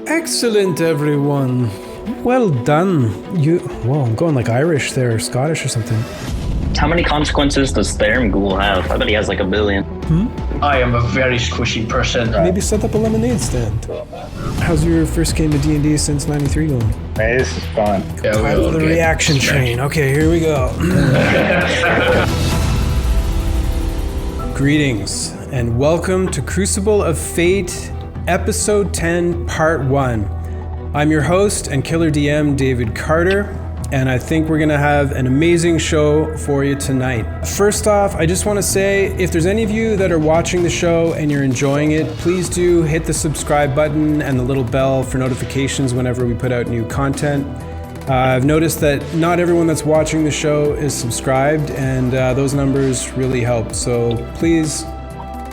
Excellent, everyone. Well done. Whoa, I'm going like Irish there, or Scottish or something. How many consequences does Tavern have? I bet he has like 1 billion. I am a very squishy person. Maybe set up a lemonade stand. How's your first game of D&D since 93 going? Hey, this is fun. Yeah, Time for the reaction train. Okay, here we go. Greetings, and welcome to Crucible of Fate, Episode 10, Part 1. I'm your host and killer DM, David Carter, and I think we're gonna have an amazing show for you tonight. First off, I just wanna say, if there's any of you that are watching the show and you're enjoying it, please do hit the subscribe button and the little bell for notifications whenever we put out new content. I've noticed that not everyone that's watching the show is subscribed, and those numbers really help, so please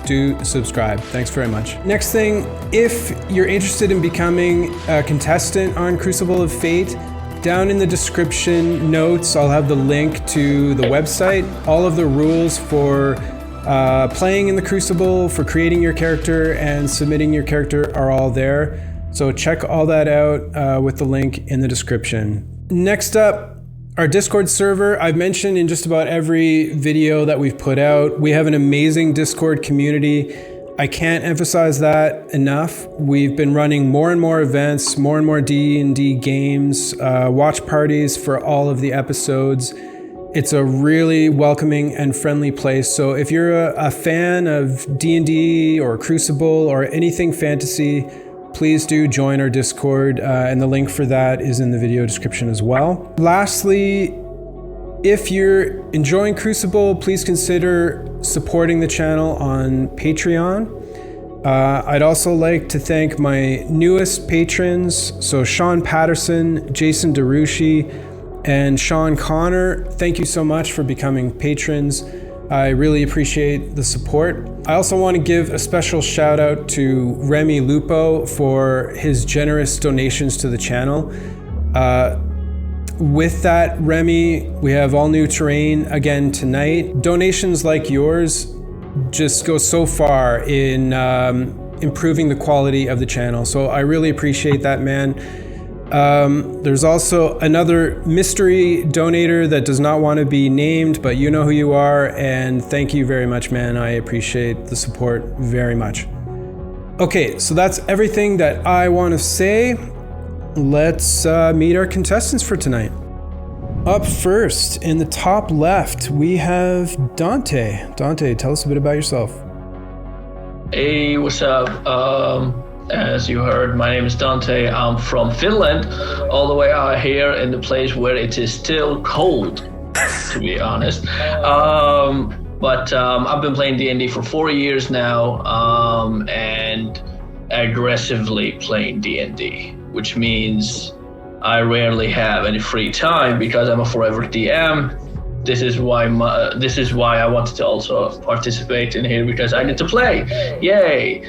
do subscribe. Thanks very much. Next thing, if you're interested in becoming a contestant on Crucible of Fate, down in the description notes, I'll have the link to the website. All of the rules for playing in the Crucible, for creating your character and submitting your character are all there. So check all that out with the link in the description. Next up, our Discord server. I've mentioned in just about every video that we've put out, we have an amazing Discord community. I can't emphasize that enough. We've been running more and more events, more and more D&D games, watch parties for all of the episodes. It's a really welcoming and friendly place. So if you're a fan of D&D or Crucible or anything fantasy, please do join our Discord, and the link for that is in the video description as well. Lastly, if you're enjoying Crucible, please consider supporting the channel on Patreon. I'd also like to thank my newest patrons, so Sean Patterson, Jason DeRushi, and Sean Connor. Thank you so much for becoming patrons. I really appreciate the support. I also want to give a special shout out to Remy Lupo for his generous donations to the channel. With that, Remy, we have all new terrain again tonight. Donations like yours just go so far in improving the quality of the channel. So I really appreciate that, man. There's also another mystery donator that does not want to be named, but you know who you are, and thank you very much, man. I appreciate the support very much. Okay, so that's everything that I want to say. Let's meet our contestants for tonight. Up first, in the top left, we have Dante. Dante, tell us a bit about yourself. Hey, what's up? As you heard, my name is Dante. I'm from Finland, all the way out here in the place where it is still cold, to be honest. But I've been playing D&D for 4 years now, and aggressively playing D&D, which means I rarely have any free time because I'm a forever DM. This is why I wanted to also participate in here, because I need to play. Yay!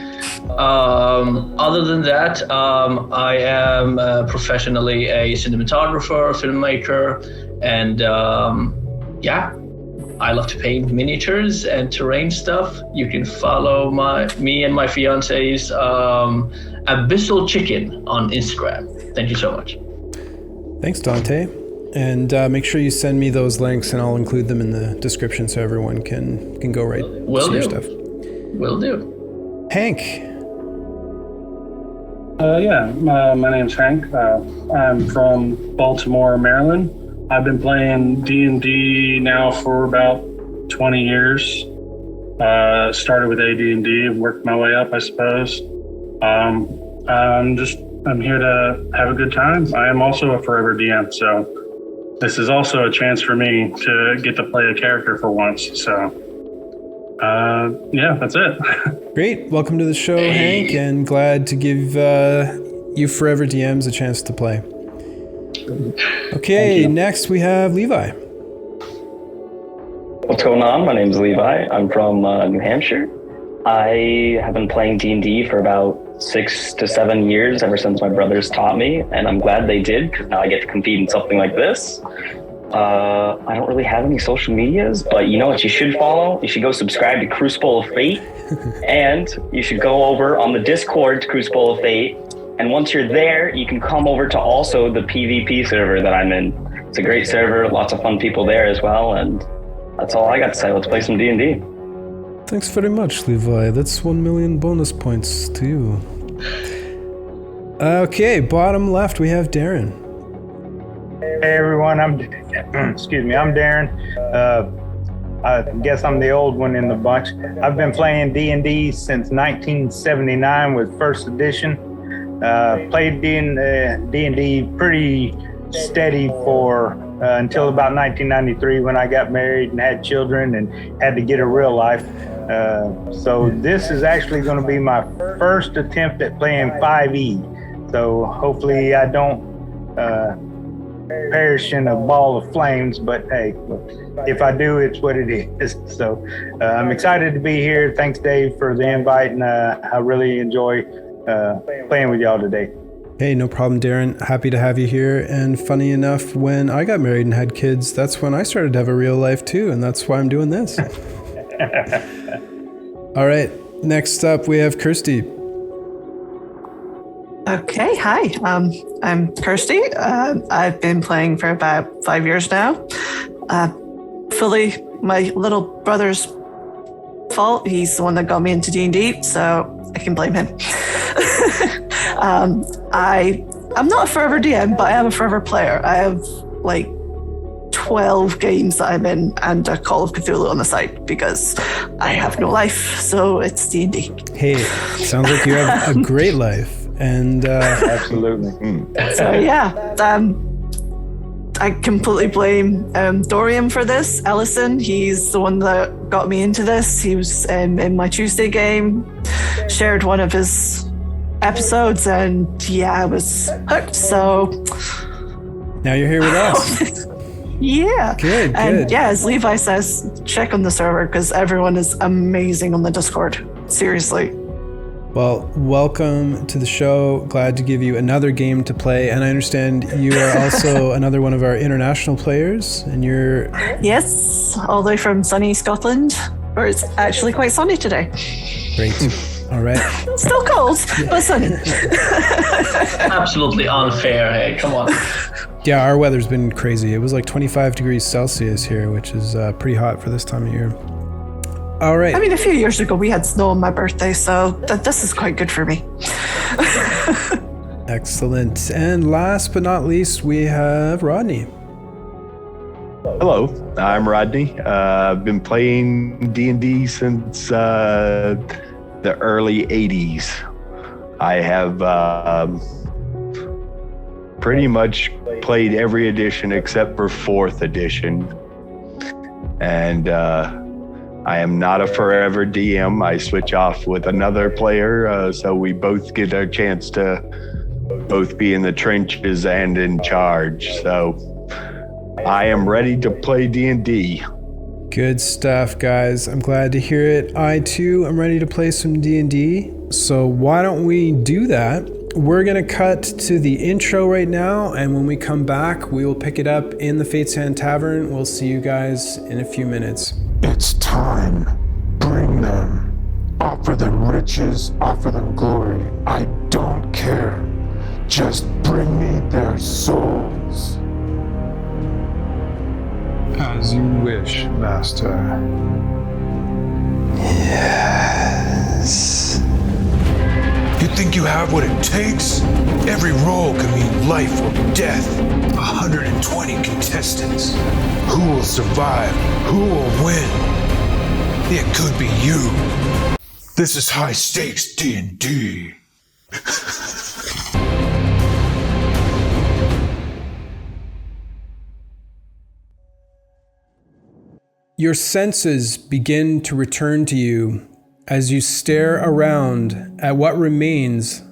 Other than that, I am professionally a cinematographer, filmmaker, and yeah, I love to paint miniatures and terrain stuff. You can follow me and my fiance's Abyssal Chicken on Instagram. Thank you so much. Thanks, Dante. And make sure you send me those links, and I'll include them in the description so everyone can go right see your stuff. Will do. Hank. My name's Hank. I'm from Baltimore, Maryland. I've been playing D&D now for about 20 years. Started with AD&D, worked my way up, I suppose. I'm here to have a good time. I am also a forever DM, so this is also a chance for me to get to play a character for once. So, that's it. Great. Welcome to the show, Hank, and glad to give you forever DMs a chance to play. Okay, next we have Levi. What's going on? My name's Levi. I'm from New Hampshire. I have been playing D&D for about 6 to 7 years, ever since my brothers taught me, and I'm glad they did, because now I get to compete in something like this. I don't really have any social medias, but you know what you should follow? You should go subscribe to Crucible of Fate, and you should go over on the Discord to Crucible of Fate And once you're there, you can come over to also the PvP server that I'm in. It's a great server, lots of fun people there as well, and that's all I got to say. Let's play some D&D. Thanks very much, Levi. That's 1 million bonus points to you. Okay, bottom left we have Darren. Hey everyone, I'm Darren. I guess I'm the old one in the bunch. I've been playing D&D since 1979 with first edition. Played D&D pretty steady for until about 1993 when I got married and had children and had to get a real life. So this is actually going to be my first attempt at playing 5e. So hopefully I don't perish in a ball of flames, but hey, if I do, it's what it is. So I'm excited to be here. Thanks, Dave, for the invite, and I really enjoy playing with y'all today. Hey, no problem, Darren. Happy to have you here. And funny enough, when I got married and had kids, that's when I started to have a real life too, and that's why I'm doing this. All right, next up we have Kirsty. Okay, hi. I'm Kirsty. I've been playing for about 5 years now. Fully my little brother's fault. He's the one that got me into D&D, so I can blame him. I'm not a forever DM, but I am a forever player. I have like 12 games that I'm in and a Call of Cthulhu on the side because I have no life, so it's D&D. Hey, sounds like you have a great life. And Absolutely. So yeah, I completely blame Dorian for this. Ellison, he's the one that got me into this. He was in my Tuesday game, shared one of his episodes, and yeah, I was hooked. So now you're here with us. Yeah. Good. And yeah, as Levi says, check on the server because everyone is amazing on the Discord. Seriously. Well, welcome to the show. Glad to give you another game to play. And I understand you are also another one of our international players. And you're... Yes, all the way from sunny Scotland, where it's actually quite sunny today. Great. All right. Still cold, but sunny. Absolutely unfair. Hey, come on. Yeah, our weather's been crazy. It was like 25 degrees Celsius here, which is pretty hot for this time of year. All right. I mean, a few years ago, we had snow on my birthday, so this is quite good for me. Excellent. And last but not least, we have Rodney. Hello, I'm Rodney. I've been playing D&D since the early 80s. I have pretty much played every edition except for 4th edition. And I am not a forever DM. I switch off with another player, so we both get a chance to both be in the trenches and in charge. So I am ready to play D&D. Good stuff, guys. I'm glad to hear it. I, too, am ready to play some D&D. So why don't we do that? We're going to cut to the intro right now, and when we come back, we will pick it up in the Fate's Hand Tavern. We'll see you guys in a few minutes. It's time. Bring them. Offer them riches, offer them glory. I don't care. Just bring me their souls. As you wish, Master. Yes. You think you have what it takes? Every roll can mean life or death. 120 contestants. Who will survive? Who will win? It could be you. This is high stakes D&D. Your senses begin to return to you as you stare around at what remains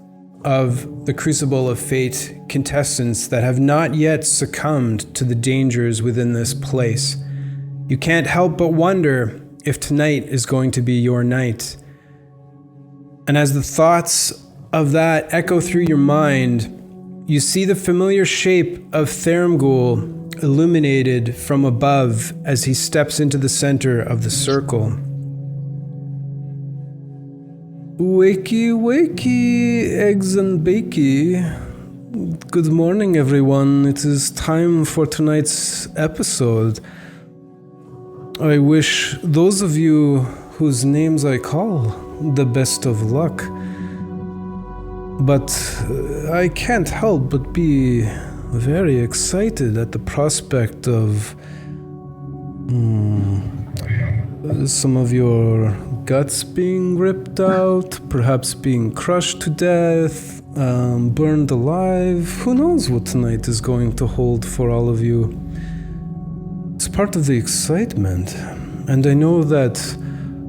of the Crucible of Fate contestants that have not yet succumbed to the dangers within this place. You can't help but wonder if tonight is going to be your night. And as the thoughts of that echo through your mind, you see the familiar shape of Tharamgul illuminated from above as he steps into the center of the circle. Wakey, wakey, eggs and bakey. Good morning, everyone. It is time for tonight's episode. I wish those of you whose names I call the best of luck. But I can't help but be very excited at the prospect of some of your guts being ripped out, perhaps being crushed to death, burned alive. Who knows what tonight is going to hold for all of you. It's part of the excitement. And I know that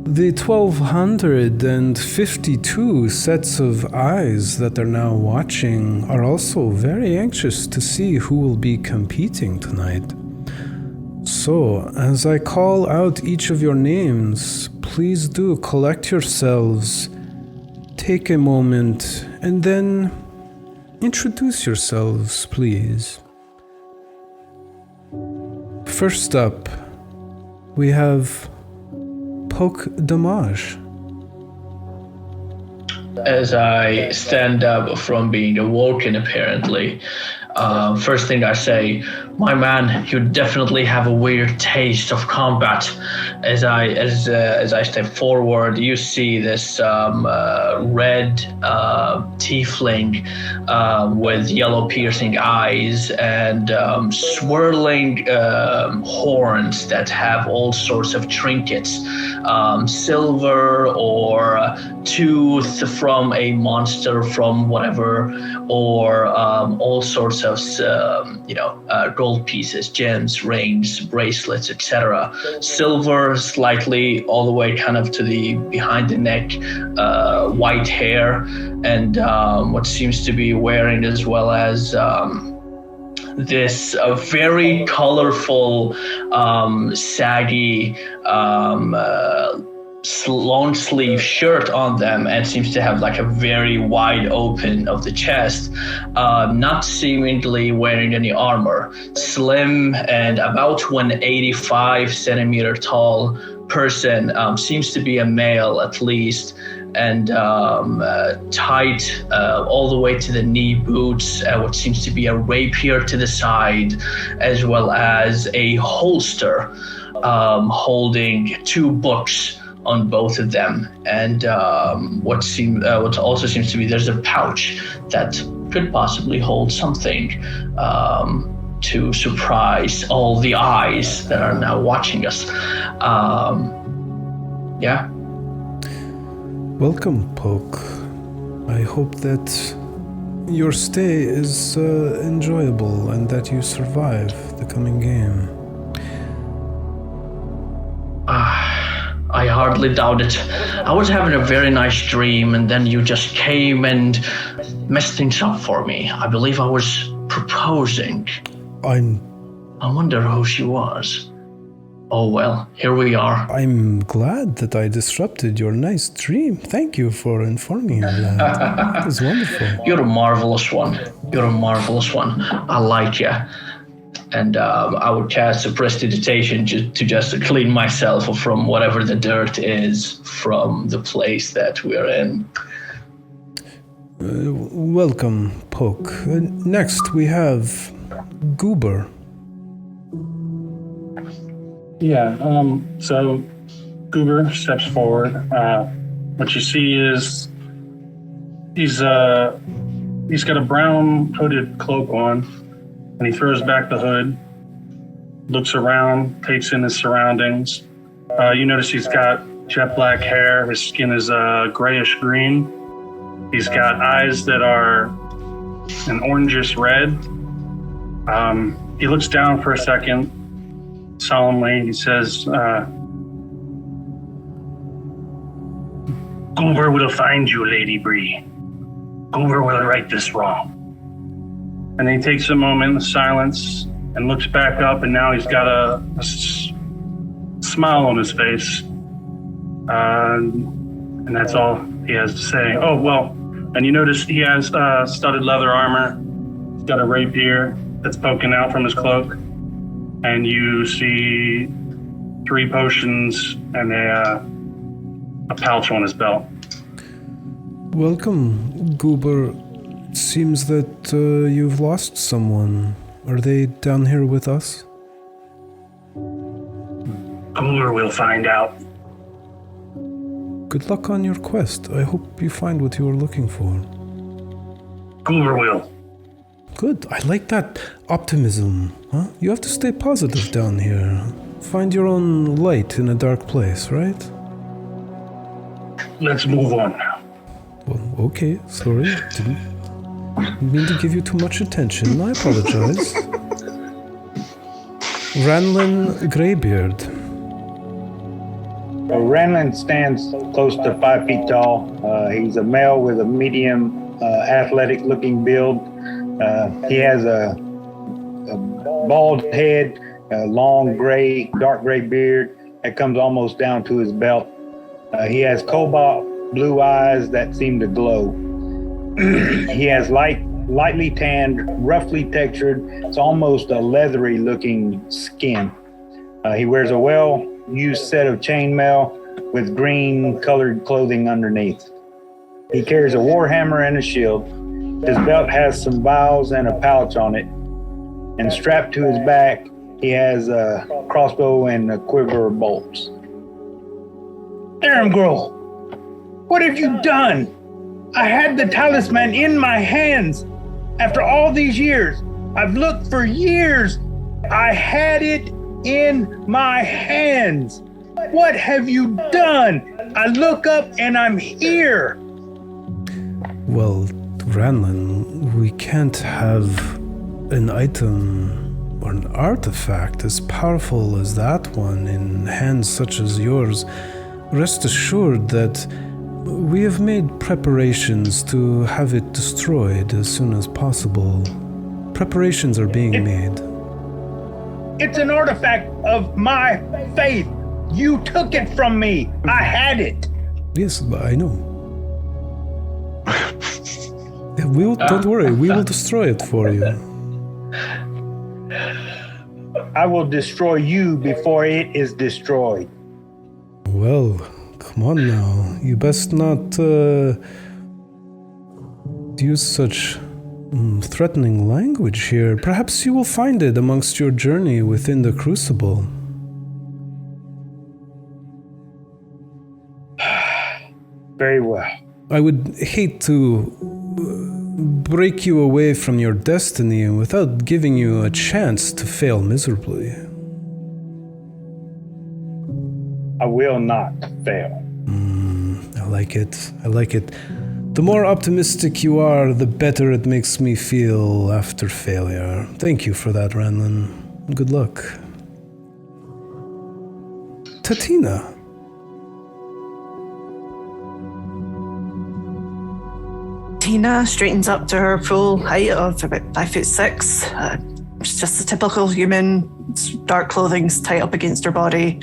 the 1,252 sets of eyes that are now watching are also very anxious to see who will be competing tonight. So, as I call out each of your names, please do collect yourselves, take a moment, and then introduce yourselves, please. First up, we have Poke Damage. As I stand up from being awoken, apparently, first thing I say, my man, you definitely have a weird taste of combat. As I step forward, you see this red tiefling with yellow piercing eyes and swirling horns that have all sorts of trinkets, silver or tooth from a monster from whatever, or all sorts of gold pieces, gems, rings, bracelets, etc. Silver slightly all the way kind of to the behind the neck, white hair, and what seems to be wearing as well as this very colorful, saggy long sleeve shirt on them, and seems to have like a very wide open of the chest, not seemingly wearing any armor. Slim and about 185 centimeter tall person, seems to be a male at least, and tight all the way to the knee boots, what seems to be a rapier to the side, as well as a holster holding 2 books on both of them, and what also seems to be there's a pouch that could possibly hold something to surprise all the eyes that are now watching us. Yeah. Welcome, Poke. I hope that your stay is enjoyable and that you survive the coming game. I hardly doubt it. I was having a very nice dream, and then you just came and messed things up for me. I believe I was proposing. I wonder who she was. Oh well, here we are. I'm glad that I disrupted your nice dream. Thank you for informing me of that. That was wonderful. You're a marvelous one. You're a marvelous one. I like you. And I would cast a prestidigitation to just clean myself from whatever the dirt is from the place that we're in. Welcome, Poke. Next, we have Goober. Yeah, so Goober steps forward. What you see is he's got a brown hooded cloak on, and he throws back the hood, looks around, takes in his surroundings. You notice he's got jet black hair. His skin is grayish green. He's got eyes that are an orangish red. He looks down for a second, solemnly. He says, Goober will find you, Lady Bree. Goober will right this wrong. And then he takes a moment in silence and looks back up, and now he's got a smile on his face. And that's all he has to say. Oh, well, and you notice he has studded leather armor. He's got a rapier that's poking out from his cloak. And you see 3 potions and a pouch on his belt. Welcome, Goober. It seems that you've lost someone. Are they down here with us? Cooler will find out. Good luck on your quest. I hope you find what you are looking for. Cooler will. Good. I like that optimism. Huh? You have to stay positive down here. Find your own light in a dark place, right? Let's move on now. Well, okay. Sorry. Didn't mean to give you too much attention. I apologize. Ranlin Greybeard. Ranlin stands close to 5 feet tall. He's a male with a medium athletic-looking build. He has a bald head, a long dark gray beard that comes almost down to his belt. He has cobalt blue eyes that seem to glow. He has lightly tanned, roughly textured, it's almost a leathery looking skin. He wears a well-used set of chainmail with green colored clothing underneath. He carries a warhammer and a shield. His belt has some vials and a pouch on it. And strapped to his back, he has a crossbow and a quiver of bolts. Aramgrol, what have you done? I had the talisman in my hands. After all these years, I've looked for years. I had it in my hands. What have you done? I look up and I'm here. Well, Ranlin, we can't have an item or an artifact as powerful as that one in hands such as yours. Rest assured that we have made preparations to have it destroyed as soon as possible. Preparations are being made. It's an artifact of my faith. You took it from me. I had it. Yes, I know. Don't worry, we will destroy it for you. I will destroy you before it is destroyed. Well, come on now. You best not use such threatening language here. Perhaps you will find it amongst your journey within the Crucible. Very well. I would hate to break you away from your destiny without giving you a chance to fail miserably. I will not fail. I like it. I like it. The more optimistic you are, the better it makes me feel after failure. Thank you for that, Ranlin. Good luck. Tatina. Tina straightens up to her full height of about 5'6". She's just a typical human. Dark clothing's tight up against her body.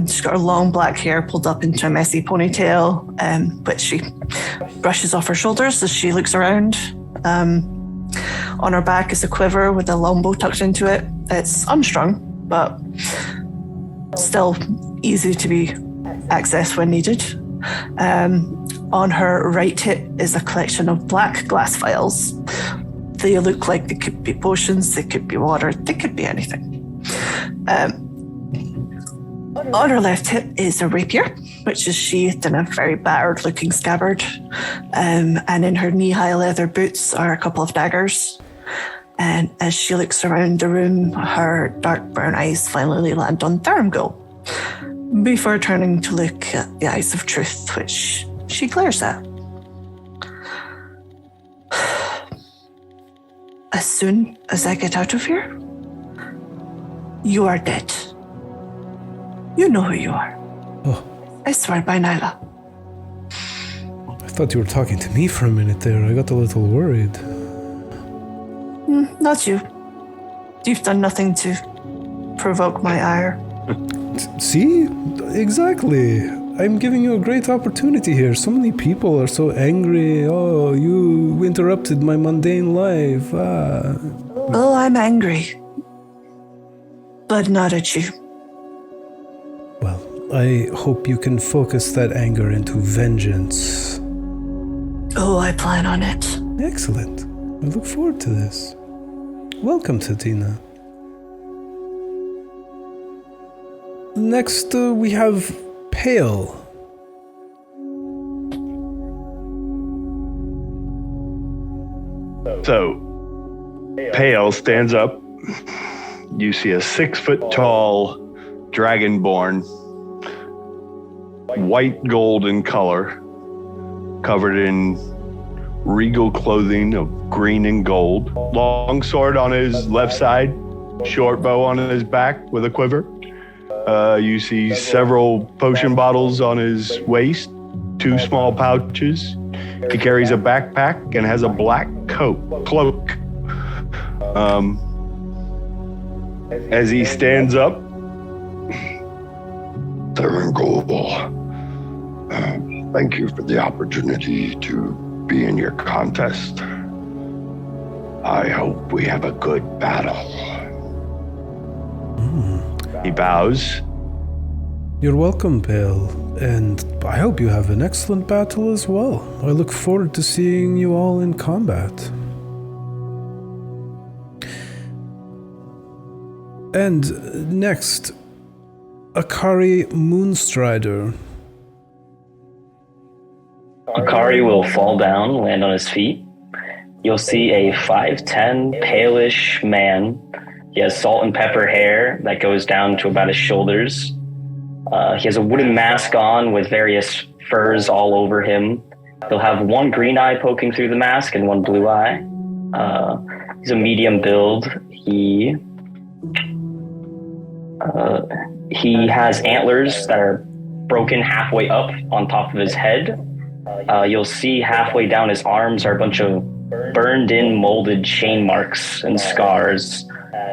She's got her long black hair pulled up into a messy ponytail, which she brushes off her shoulders as she looks around. On her back is a quiver with a longbow tucked into it. It's unstrung, but still easy to be accessed when needed. On her right hip is a collection of black glass vials. They look like they could be potions, they could be water, they could be anything. On her left hip is a rapier, which is sheathed in a very battered looking scabbard. And in her knee-high leather boots are a couple of daggers. And as she looks around the room, her dark brown eyes finally land on Tharamgul, before turning to look at the eyes of truth, which she glares at. As soon as I get out of here, you are dead. You know who you are. Oh. I swear by Nyla. I thought you were talking to me for a minute there. I got a little worried. Not you. You've done nothing to provoke my ire. See? Exactly. I'm giving you a great opportunity here. So many people are so angry. Oh, you interrupted my mundane life. Oh, I'm angry. But not at you. Well, I hope you can focus that anger into vengeance. Oh, I plan on it. Excellent. I look forward to this. Welcome, Tatina. Next, we have Pale. So, Pale stands up. You see a 6-foot-tall dragonborn, white gold in color, covered in regal clothing of green and gold. Long sword on his left side, short bow on his back with a quiver. You see several potion bottles on his waist, 2 small pouches. He carries a backpack and has a black cloak. As he stands up, Tavern, thank you for the opportunity to be in your contest. I hope we have a good battle. he bows. You're welcome, Pale, and I hope you have an excellent battle as well. I look forward to seeing you all in combat. And next, Akari Moonstrider. Akari will fall down, land on his feet. You'll see a 5'10", palish man. He has salt and pepper hair that goes down to about his shoulders. He has a wooden mask on with various furs all over him. He'll have one green eye poking through the mask and one blue eye. He's a medium build. He has antlers that are broken halfway up on top of his head. You'll see halfway down his arms are a bunch of burned-in molded chain marks and scars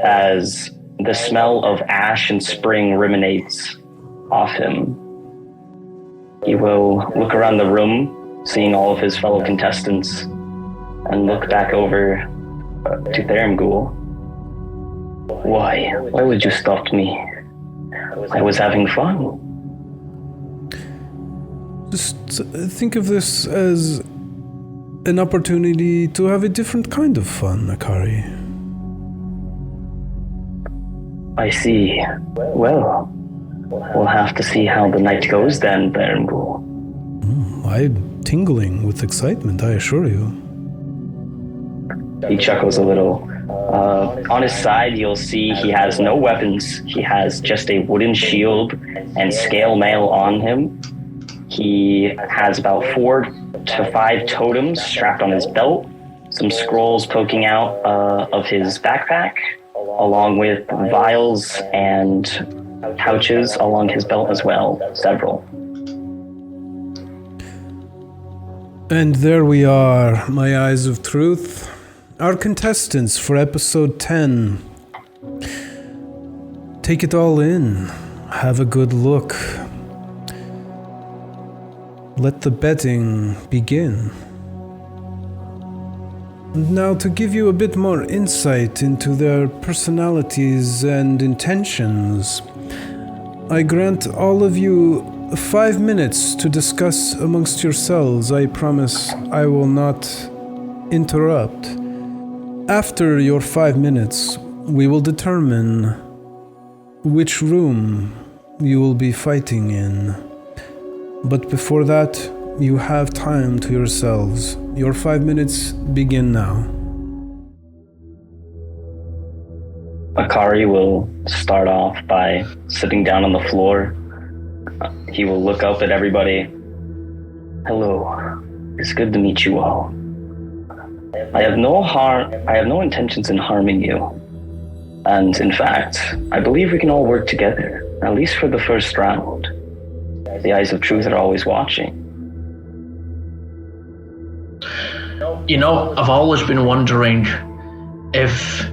as the smell of ash and spring ruminates off him. He will look around the room, seeing all of his fellow contestants, and look back over to Tharamgul. Why would you stop me? I was having fun. Just think of this as an opportunity to have a different kind of fun, Akari. I see. Well, we'll have to see how the night goes then, Tharamgul. I'm tingling with excitement, I assure you. He chuckles a little. On his side, you'll see he has no weapons. He has just a wooden shield and scale mail on him. He has about 4 to 5 totems strapped on his belt, some scrolls poking out of his backpack, along with vials and pouches along his belt as well, several. And there we are, my eyes of truth. Our contestants for episode 10. Take it all in. Have a good look. Let the betting begin. Now, to give you a bit more insight into their personalities and intentions, I grant all of you 5 minutes to discuss amongst yourselves. I promise I will not interrupt. After your 5 minutes, we will determine which room you will be fighting in. But before that, you have time to yourselves. Your 5 minutes begin now. Akari will start off by sitting down on the floor. He will look up at everybody. Hello, it's good to meet you all. I have no intentions in harming you. And in fact, I believe we can all work together, at least for the first round. The eyes of truth are always watching. You know, I've always been wondering if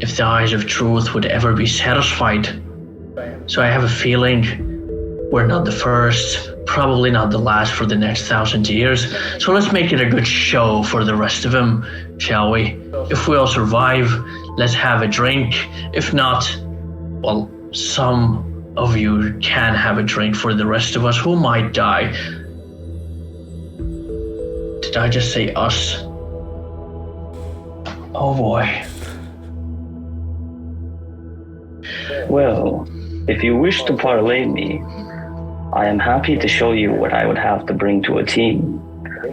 the eyes of truth would ever be satisfied. So I have a feeling we're not the first, probably not the last for the next 1,000 years. So let's make it a good show for the rest of them, shall we? If we all survive, let's have a drink. If not, well, some of you can have a drink for the rest of us who might die. Did I just say us? Oh boy. Well, if you wish to parlay me, I am happy to show you what I would have to bring to a team.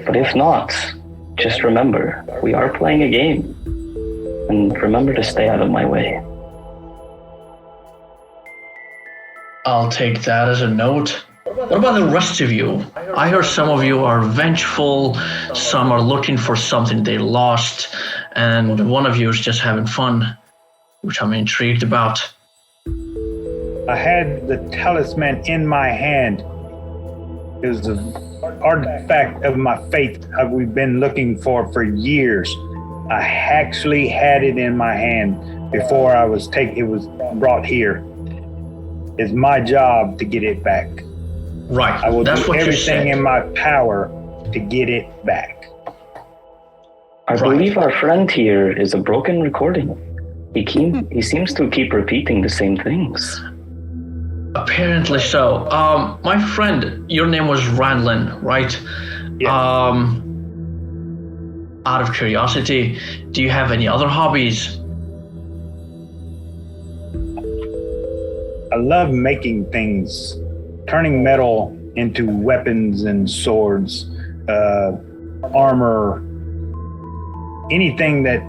But if not, just remember, we are playing a game. And remember to stay out of my way. I'll take that as a note. What about the rest of you? I heard some of you are vengeful, some are looking for something they lost, and one of you is just having fun, which I'm intrigued about. I had the talisman in my hand. It was the artifact of my faith we've been looking for years. I actually had it in my hand before it was brought here. It's my job to get it back. Right. I will That's do what everything you said. in my power to get it back. I believe our friend here is a broken recording. He seems to keep repeating the same things. Apparently so. My friend, your name was Randlin, right? Yeah. Out of curiosity, do you have any other hobbies? I love making things, turning metal into weapons and swords, armor, anything that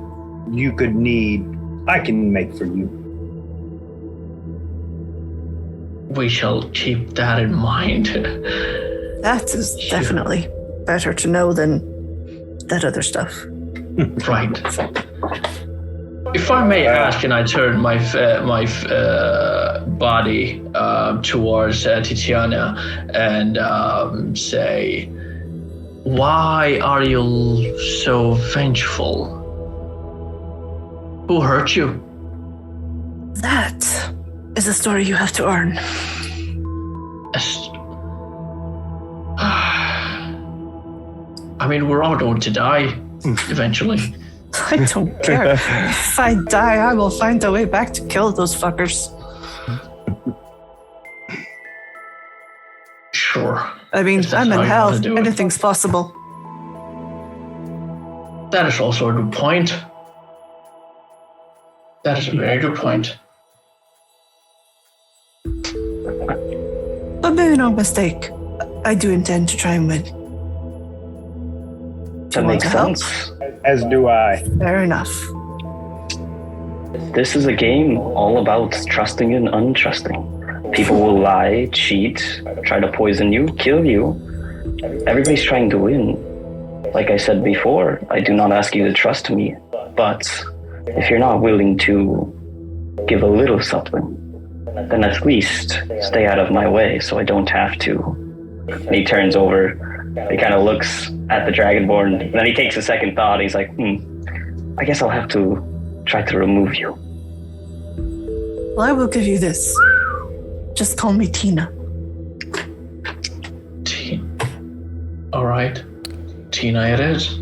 you could need, I can make for you. We shall keep that in mind. That is definitely better to know than that other stuff. Right. If I may ask, and I turn my body towards Titiana and say, why are you so vengeful? Who hurt you? That is a story you have to earn. I mean, we're all going to die eventually. I don't care. If I die, I will find a way back to kill those fuckers. Sure. I mean, If that's I'm in how you hell. wanna do it. Anything's possible. That is also a good point. That is a very good point. But make no mistake, I do intend to try and win. That makes sense. As do I. Fair enough. This is a game all about trusting and untrusting. People will lie, cheat, try to poison you, kill you. Everybody's trying to win. Like I said before, I do not ask you to trust me, but if you're not willing to give a little something, then at least stay out of my way so I don't have to. And he turns over, he kind of looks at the Dragonborn, and then he takes a second thought, he's like, I guess I'll have to try to remove you. Well, I will give you this. Just call me Tina. All right. Tina it is.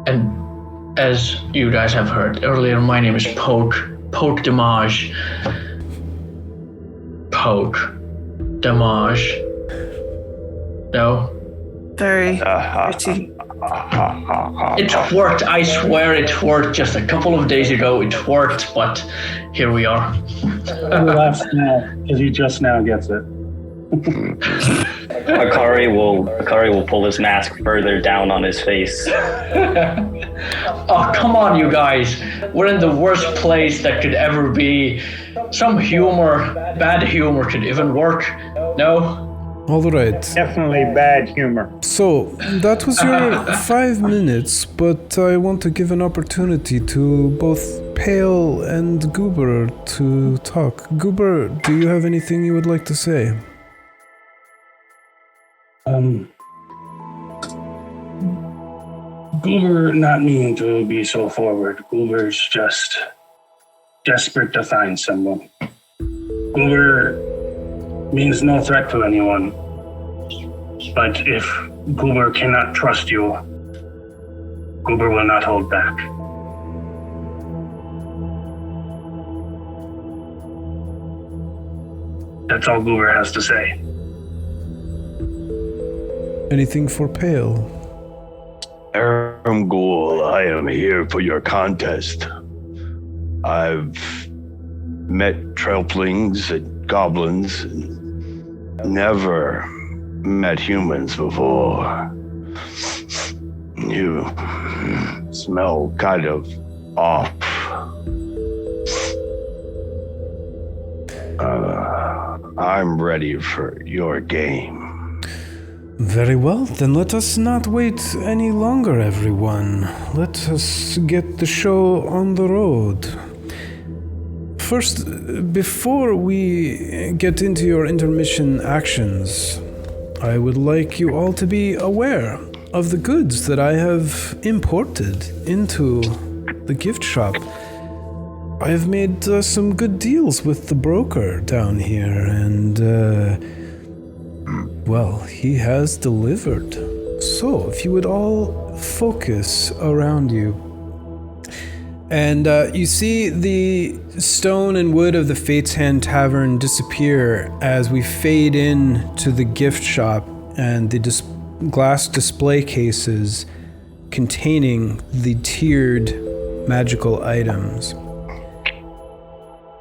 And as you guys have heard earlier, my name is Poke Damage. Poke Damage. No? Very pretty. It worked, I swear it worked. Just a couple of days ago it worked, but here we are. He laughs now because he just now gets it. Akari will pull his mask further down on his face. Oh, come on, you guys. We're in the worst place that could ever be. Some humor, bad humor could even work. No? All right. Definitely bad humor. So, that was your 5 minutes, but I want to give an opportunity to both Pale and Goober to talk. Goober, do you have anything you would like to say? Goober not meaning to be so forward. Goober's just desperate to find someone. Goober means no threat to anyone. But if Goober cannot trust you, Goober will not hold back. That's all Goober has to say. Anything for Pale? from Ghoul. I am here for your contest. I've met Trelplings and goblins, never met humans before. You smell kind of off. I'm ready for your game. Very well, then let us not wait any longer, everyone. Let us get the show on the road. First, before we get into your intermission actions, I would like you all to be aware of the goods that I have imported into the gift shop. I have made some good deals with the broker down here, and, well, he has delivered. So, if you would all focus around you. And you see the stone and wood of the Fate's Hand Tavern disappear as we fade in to the gift shop and the glass display cases containing the tiered magical items.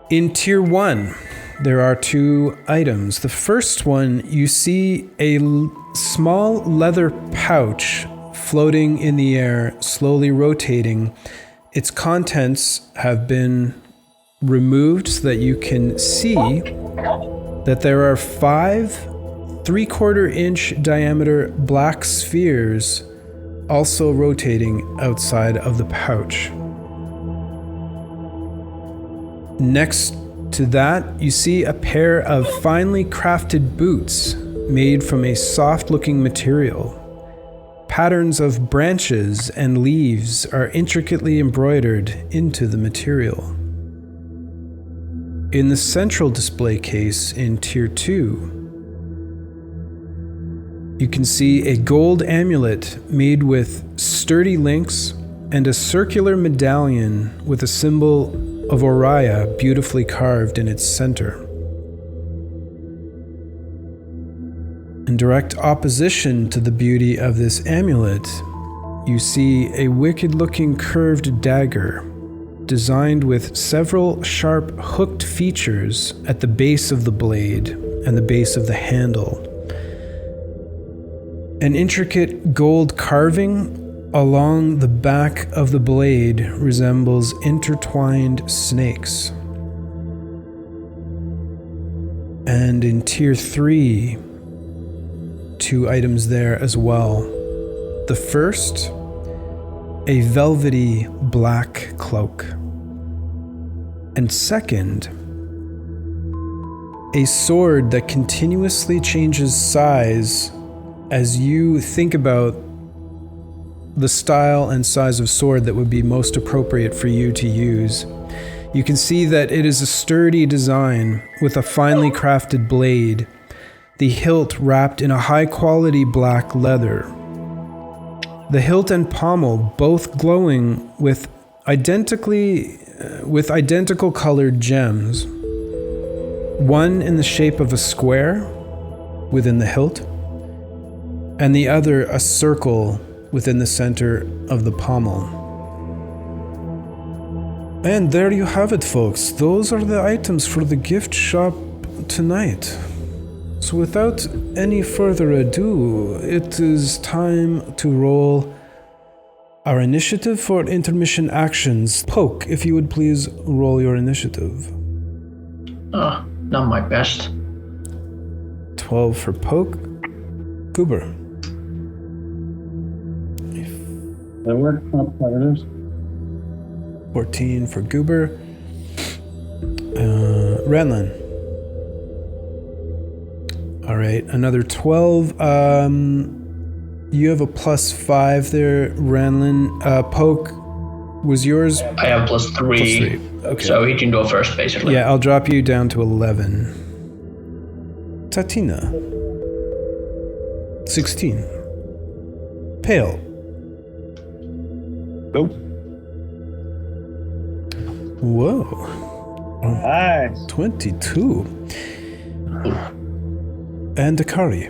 In Tier 1, there are 2 items. The first one, you see a small leather pouch floating in the air, slowly rotating. Its contents have been removed so that you can see that there are 5 3/4-inch diameter black spheres also rotating outside of the pouch. Next to that, you see a pair of finely crafted boots made from a soft-looking material. Patterns of branches and leaves are intricately embroidered into the material. In the central display case in Tier 2, you can see a gold amulet made with sturdy links and a circular medallion with a symbol of Oriah beautifully carved in its center. In direct opposition to the beauty of this amulet, you see a wicked-looking curved dagger designed with several sharp hooked features at the base of the blade and the base of the handle. An intricate gold carving along the back of the blade resembles intertwined snakes. And in Tier 3, 2 items there as well. The first, a velvety black cloak. And second, a sword that continuously changes size as you think about the style and size of sword that would be most appropriate for you to use. You can see that it is a sturdy design with a finely crafted blade, the hilt wrapped in a high-quality black leather. The hilt and pommel both glowing with identical colored gems, one in the shape of a square within the hilt, and the other a circle within the center of the pommel. And there you have it, folks. Those are the items for the gift shop tonight. So without any further ado, it is time to roll our initiative for intermission actions. Poke, if you would please roll your initiative. Not my best. 12 for Poke. Goober. That work? Oh, there it is. 14 for Goober. Ranlin. All right, another 12. You have a +5 there, Ranlin. Poke, was yours? I have +3. Okay. So he can go first, basically. Yeah, I'll drop you down to 11. Tatina. 16. Pale. Nope. Whoa. Nice. 22. And Akari.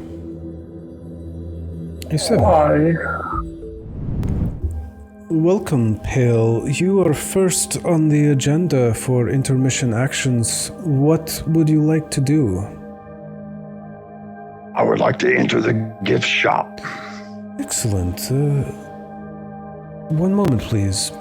A 7. Welcome, Pale. You are first on the agenda for intermission actions. What would you like to do? I would like to enter the gift shop. Excellent. One moment, please.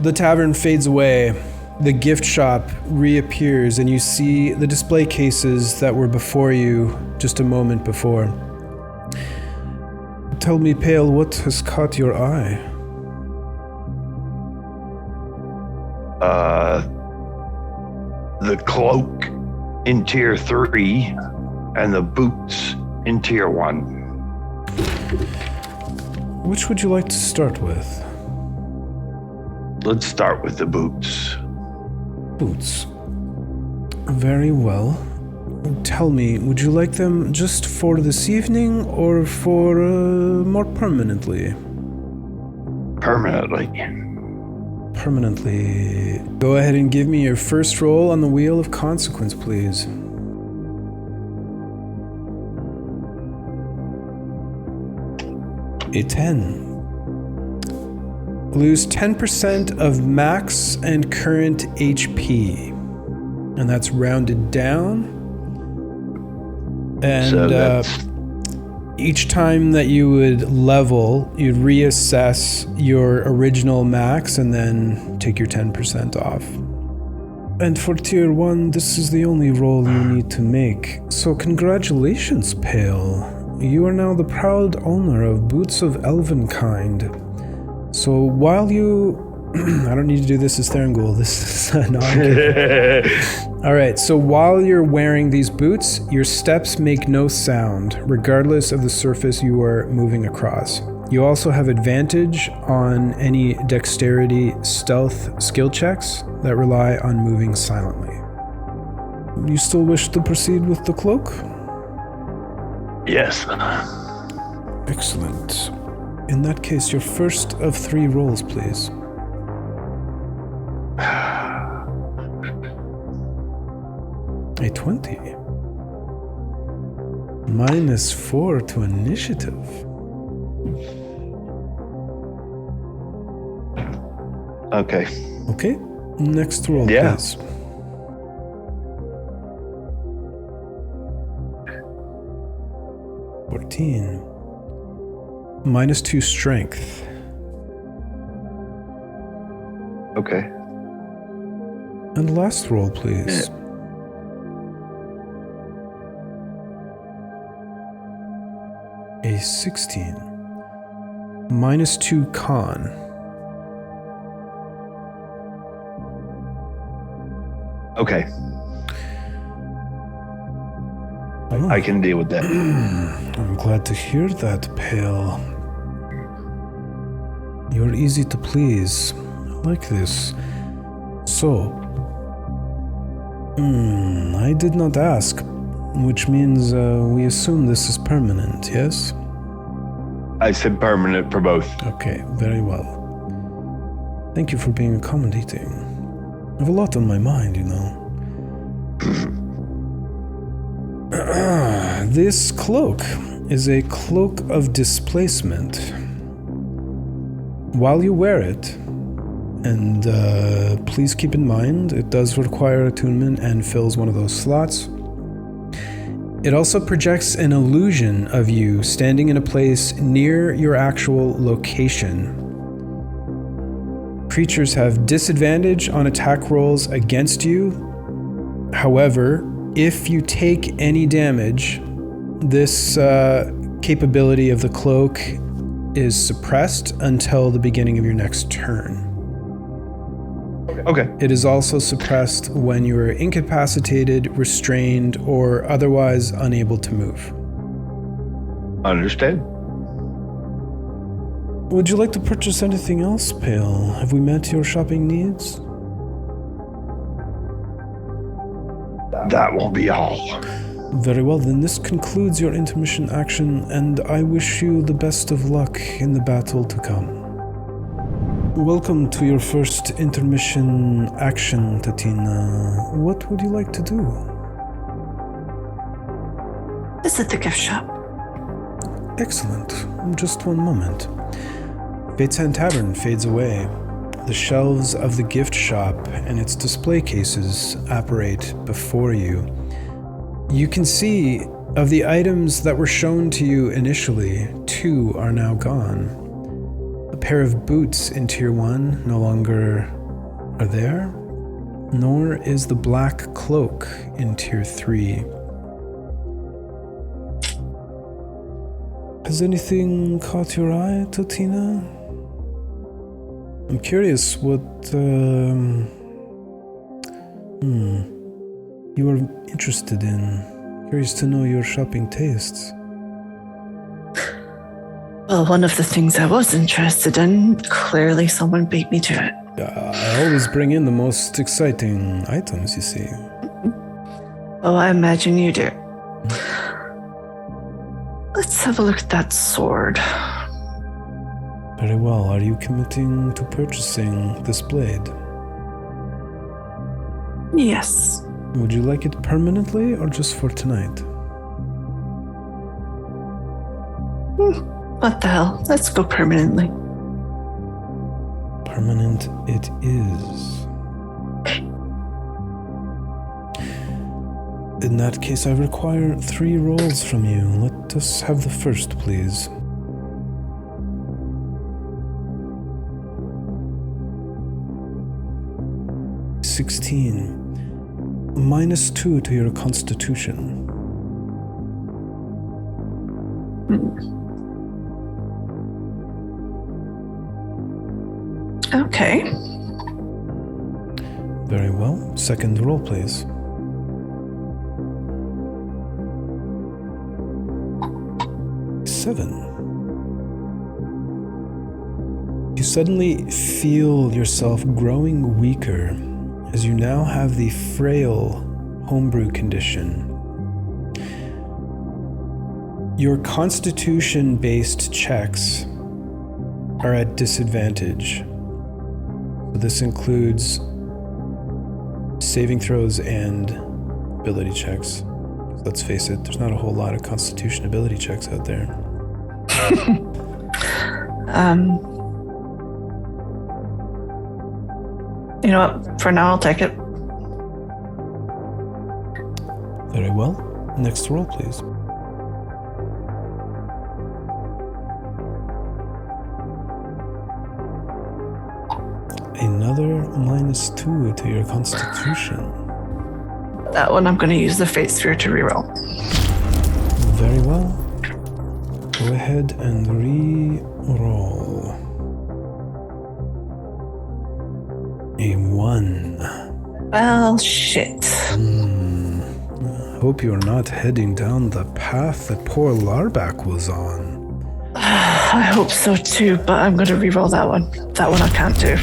The tavern fades away. The gift shop reappears, and you see the display cases that were before you just a moment before. Tell me, Pale, what has caught your eye? The cloak in tier 3 and the boots in tier 1. Which would you like to start with? Let's start with the boots. Boots. Very well. Tell me, would you like them just for this evening or for more permanently? Permanently. Permanently. Go ahead and give me your first roll on the Wheel of Consequence, please. A 10. Lose 10% of max and current HP. And that's rounded down. And So each time that you would level, you'd reassess your original max and then take your 10% off. And for tier 1, this is the only roll you need to make. So congratulations, Pale. You are now the proud owner of Boots of Elvenkind. So while you... I don't need to do this as Therangul. This is not... Alright, so while you're wearing these boots, your steps make no sound, regardless of the surface you are moving across. You also have advantage on any dexterity stealth skill checks that rely on moving silently. You still wish to proceed with the cloak? Yes. Excellent. In that case, your first of 3 rolls, please. A 20. -4 to initiative. Okay. Okay, next roll, Yeah. please. -2 strength. Okay. And last roll, please. A 16. -2 con. Okay. Oh. I can deal with that. I'm glad to hear that, Pale. You're easy to please. I like this. So, I did not ask, which means we assume this is permanent, yes? I said permanent for both. Okay, very well. Thank you for being accommodating. I have a lot on my mind, you know. This cloak is a cloak of displacement. While you wear it, and please keep in mind, it does require attunement and fills one of those slots. It also projects an illusion of you standing in a place near your actual location. Creatures have disadvantage on attack rolls against you. However, if you take any damage, this capability of the cloak is suppressed until the beginning of your next turn. Okay. It is also suppressed when you are incapacitated, restrained, or otherwise unable to move. Understand. Would you like to purchase anything else, Pale? Have we met your shopping needs? That will be all. Very well, then this concludes your intermission action, and I wish you the best of luck in the battle to come. Welcome to your first intermission action, Tatina. What would you like to do? Visit the gift shop. Excellent. Just one moment. Tavern fades away. The shelves of the gift shop and its display cases apparate before you. You can see, of the items that were shown to you initially, 2 are now gone. A pair of boots in Tier 1 no longer are there, nor is the black cloak in Tier 3. Has anything caught your eye, Totina? I'm curious what you are interested in. Curious to know your shopping tastes. Well, one of the things I was interested in, clearly someone beat me to it. I always bring in the most exciting items, you see. Oh, I imagine you do. Let's have a look at that sword. Very well. Are you committing to purchasing this blade? Yes. Would you like it permanently or just for tonight? What the hell? Let's go permanently. Permanent it is. In that case, I require 3 rolls from you. Let us have the first, please. -16. -2 to your constitution. Okay. Very well. Second roll, please. 7. You suddenly feel yourself growing weaker as you now have the frail homebrew condition. Your constitution-based checks are at disadvantage. This includes saving throws and ability checks. Let's face it, there's not a whole lot of constitution ability checks out there. You know what? For now, I'll take it. Very well. Next roll, please. Another -2 to your constitution. That one, I'm going to use the Fate Sphere to reroll. Very well. Go ahead and re-roll. A 1. Well, shit. Hope you're not heading down the path that poor Larback was on. I hope so too, but I'm going to reroll that one. That one I can't do.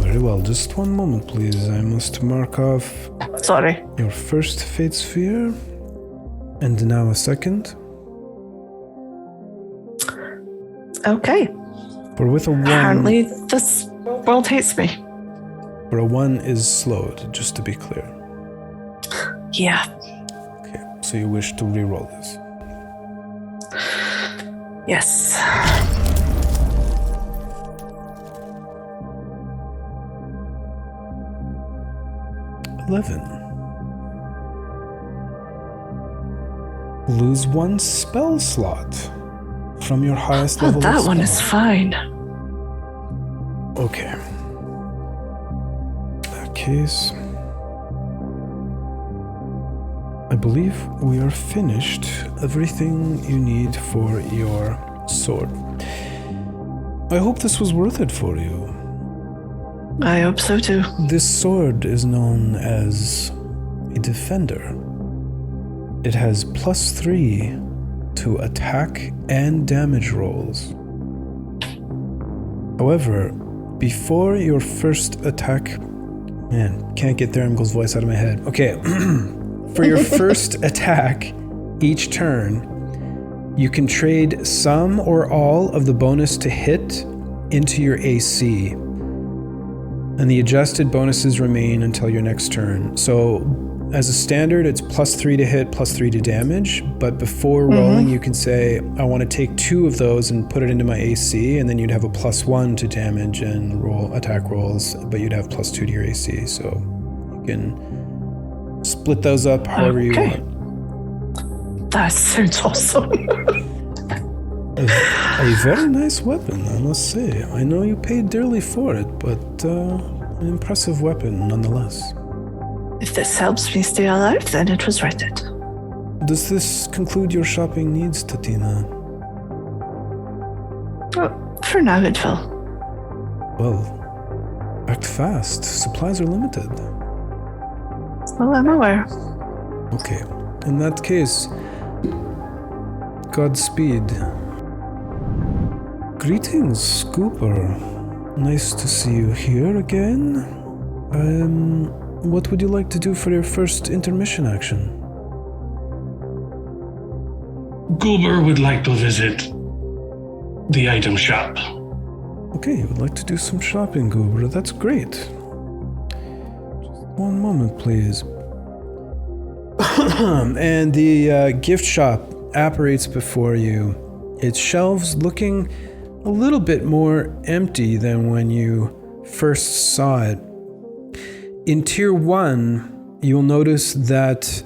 Very well, just one moment, please. I must mark off Sorry. your first Fate Sphere, and now a second. Okay. For with a 1... Apparently, this world hates me. For a 1 is slowed, just to be clear. Yeah. Okay, so you wish to reroll this. Yes. Lose 1 spell slot from your highest level. That one is fine. Okay. In that case, I believe we are finished. Everything you need for your sword. I hope this was worth it for you. I hope so too. This sword is known as a Defender. It has +3 to attack and damage rolls. However, before your first attack... Man, can't get Theramgul's voice out of my head. Okay, for your first attack each turn, you can trade some or all of the bonus to hit into your AC. And the adjusted bonuses remain until your next turn. So as a standard, it's +3 to hit, +3 to damage. But before rolling, you can say, I want to take 2 of those and put it into my AC, and then you'd have a +1 to damage and roll attack rolls, but you'd have +2 to your AC. So you can split those up however you want. That sounds awesome. A very nice weapon, I must say. I know you paid dearly for it, but an impressive weapon nonetheless. If this helps me stay alive, then it was worth it. Does this conclude your shopping needs, Tatina? For now, it will. Well, act fast. Supplies are limited. Well, I'm aware. Okay. In that case, Godspeed. Greetings, Scooper. Nice to see you here again. What would you like to do for your first intermission action? Goober would like to visit the item shop. Okay, you would like to do some shopping, Goober. That's great. Just one moment, please. And the gift shop apparates before you. Its shelves looking a little bit more empty than when you first saw it. In Tier 1, you'll notice that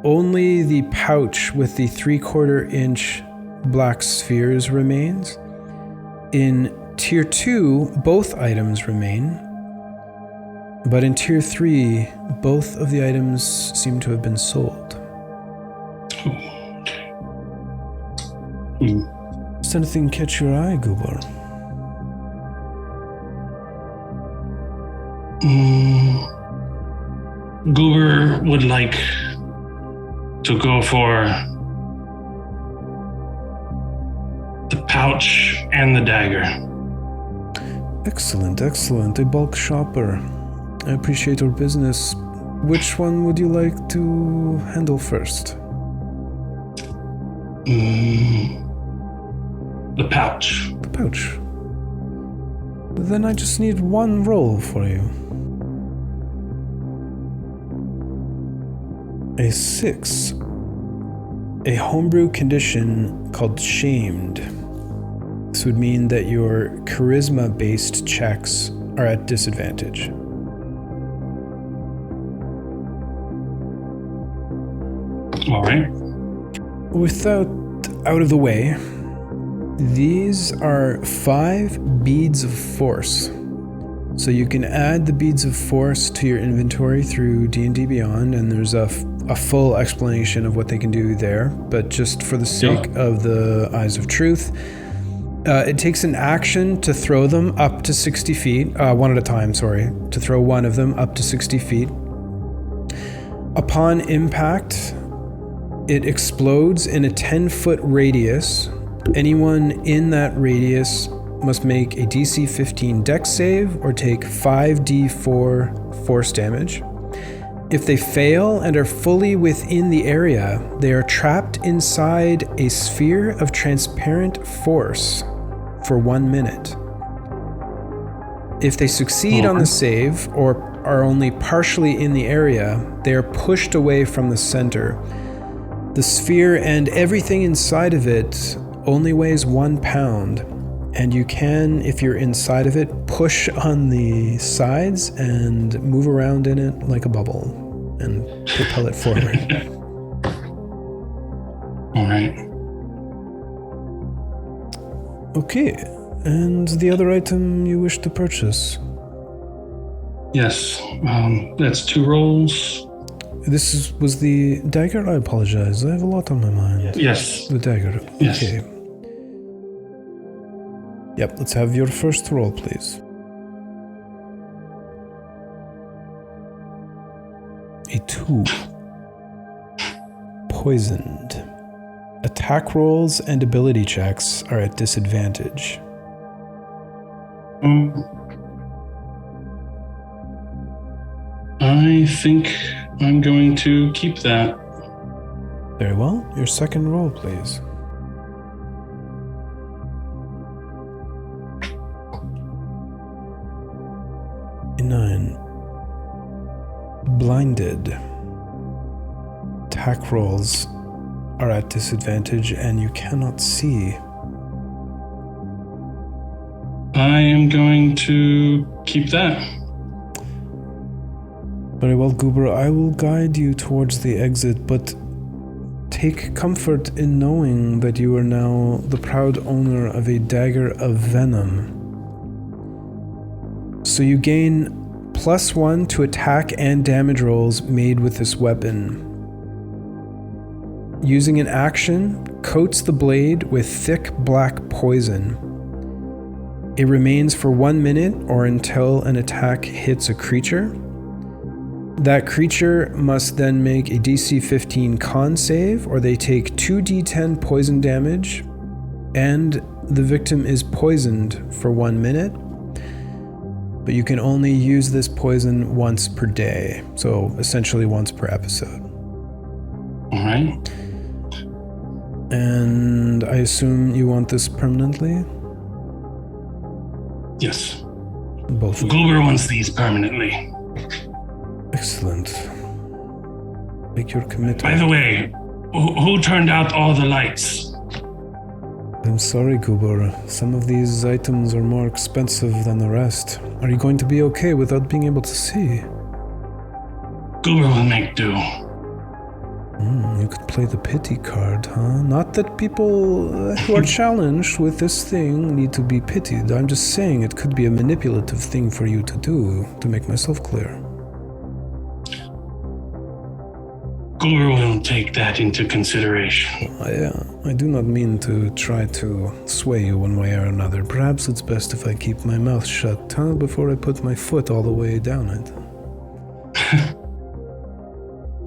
only the pouch with the 3/4 inch black spheres remains. In Tier 2, both items remain. But in Tier 3, both of the items seem to have been sold. Does anything catch your eye, Goober? Goober would like to go for the pouch and the dagger. Excellent, excellent. A bulk shopper. I appreciate your business. Which one would you like to handle first? The pouch. The pouch. Then I just need one roll for you. A 6. A homebrew condition called Shamed. This would mean that your charisma-based checks are at disadvantage. All right. Without out of the way, these are 5 beads of force. So you can add the beads of force to your inventory through D&D Beyond, and there's a full explanation of what they can do there. But just for the sake of the Eyes of Truth, it takes an action to throw them up to 60 feet, one at a time, to throw one of them up to 60 feet. Upon impact, it explodes in a 10-foot radius. Anyone in that radius must make a DC 15 Dex save or take 5d4 force damage. If they fail and are fully within the area, they are trapped inside a sphere of transparent force for 1 minute. If they succeed on the save or are only partially in the area, they are pushed away from the center. The sphere and everything inside of it only weighs 1 pound, and you can, if you're inside of it, push on the sides and move around in it like a bubble and propel it forward. All right. Okay, and the other item you wish to purchase? Yes, that's 2 rolls. This was the dagger? I apologize. I have a lot on my mind. Yes. The dagger. Yes. Okay. Yep, let's have your first roll, please. A 2. Poisoned. Attack rolls and ability checks are at disadvantage. I think I'm going to keep that. Very well. Your second roll, please. A 9. Blinded. attack rolls are at disadvantage and you cannot see. I am going to keep that. Very well, Goober. I will guide you towards the exit, but take comfort in knowing that you are now the proud owner of a dagger of venom. So you gain +1 to attack and damage rolls made with this weapon. Using an action, coats the blade with thick black poison. It remains for 1 minute or until an attack hits a creature. That creature must then make a DC 15 con save, or they take 2d10 poison damage, and the victim is poisoned for 1 minute. But you can only use this poison once per day, so essentially once per episode. All right. And I assume you want this permanently? Yes. Both of you. Goober wants these permanently. Excellent. Make your commitment. By the way, who turned out all the lights? I'm sorry, Goober. Some of these items are more expensive than the rest. Are you going to be okay without being able to see? Goober will make do. You could play the pity card, huh? Not that people who are challenged with this thing need to be pitied. I'm just saying it could be a manipulative thing for you to do, to make myself clear. Goober will take that into consideration. I do not mean to try to sway you one way or another. Perhaps it's best if I keep my mouth shut, huh? Before I put my foot all the way down it.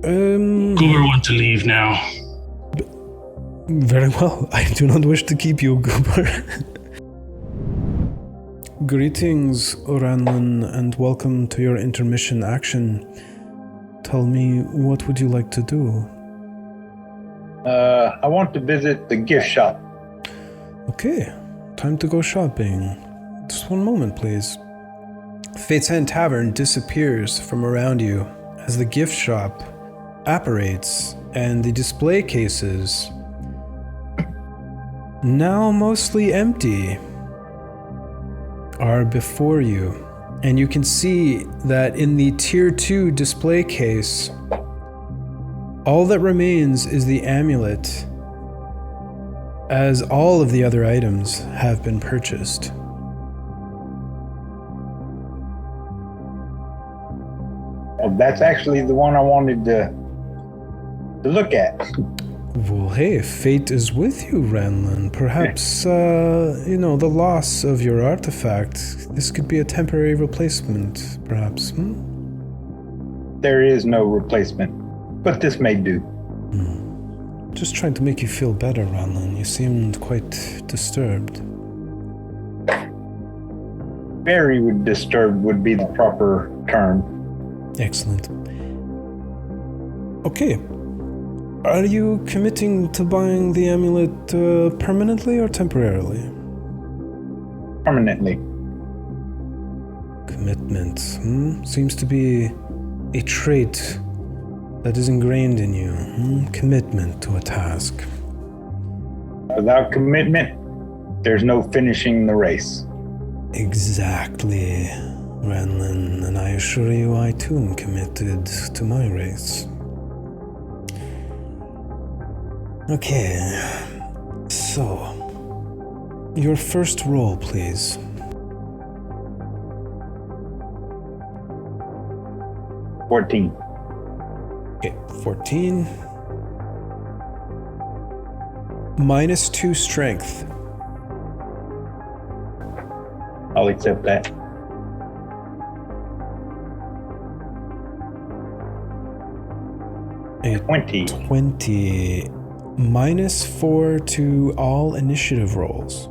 Goober wants to leave now. Very well. I do not wish to keep you, Goober. Greetings, Oranlin, and welcome to your intermission action. Tell me, what would you like to do? I want to visit the gift shop. Okay, time to go shopping. Just one moment, please. Fate's Hand Tavern disappears from around you as the gift shop apparates, and the display cases, now mostly empty, are before you. And you can see that in the Tier 2 display case, all that remains is the amulet, as all of the other items have been purchased. Oh, that's actually the one I wanted to look at. Well, hey, fate is with you, Ranlin. Perhaps, the loss of your artifact, this could be a temporary replacement, perhaps, There is no replacement, but this may do. Just trying to make you feel better, Ranlin. You seemed quite disturbed. Very disturbed would be the proper term. Excellent. Okay. Are you committing to buying the amulet permanently or temporarily? Permanently. Commitment. Seems to be a trait that is ingrained in you. Commitment to a task. Without commitment, there's no finishing the race. Exactly, Ranlin, and I assure you I too am committed to my race. Okay, so, your first roll, please. $14. Okay, 14. -2 strength. I'll accept that. A 20. -4 to all initiative rolls.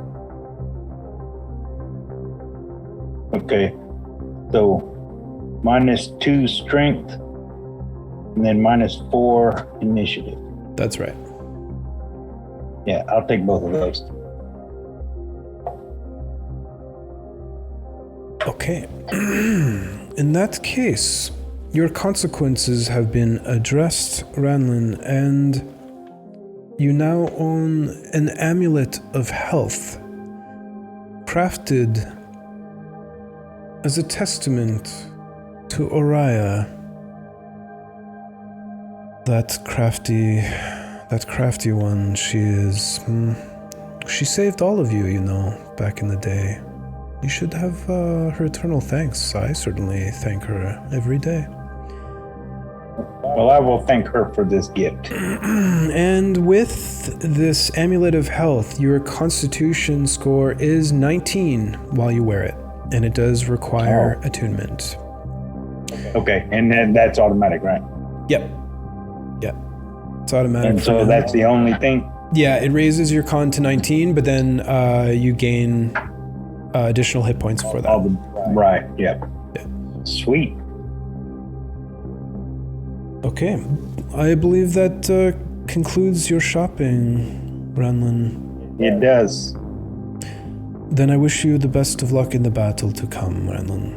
Okay. So, -2 strength, and then -4 initiative. That's right. Yeah, I'll take both of those. Okay. In that case, your consequences have been addressed, Ranlin, and you now own an amulet of health, crafted as a testament to Oriah. That crafty one, she saved all of you, back in the day. You should have her eternal thanks. I certainly thank her every day. Well, I will thank her for this gift. And with this amulet of health, your constitution score is 19 while you wear it, and it does require attunement. Okay, and then that's automatic, right? Yep. It's automatic. And so that's the only thing? Yeah, it raises your con to 19, but then you gain additional hit points for that. Right, yeah. Sweet. Okay, I believe that concludes your shopping, Ranlin. It does. Then I wish you the best of luck in the battle to come, Ranlin.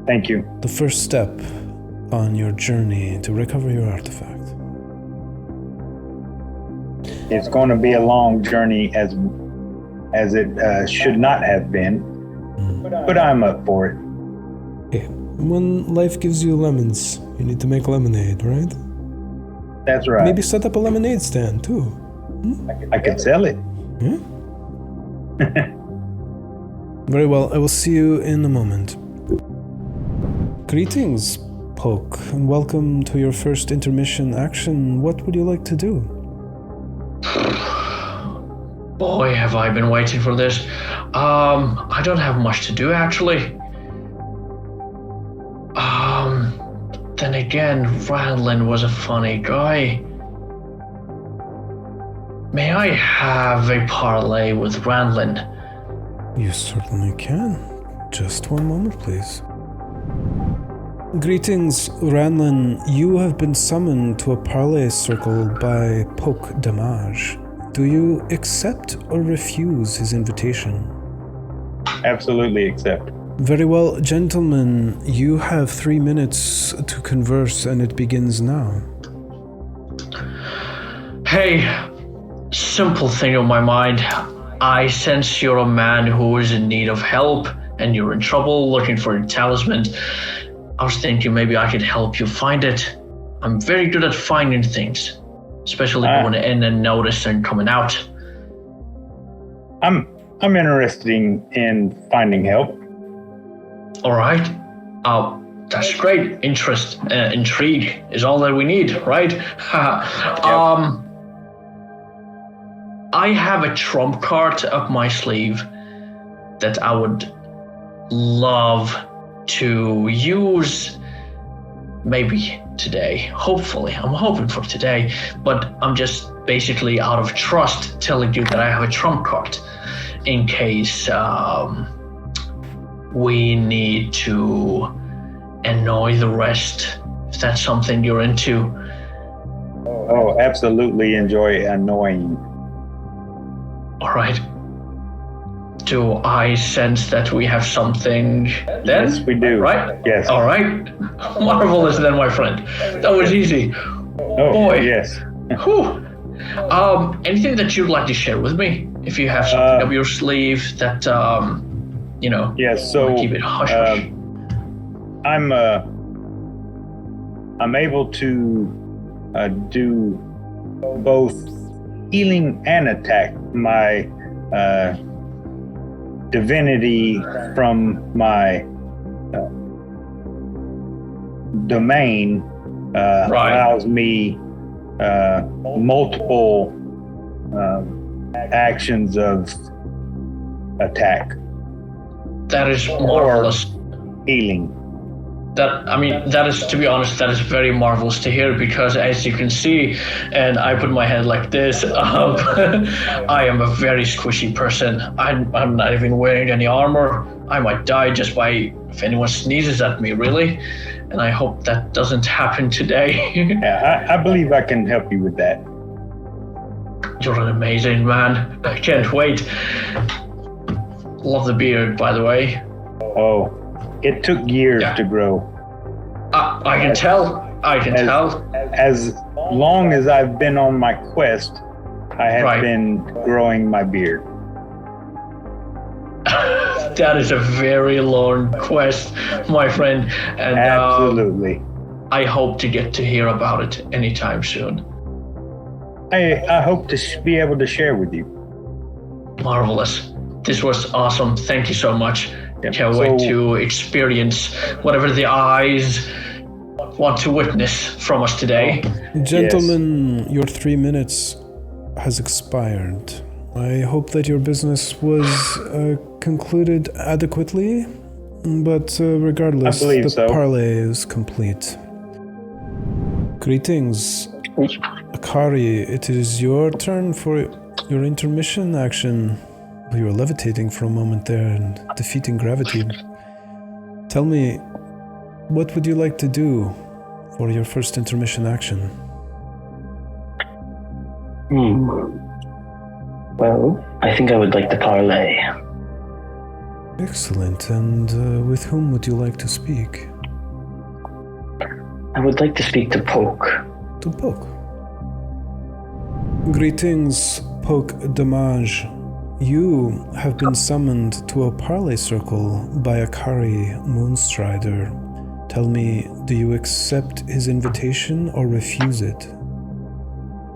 Thank you. The first step on your journey to recover your artifact. It's going to be a long journey as it should not have been, but I'm up for it. Okay. When life gives you lemons, you need to make lemonade, right? That's right. Maybe set up a lemonade stand too. I could sell it. Yeah. Very well. I will see you in a moment. Greetings, Poke, and welcome to your first intermission action. What would you like to do? Boy, have I been waiting for this. I don't have much to do, actually. Then again, Ranlin was a funny guy. May I have a parlay with Ranlin? You certainly can. Just one moment, please. Greetings, Ranlin. You have been summoned to a parley circle by Poke Damage. Do you accept or refuse his invitation? Absolutely accept. Very well, gentlemen. You have 3 minutes to converse, and it begins now. Hey, simple thing on my mind. I sense you're a man who is in need of help, and you're in trouble looking for a talisman. I was thinking maybe I could help you find it. I'm very good at finding things, especially going in and notice and coming out. I'm interested in finding help. All right. That's great. Interest, intrigue is all that we need, right? I have a trump card up my sleeve that I would love to use maybe today. Hopefully. I'm hoping for today, but I'm just basically out of trust telling you that I have a trump card in case we need to annoy the rest, if that's something you're into. Oh, absolutely enjoy annoying. All right. Do I sense that we have something then? Yes, we do. Right? Yes. All right. Marvelous then, my friend. That was easy. Oh, boy. Yes. Whew. Anything that you'd like to share with me? If you have something up your sleeve that, Yes, so keep it hush-hush. I'm able to do both healing and attack. My divinity from my domain allows me multiple actions of attack. That is marvelous. Healing. That is, to be honest, that is very marvelous to hear, because as you can see, and I put my head like this, I am a very squishy person. I'm not even wearing any armor. I might die just by if anyone sneezes at me, really. And I hope that doesn't happen today. Yeah, I believe I can help you with that. You're an amazing man. I can't wait. Love the beard, by the way. Oh, it took years to grow. I can tell. As long as I've been on my quest, I have been growing my beard. That is a very long quest, my friend. And absolutely. I hope to get to hear about it anytime soon. I hope to be able to share with you. Marvelous. This was awesome. Thank you so much. Can't wait to experience whatever the eyes want to witness from us today. Gentlemen, your 3 minutes has expired. I hope that your business was concluded adequately, but regardless, the parlay is complete. Greetings. Akari, it is your turn for your intermission action. You were levitating for a moment there and defeating gravity. Tell me, what would you like to do for your first intermission action? Well, I think I would like to parlay. Excellent. And with whom would you like to speak? I would like to speak to Poke. To Poke. Greetings, Poke Damage. You have been summoned to a parlay circle by Akari Moonstrider. Tell me, do you accept his invitation or refuse it?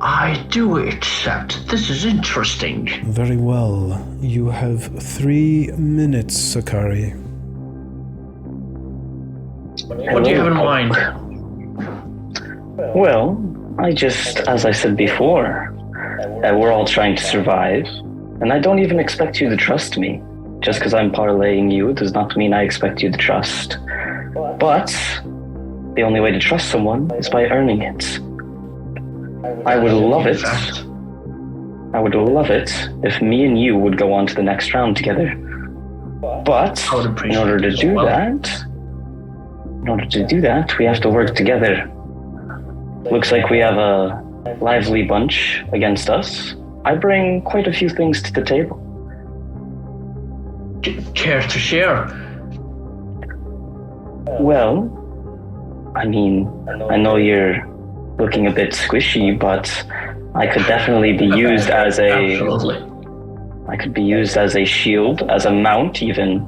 I do accept. This is interesting. Very well. You have 3 minutes, Akari. What do you have in mind? Well, as I said before, we're all trying to survive, and I don't even expect you to trust me. Just because I'm parlaying you does not mean I expect you to trust. But the only way to trust someone is by earning it. I would love it if me and you would go on to the next round together. But in order to do that, we have to work together. Looks like we have a lively bunch against us. I bring quite a few things to the table. Care to share? Well, I mean, I know you're looking a bit squishy, but I could definitely be used as a... Absolutely. I could be used as a shield, as a mount even.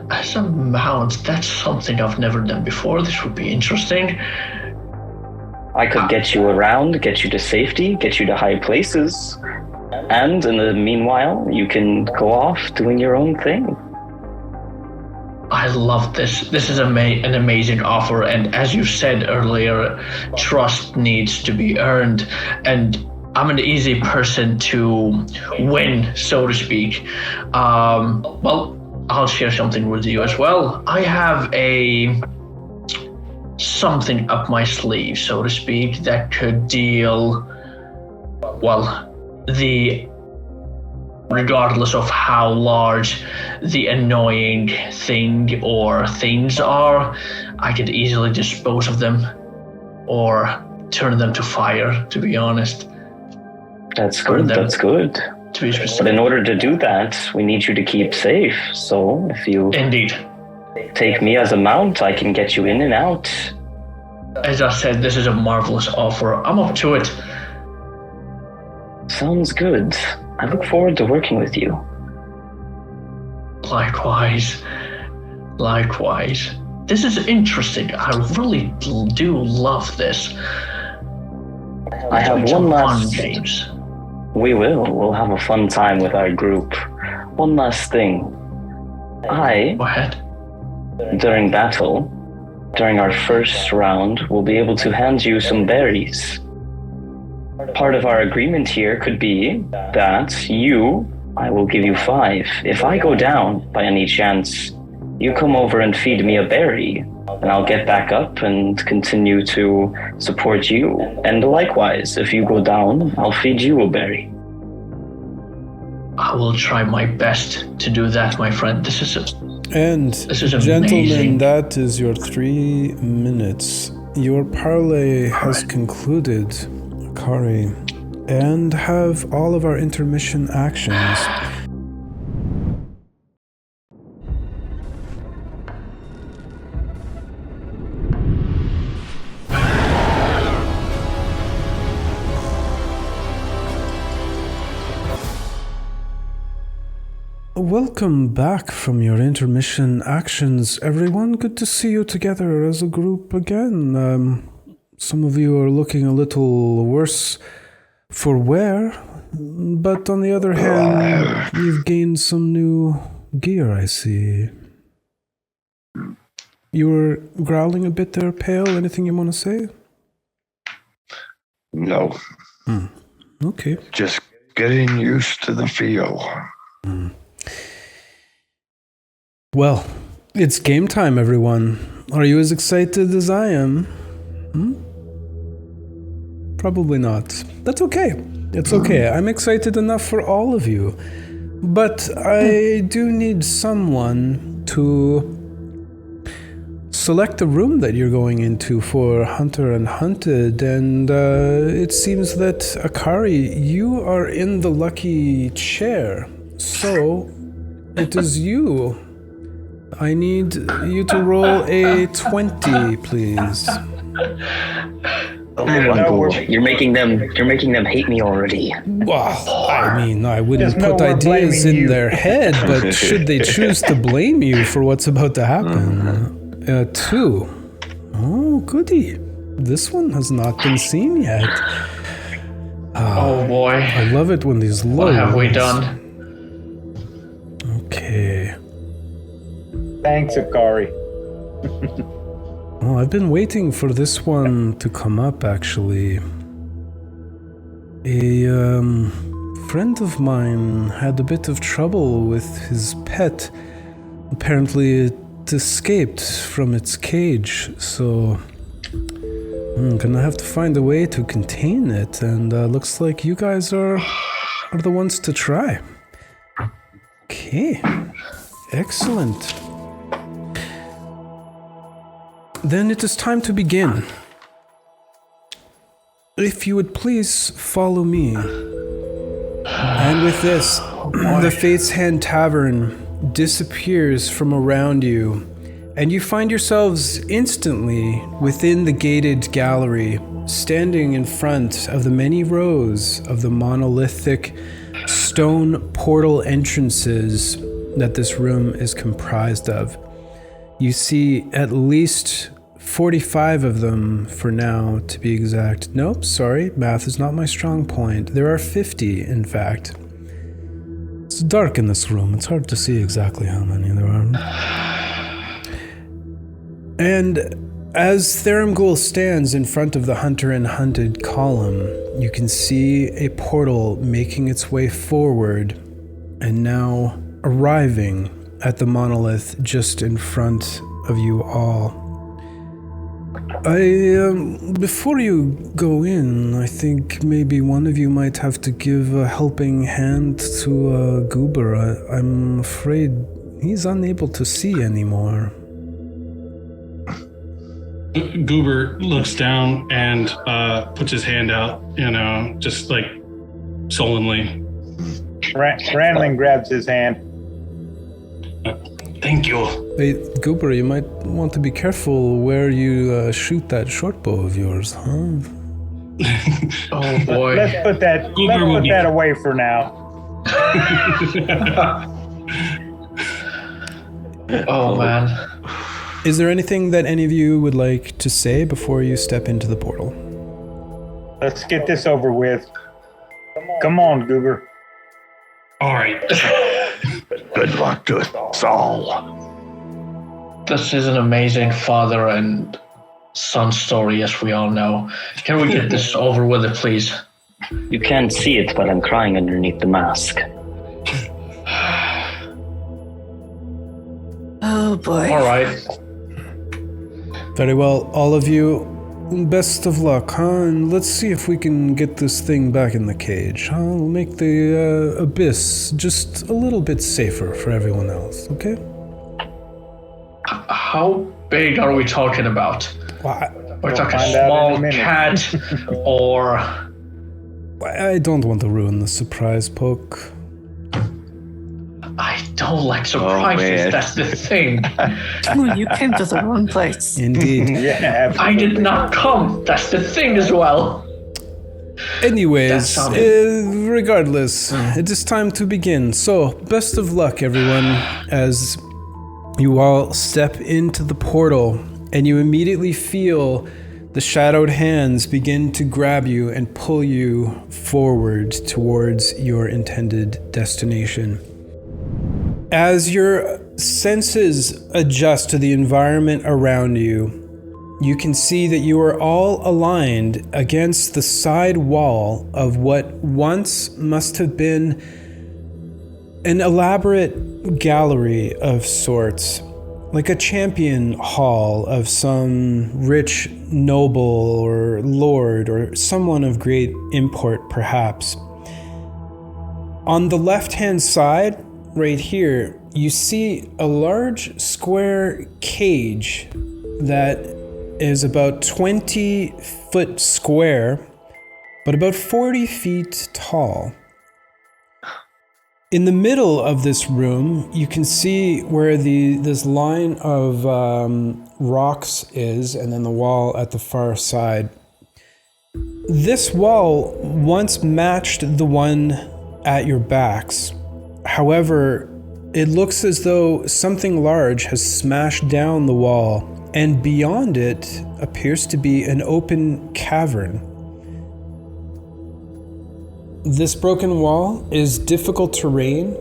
As a mount, that's something I've never done before. This would be interesting. I could get you around, get you to safety, get you to high places. And in the meanwhile, you can go off doing your own thing. I love this. This is an amazing offer. And as you said earlier, trust needs to be earned. And I'm an easy person to win, so to speak. Well, I'll share something with you as well. I have something up my sleeve, so to speak, that could deal, regardless of how large the annoying thing or things are, I could easily dispose of them or turn them to fire, to be honest. That's good, that's good. To be specific. But in order to do that, we need you to keep safe. So if you take me as a mount, I can get you in and out. As I said, this is a marvelous offer. I'm up to it. Sounds good. I look forward to working with you. Likewise. This is interesting. I really do love this. I have one last... James. We'll have a fun time with our group. One last thing. Go ahead. During battle, during our first round, we'll be able to hand you some berries. Part of our agreement here could be that I will give you 5. If I go down by any chance, you come over and feed me a berry, and I'll get back up and continue to support you. And likewise, if you go down, I'll feed you a berry. I will try my best to do that, my friend. This is gentlemen, amazing. That is your 3 minutes. Your parlay has concluded, Akari, and have all of our intermission actions. welcome back from your intermission actions, everyone. Good to see you together as a group again. Some of you are looking a little worse for wear, but on the other hand, you've gained some new gear, I see. You were growling a bit there, Pale. Anything you want to say? No. Okay. Just getting used to the feel. Well, it's game time, everyone. Are you as excited as I am? Probably not. That's okay. It's okay. I'm excited enough for all of you. But I do need someone to select the room that you're going into for Hunter and Hunted, and it seems that Akari, you are in the lucky chair. So it is you. I need you to roll a 20, please. Oh my God. You're making them hate me already. Well, I mean, I wouldn't put ideas in their head, but should they choose to blame you for what's about to happen? 2. Oh, goody. This one has not been seen yet. Oh boy. I love it when these low. What have we done? Okay. Thanks, Akari. Well, I've been waiting for this one to come up, actually. A friend of mine had a bit of trouble with his pet. Apparently, it escaped from its cage, so I'm gonna have to find a way to contain it, and looks like you guys are the ones to try. Okay, excellent. Then it is time to begin. If you would please follow me. And with this, the Fate's Hand Tavern disappears from around you, and you find yourselves instantly within the gated gallery, standing in front of the many rows of the monolithic stone portal entrances that this room is comprised of. You see at least 45 of them for now, to be exact. Nope, sorry, math is not my strong point. There are 50, in fact. It's dark in this room. It's hard to see exactly how many there are. And as Theramgul stands in front of the Hunter and Hunted column, you can see a portal making its way forward and now arriving at the monolith just in front of you all. Before you go in, I think maybe one of you might have to give a helping hand to Goober. I'm afraid he's unable to see anymore. Goober looks down and puts his hand out, just like sullenly. Randling grabs his hand. Thank you. Hey, Goober, you might want to be careful where you shoot that short bow of yours, huh? Oh boy. Let's put that away for now. Oh man. Is there anything that any of you would like to say before you step into the portal? Let's get this over with. Come on, Goober. All right. Good luck to us all. This is an amazing father and son story, as we all know. Can we get this over with it, please? You can't see it, but I'm crying underneath the mask. Oh boy. All right. Very well, all of you, best of luck, huh? And let's see if we can get this thing back in the cage, huh? We'll make the abyss just a little bit safer for everyone else, okay? How big are we talking about? We're talking small cat or... I don't want to ruin the surprise poke. I don't like surprises, that's the thing. Oh, you came to the wrong place. Indeed. Yeah, I did not come, that's the thing as well. Anyways, regardless, it is time to begin. So, best of luck, everyone, as you all step into the portal and you immediately feel the shadowed hands begin to grab you and pull you forward towards your intended destination. As your senses adjust to the environment around you, you can see that you are all aligned against the side wall of what once must have been an elaborate gallery of sorts, like a champion hall of some rich noble or lord or someone of great import, perhaps. On the left-hand side, right here, you see a large square cage that is about 20 foot square, but about 40 feet tall. In the middle of this room, you can see where this line of rocks is, and then the wall at the far side. This wall once matched the one at your backs. However, it looks as though something large has smashed down the wall, and beyond it appears to be an open cavern. This broken wall is difficult terrain.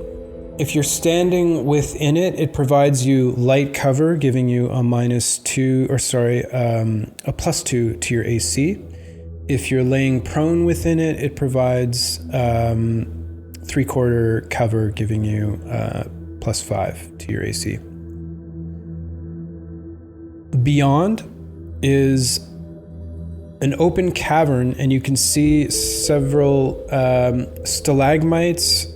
If you're standing within it, it provides you light cover, giving you a +2 to your AC. If you're laying prone within it, it provides 3/4 cover, giving you +5 to your AC. Beyond is an open cavern, and you can see several stalagmites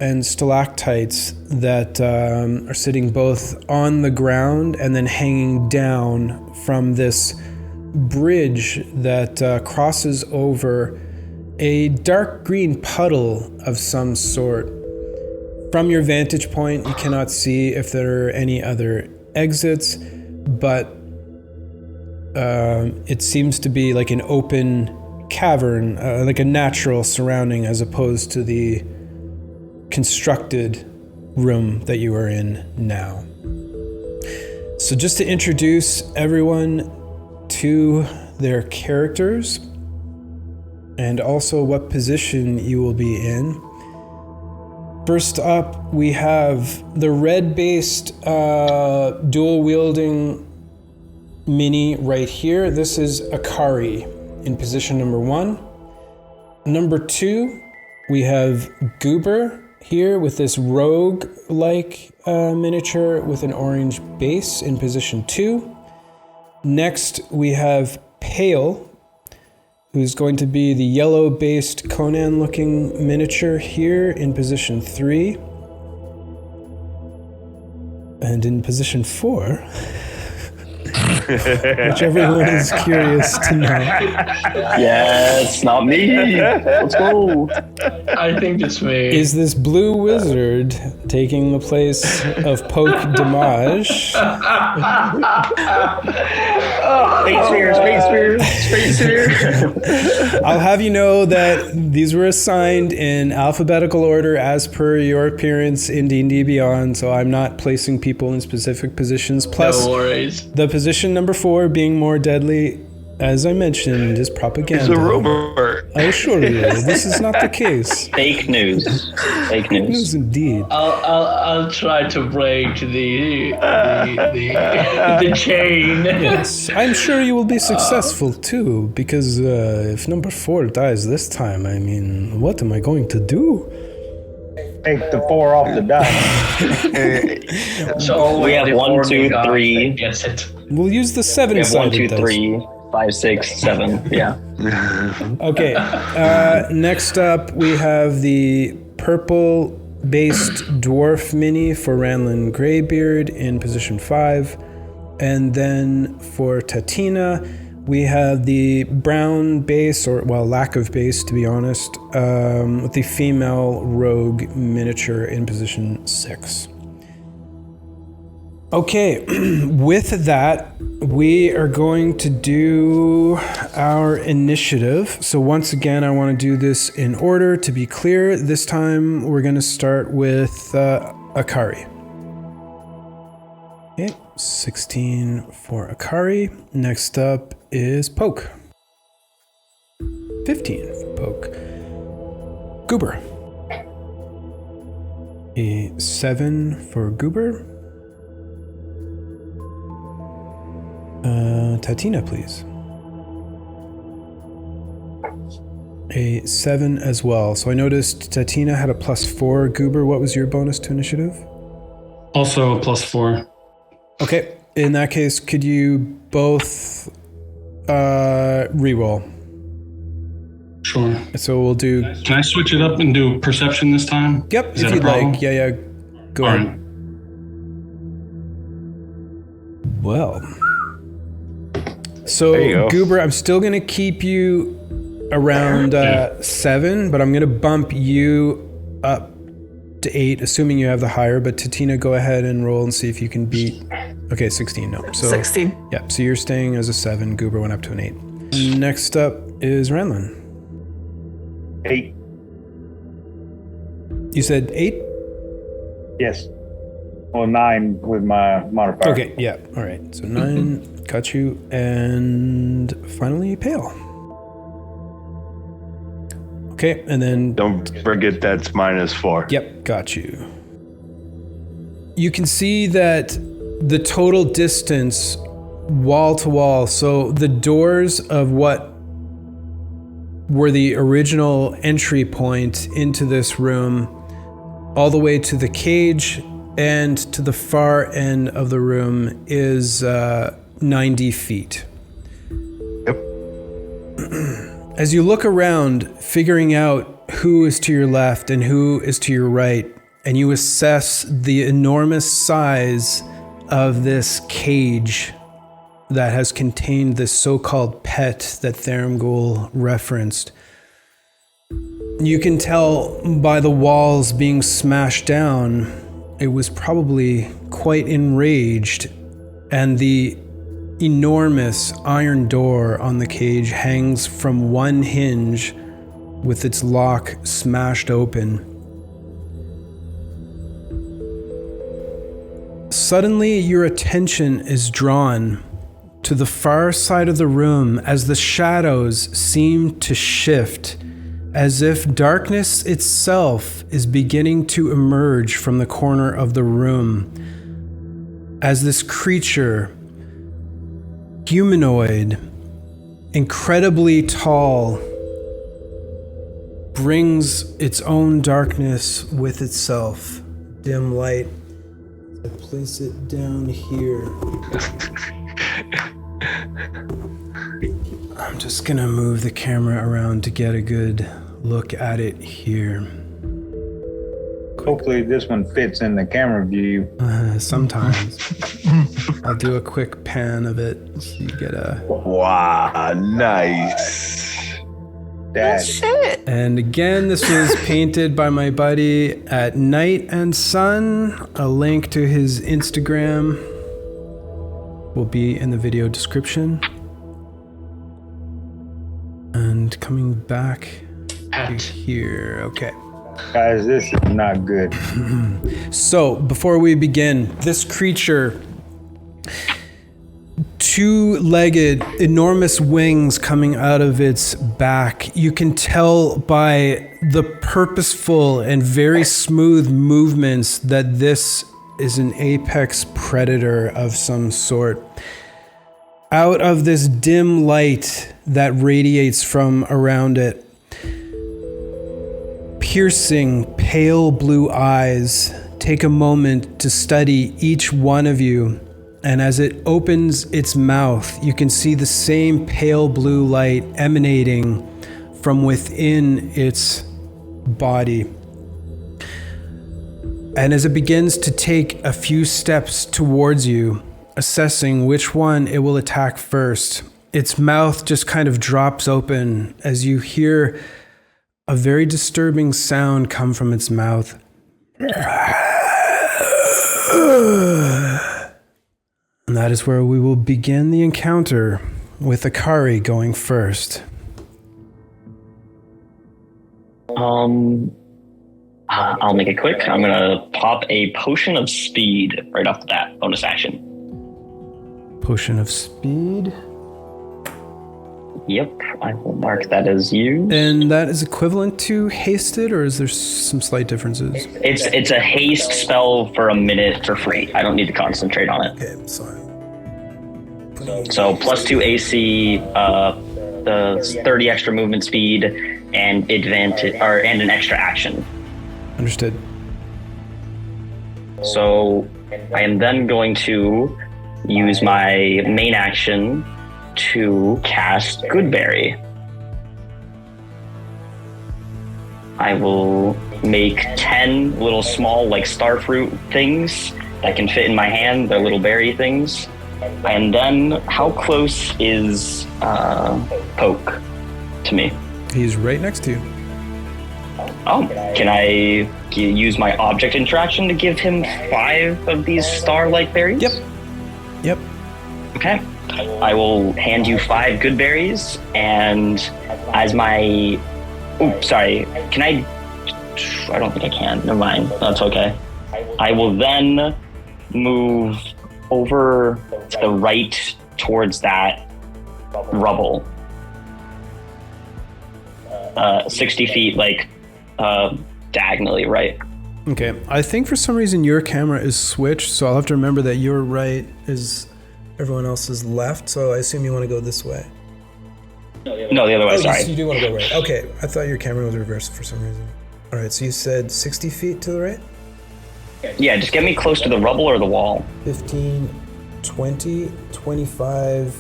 and stalactites that are sitting both on the ground and then hanging down from this bridge that crosses over a dark green puddle of some sort. From your vantage point, you cannot see if there are any other exits, but it seems to be like an open cavern, like a natural surrounding, as opposed to the constructed room that you are in now. So just to introduce everyone to their characters and also what position you will be in. First up, we have the red-based dual-wielding mini right here. This is Akari in position number 1. Number 2, we have Goober here with this rogue-like miniature with an orange base in position 2. Next, we have Pale, who's going to be the yellow-based Conan-looking miniature here in position 3. And in position 4, which everyone is curious to know. Yes, not me. Let's go. I think it's me. Is this blue wizard taking the place of Poke Damage? Space sphere. I'll have you know that these were assigned in alphabetical order as per your appearance in D&D Beyond, so I'm not placing people in specific positions. Plus, no worries. The position number 4 being more deadly, as I mentioned, is propaganda. It's a rumor. I assure you, this is not the case. Fake news. Fake news. News indeed. I'll try to break the chain. Yes, I'm sure you will be successful too, because if number 4 dies this time, I mean, what am I going to do? Take the 4 off the die. So We have 1, 2, 3. Gets it. We'll use the We have 1, 7-sided 2, dice. 3, 5, 6, 7. Yeah. Okay, next up we have the purple-based dwarf mini for Ranlin Greybeard in position 5. And then for Tatina, we have the brown base, or well, lack of base to be honest, with the female rogue miniature in position 6. Okay, with that, we are going to do our initiative. So once again, I want to do this in order to be clear. This time, we're going to start with Akari. Okay, 16 for Akari. Next up is Poke. 15 for Poke. Goober. A 7 for Goober. Tatina, please. A 7 as well. So I noticed Tatina had a +4. Goober, what was your bonus to initiative? Also a +4. Okay. In that case, could you both reroll? Sure. So we'll do... Can I switch it up and do perception this time? Yep, Is if that a you'd problem? like. Yeah, go All ahead. right. Well, There you so go. Goober, I'm still going to keep you around 7, but I'm going to bump you up to 8, assuming you have the higher. But Tatina, go ahead and roll and see if you can beat. Okay, 16. No, so 16. Yeah, so you're staying as a 7. Goober went up to an 8. Next up is Ranlin. 8. You said 8? Yes. Well, 9 with my modifier. Okay, yeah, all right. So 9, got you, and finally Pale. Okay, and then Don't forget that's -4. yep, got you. You can see that the total distance wall to wall, so the doors of what were the original entry point into this room, all the way to the cage and to the far end of the room is 90 feet. Yep. As you look around, figuring out who is to your left and who is to your right, and you assess the enormous size of this cage that has contained this so-called pet that Tharamgul referenced, you can tell by the walls being smashed down, it was probably quite enraged, and the enormous iron door on the cage hangs from one hinge with its lock smashed open. Suddenly, your attention is drawn to the far side of the room as the shadows seem to shift, as if darkness itself is beginning to emerge from the corner of the room, as this creature, humanoid, incredibly tall, brings its own darkness with itself. Dim light. I place it down here. I'm just gonna move the camera around to get a good look at it here. Hopefully this one fits in the camera view. Sometimes. I'll do a quick pan of it so you get a... Wow, nice. Dad. Shit. And again, this was painted by my buddy at Night and Sun. A link to his Instagram will be in the video description. And coming back to here. Okay. Guys, this is not good. So, before we begin, this creature, two-legged, enormous wings coming out of its back. You can tell by the purposeful and very smooth movements that this is an apex predator of some sort. Out of this dim light that radiates from around it, piercing, pale blue eyes take a moment to study each one of you, and as it opens its mouth, you can see the same pale blue light emanating from within its body. And as it begins to take a few steps towards you, assessing which one it will attack first, its mouth just kind of drops open as you hear a very disturbing sound come from its mouth. that is where we will begin the encounter with Akari going first. I'll make it quick. I'm gonna pop a potion of speed right off the bat. Bonus action. Potion of speed. Yep, I will mark that as used. And that is equivalent to hasted, or is there some slight differences? It's a haste spell for a minute for free. I don't need to concentrate on it. Okay, sorry. So +2 AC, the 30 extra movement speed, and and an extra action. Understood. So I am then going to use my main action to cast Goodberry. I will make 10 little small, like starfruit things that can fit in my hand. They're little berry things. And then, how close is Poke to me? He's right next to you. Oh, can I use my object interaction to give him 5 of these star-like berries? Yep. Okay. I will hand you 5 good berries, and as my... Oops, sorry. Can I don't think I can. Never mind. That's okay. I will then move over to the right towards that rubble. 60 feet, diagonally, right? Okay. I think for some reason your camera is switched, so I'll have to remember that your right is everyone else's left, so I assume you want to go this way. No, the other way, sorry. You do want to go right. Okay. I thought your camera was reversed for some reason. All right, so you said 60 feet to the right? Yeah, just get me close to the rubble or the wall. 15, 20, 25,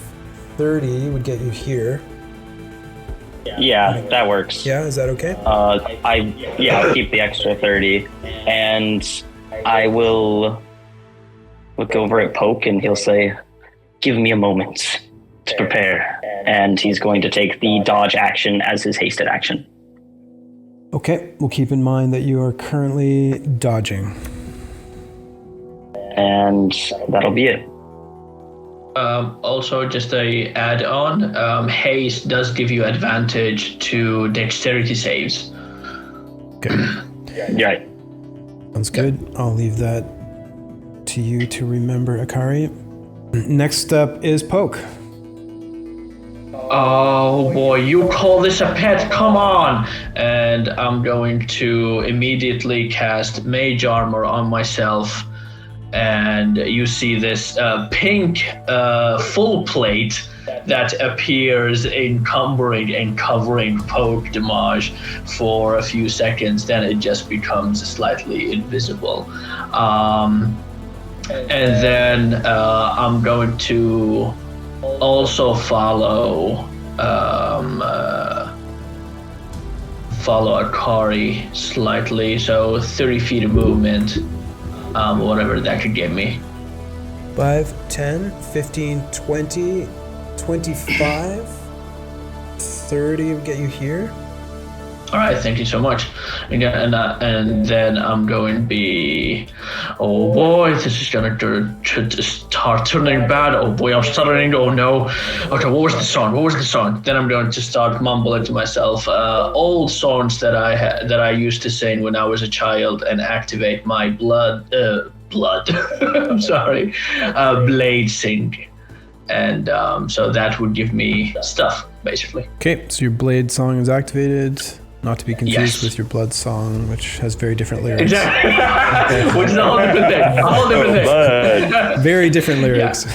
30 would get you here. Yeah, that works. Yeah, is that okay? I'll keep the extra 30. And I will look over at Poke and he'll say, "Give me a moment to prepare." And he's going to take the dodge action as his hasted action. Okay, we'll keep in mind that you are currently dodging. And that'll be it. Also, just a add-on, haste does give you advantage to dexterity saves. Okay. Yeah. Sounds good. I'll leave that to you to remember, Akari. Next up is Poke. Oh boy, you call this a pet? Come on! And I'm going to immediately cast Mage Armor on myself. And you see this pink full plate that appears encumbering and covering Poke Damage for a few seconds. Then it just becomes slightly invisible. And then I'm going to also follow Akari slightly, so 30 feet of movement. Whatever that could get me. 5, 10, 15, 20, 25, 30 will get you here. All right, thank you so much. And then I'm going to be, oh boy, this is going to start turning bad. Oh boy, I'm stuttering. Oh no. Okay, what was the song? Then I'm going to start mumbling to myself old songs that I used to sing when I was a child and activate my I'm sorry, blade sync. And so that would give me stuff, basically. Okay, so your blade song is activated. Not to be confused with your blood song, which has very different lyrics. Exactly. Which is a whole different thing. Very different lyrics.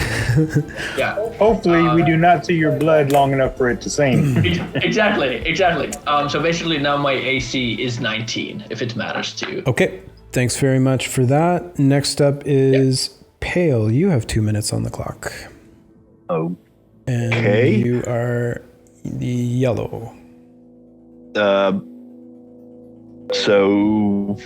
Yeah. Hopefully, we do not see your blood long enough for it to sing. Exactly. So basically, now my AC is 19, if it matters to you. Okay. Thanks very much for that. Next up is Pale. You have 2 minutes on the clock. Oh. And you are the yellow. So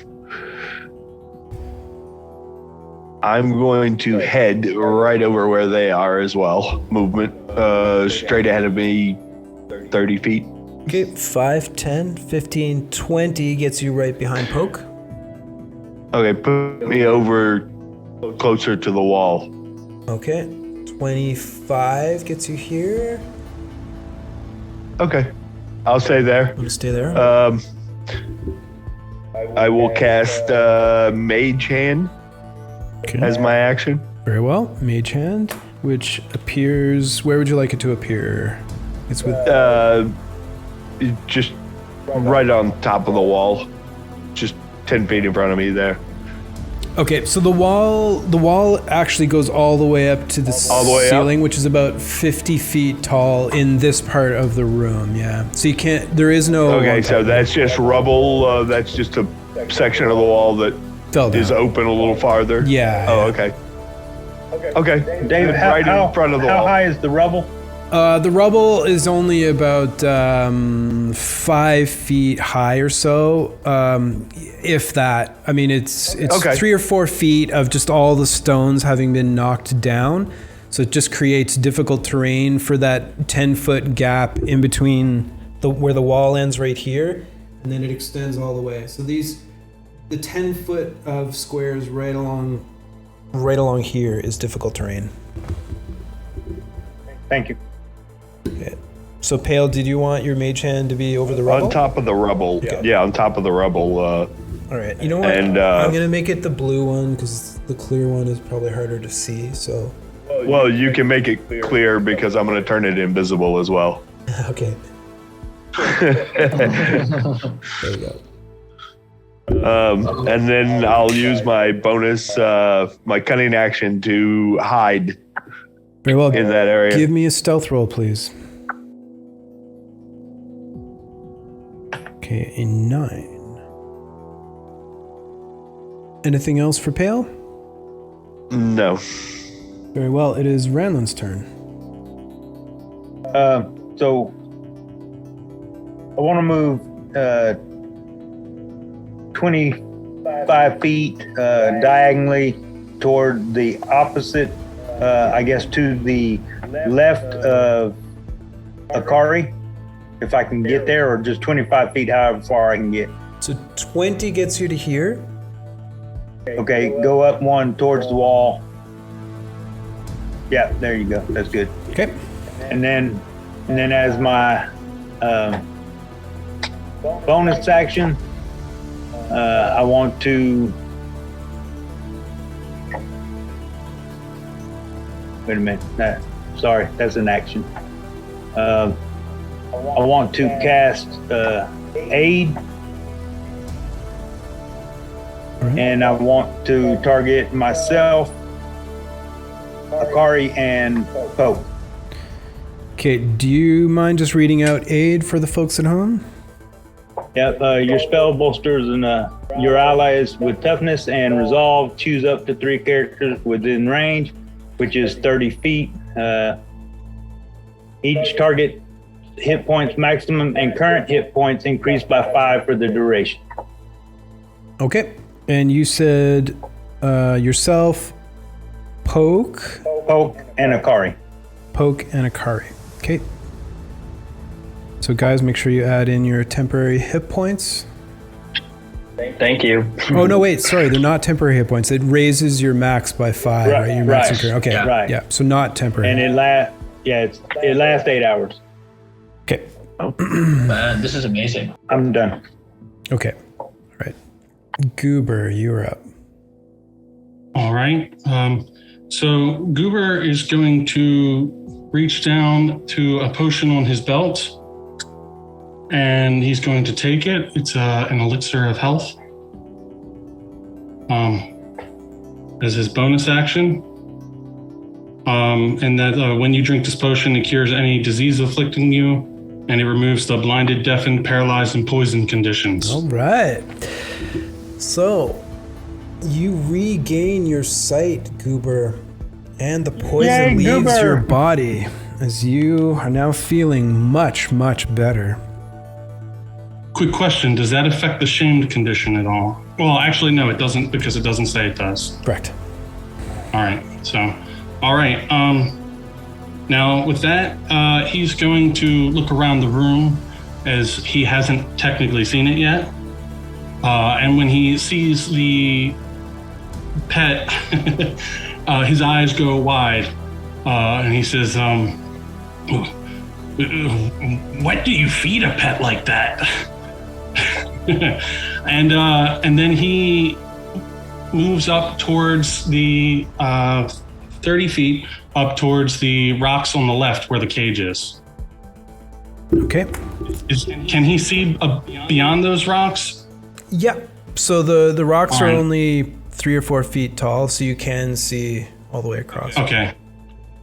I'm going to head right over where they are as well. Movement straight ahead of me, 30 feet. Okay, 5, 10, 15, 20 gets you right behind Poke. Okay, put me over closer to the wall. Okay, 25 gets you here. Okay. I'll stay there. Want to stay there? I will cast Mage Hand as my action. Very well. Mage Hand, which appears... Where would you like it to appear? It's with... Just right on top of the wall. Just 10 feet in front of me there. Okay, so the wall actually goes all the way up to the ceiling, which is about 50 feet tall in this part of the room, yeah. So you can't... There is no... Okay, so that's just rubble. That's just a section of the wall that is open a little farther. Yeah. Oh, okay. Okay. David, right in front of the wall. How high is the rubble? The rubble is only about 5 feet high or so, if that. I mean, it's okay. 3 or 4 feet of just all the stones having been knocked down. So it just creates difficult terrain for that 10-foot gap in between where the wall ends right here, and then it extends all the way. So the 10 foot of squares right along here is difficult terrain. Thank you. Okay. So, Pale, did you want your mage hand to be over the rubble? On top of the rubble. Yeah, on top of the rubble. All right. You know what? And, I'm going to make it the blue one because the clear one is probably harder to see, so... Well, you can make it clear because I'm going to turn it invisible as well. Okay. There you go. And then I'll use my bonus, my cunning action to hide Very well. in that area. Give me a stealth roll, please. Okay, a 9. Anything else for Pale? No. Very well. It is Ranlin's turn. So I want to move 25 feet diagonally toward the opposite, I guess, to the left of Akari, if I can get there, or just 25 feet however far I can get. So 20 gets you to here. Okay, go up one towards the wall. Yeah, there you go. That's good. Okay. And then as my bonus action, I want to... Wait a minute. Sorry, that's an action. I want to cast Aid. And I want to target myself, Akari, and Poe. Okay, do you mind just reading out aid for the folks at home? Yep, your spell bolsters and your allies with toughness and resolve. Choose up to 3 characters within range, which is 30 feet. Each target hit points maximum and current hit points increased by 5 for the duration. Okay, and you said yourself, Poke, and Akari. Poke and Akari. Okay. So guys, make sure you add in your temporary hit points. Thank you. Oh no, wait, sorry, they're not temporary hit points. It raises your max by 5, right? Your max incur- Okay, right. Yeah, so not temporary. And it lasts 8 hours. Okay. Man, this is amazing. I'm done. Okay. All right. Goober, you're up. All right. So Goober is going to reach down to a potion on his belt, and he's going to take it. It's an elixir of health. As his bonus action. And that when you drink this potion, it cures any disease afflicting you, and it removes the blinded, deafened, paralyzed, and poisoned conditions. All right. So, you regain your sight, Goober, and the poison leaves Goober! your body as you are now feeling much, much better. Quick question, does that affect the shamed condition at all? Well, actually, no, it doesn't, because it doesn't say it does. Correct. All right, now with that, he's going to look around the room as he hasn't technically seen it yet. And when he sees the pet, his eyes go wide And he says, what do you feed a pet like that? and then he moves up towards the 30 feet up towards the rocks on the left where the cage is. Okay. Can he see beyond those rocks? Yeah. So the rocks are Alright. only 3 or 4 feet tall, so you can see all the way across. Okay.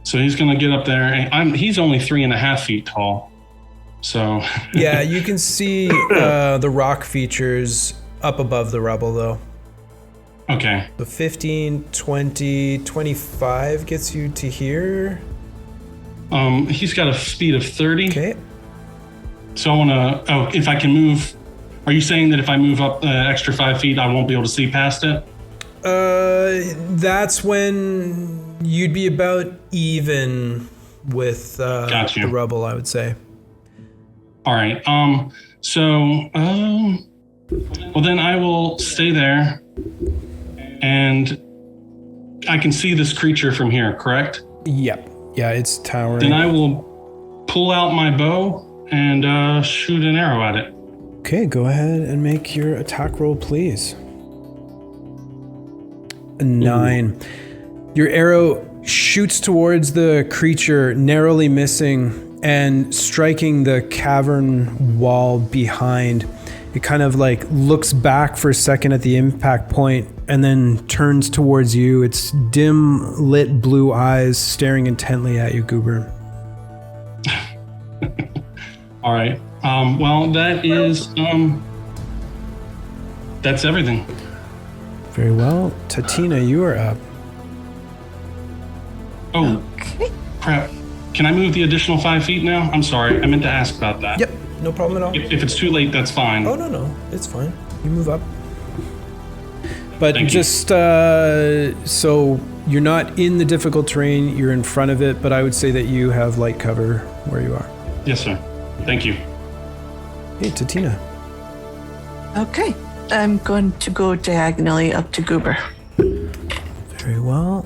So he's gonna get up there, and he's only 3.5 feet tall. So Yeah, you can see the rock features up above the rubble, though. okay. The 15, 20, 25 gets you to here. He's got a speed of 30. Okay. So I wanna. Oh, if I can move. Are you saying that if I move up the extra 5 feet, I won't be able to see past it? That's when you'd be about even with Gotcha. the rubble, I would say. All right. So, well, then I will stay there, and I can see this creature from here, correct? Yep. Yeah, it's towering. Then I will pull out my bow and shoot an arrow at it. Okay, go ahead and make your attack roll, please. A 9. Your arrow shoots towards the creature, narrowly missing and striking the cavern wall behind. It kind of like looks back for a second at the impact point and then turns towards you. Its dim lit blue eyes staring intently at you, Goober. All right. Well, that is that's everything. Very well. Tatina, you are up. Oh, crap. Can I move the additional 5 feet now? I'm sorry. I meant to ask about that. Yep, no problem at all. If it's too late, that's fine. Oh, no, it's fine. You move up. But Thank you. just so you're not in the difficult terrain, you're in front of it, but I would say that you have light cover where you are. Yes, sir. Thank you. Hey, Tatina. Okay. I'm going to go diagonally up to Goober. Very well.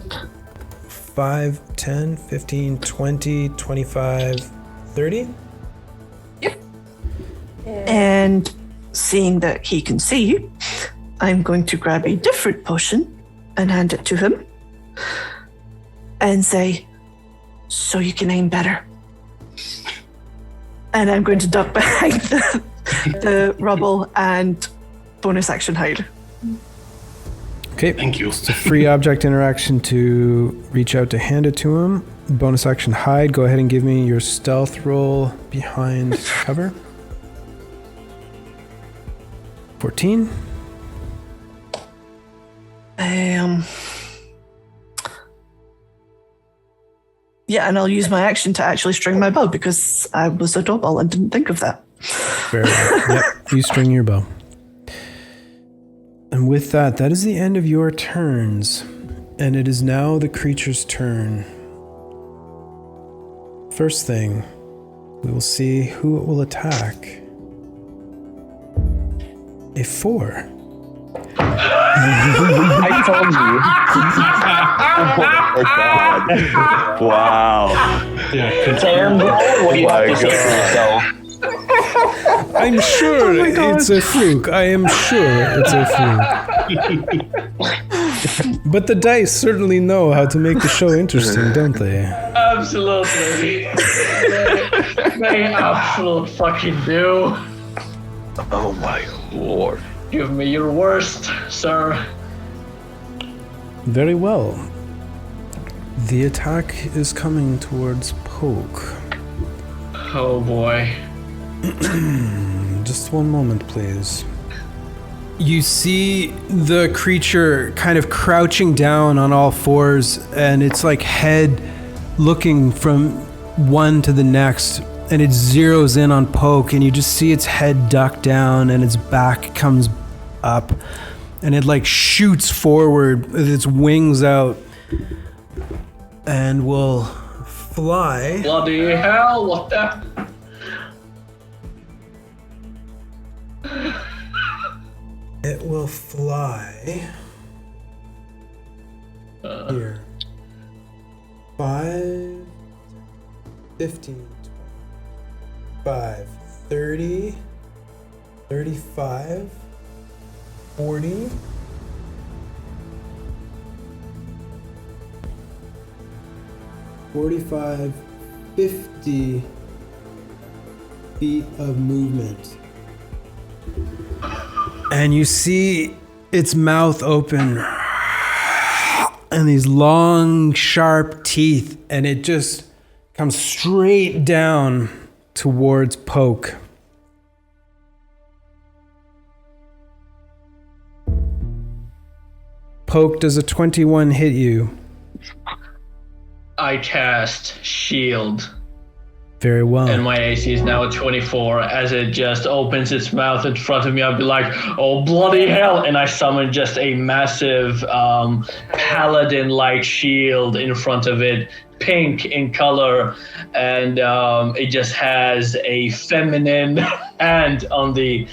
5, 10, 15, 20, 25, 30. And seeing that he can see, I'm going to grab a different potion and hand it to him and say, so you can aim better. And I'm going to duck behind the rubble and bonus action hide. Okay. Thank you. It's a free object interaction to reach out to hand it to him. Bonus action hide. Go ahead and give me your stealth roll behind cover. 14. Yeah, and I'll use my action to actually string my bow because I was a double and didn't think of that. Very well. Yep, you string your bow. And with that, that is the end of your turns. And it is now the creature's turn. First thing, we will see who it will attack. A 4. I told you. Oh my God. Wow. Yeah. Sam, what do you have to say for yourself? I'm sure it's a fluke. I am sure it's a fluke. But the dice certainly know how to make the show interesting, don't they? Absolutely. They absolute fucking do. Oh my lord. Give me your worst, sir. Very well. The attack is coming towards Poke. Oh boy. Just one moment, please. You see the creature kind of crouching down on all fours, and its like head looking from one to the next, and it zeroes in on Poke, and you just see its head duck down and its back comes up, and it like shoots forward with its wings out and will fly. Bloody hell, what the? It will fly here. 5, 15, 25, 30, 35, 40, 45, 50 feet of movement. And you see its mouth open and these long, sharp teeth, and it just comes straight down towards Poke. Poke, does a 21 hit you? I cast Shield. Very well. And my AC is now 24. As it just opens its mouth in front of me, I'll be like, oh, bloody hell. And I summon just a massive paladin-like shield in front of it, pink in color. And it just has a feminine hand on the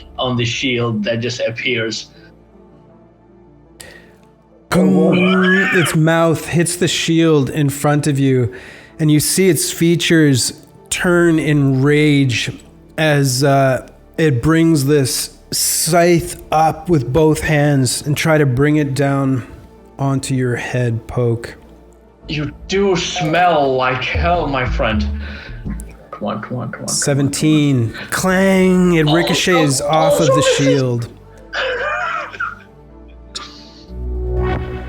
shield that just appears. Its mouth hits the shield in front of you, and you see its features turn in rage as it brings this scythe up with both hands and try to bring it down onto your head, Poke. You do smell like hell, my friend. Come on. 17. Clang! It ricochets off of the shield.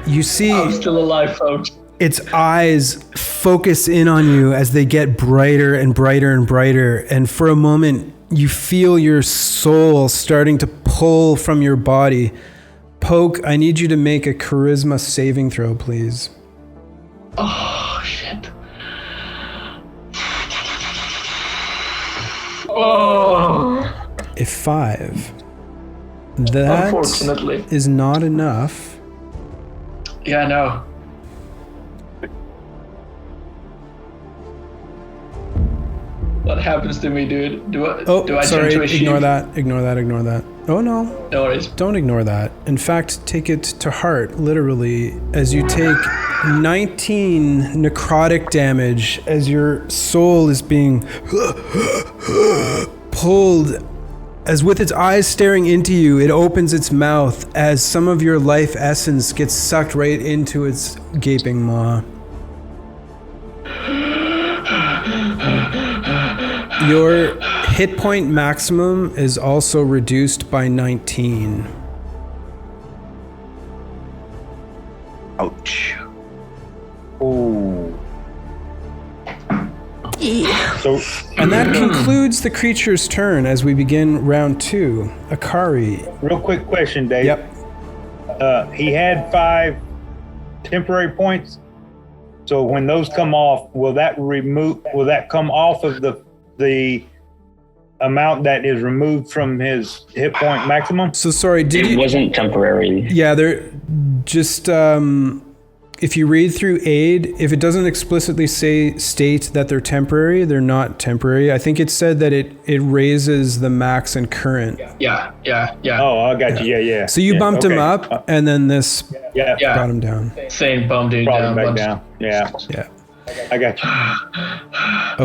You see, I'm still alive, folks. Its eyes focus in on you as they get brighter and brighter and brighter. And for a moment, you feel your soul starting to pull from your body. Poke, I need you to make a charisma saving throw, please. Oh, shit. Oh. A 5. That Unfortunately is not enough. Yeah, I know. What happens to me, dude? Do I sorry, turn to a sheep? ignore that. Oh no. No worries. Don't ignore that. In fact, take it to heart, literally, as you take 19 necrotic damage as your soul is being pulled. As with its eyes staring into you, it opens its mouth as some of your life essence gets sucked right into its gaping maw. Your hit point maximum is also reduced by 19. Ouch. Ooh. And that concludes the creature's turn as we begin round 2. Akari. Real quick question, Dave. Yep. He had 5 temporary points. So when those come off, will that come off of the amount that is removed from his hit point maximum? So sorry, It wasn't temporary. Yeah, they're just if you read through aid, if it doesn't explicitly state that they're temporary, they're not temporary. I think it said that it raises the max and current. Yeah. Oh, I got you. Yeah. So you bumped him up, and then this brought him down. Same bumped it Brought down. him back down. Yeah. I got you.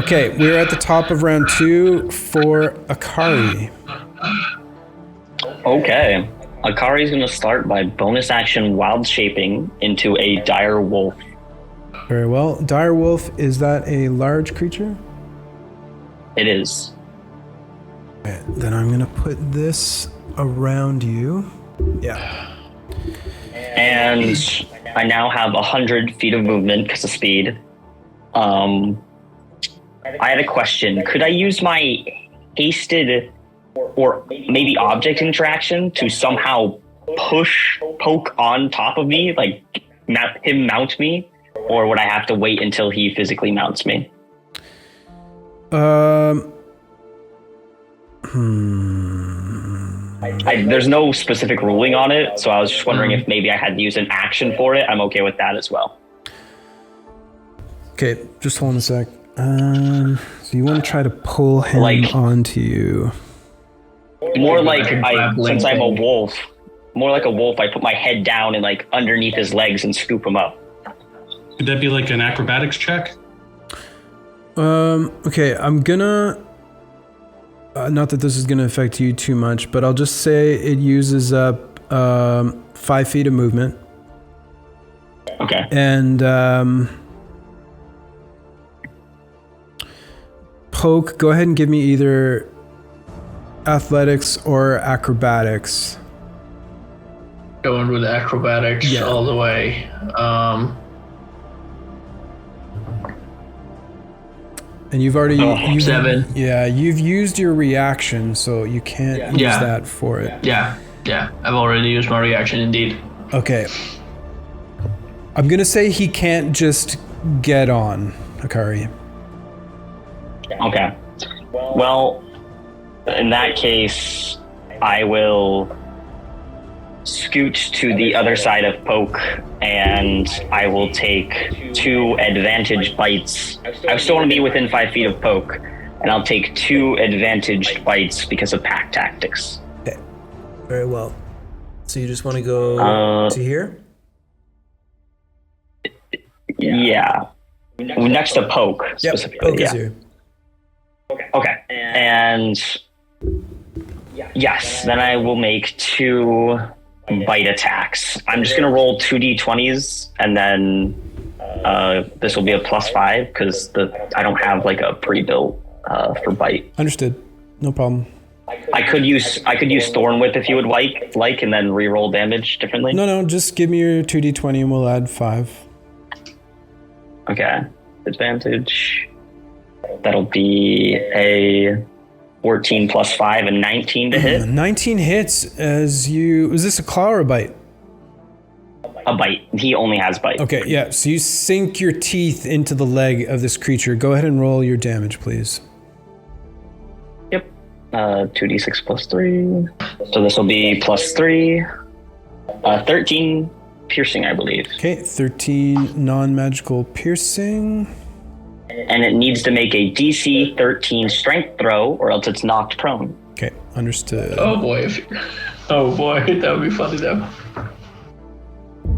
Okay, we're at the top of round 2 for Akari. Okay. Akari's going to start by bonus action wild shaping into a dire wolf. Very well. Dire wolf, is that a large creature? It is. Okay, then I'm going to put this around you. Yeah. And I now have 100 feet of movement because of speed. I had a question. Could I use my hasted or maybe object interaction to somehow push Poke on top of me, like him mount me, or would I have to wait until he physically mounts me? There's no specific ruling on it, so I was just wondering if maybe I had to use an action for it. I'm okay with that as well. Okay, just hold on a sec. So you want to try to pull him onto you. More like since I'm a wolf, more like a wolf, I put my head down and like underneath his legs and scoop him up. Could that be like an acrobatics check? Okay, I'm gonna... not that this is gonna affect you too much, but I'll just say it uses up 5 feet of movement. Okay. And Poke, go ahead and give me either athletics or acrobatics. Going with acrobatics all the way. And you've already... 7. Yeah, you've used your reaction, so you can't use that for it. Yeah, I've already used my reaction indeed. Okay. I'm gonna say he can't just get on, Akari. Okay. Well, in that case, I will scoot to the other side of Poke, and I will take 2 advantage bites. I still want to be within 5 feet of Poke, and I'll take 2 advantaged bites because of pack tactics. Okay. Very well. So you just want to go to here? Yeah. Next to Poke, specifically. Poke is here. Okay. And yes, then I will make 2 bite attacks. I'm just going to roll 2d20s, and then this will be a +5 because I don't have like a pre-built for bite. Understood. No problem. I could use Thorn Whip if you would like, and then re-roll damage differently. No, just give me your 2d20 and we'll add 5. Okay. Advantage. That'll be a 14 + 5 and 19 to hit. 19 hits as you... Was this a claw or a bite? A bite. He only has bite. Okay, yeah. So you sink your teeth into the leg of this creature. Go ahead and roll your damage, please. Yep. 2d6 + 3. So this will be +3. 13 piercing, I believe. Okay, 13 non-magical piercing. And it needs to make a DC 13 strength throw, or else it's knocked prone. Okay, understood. Oh boy, that would be funny though.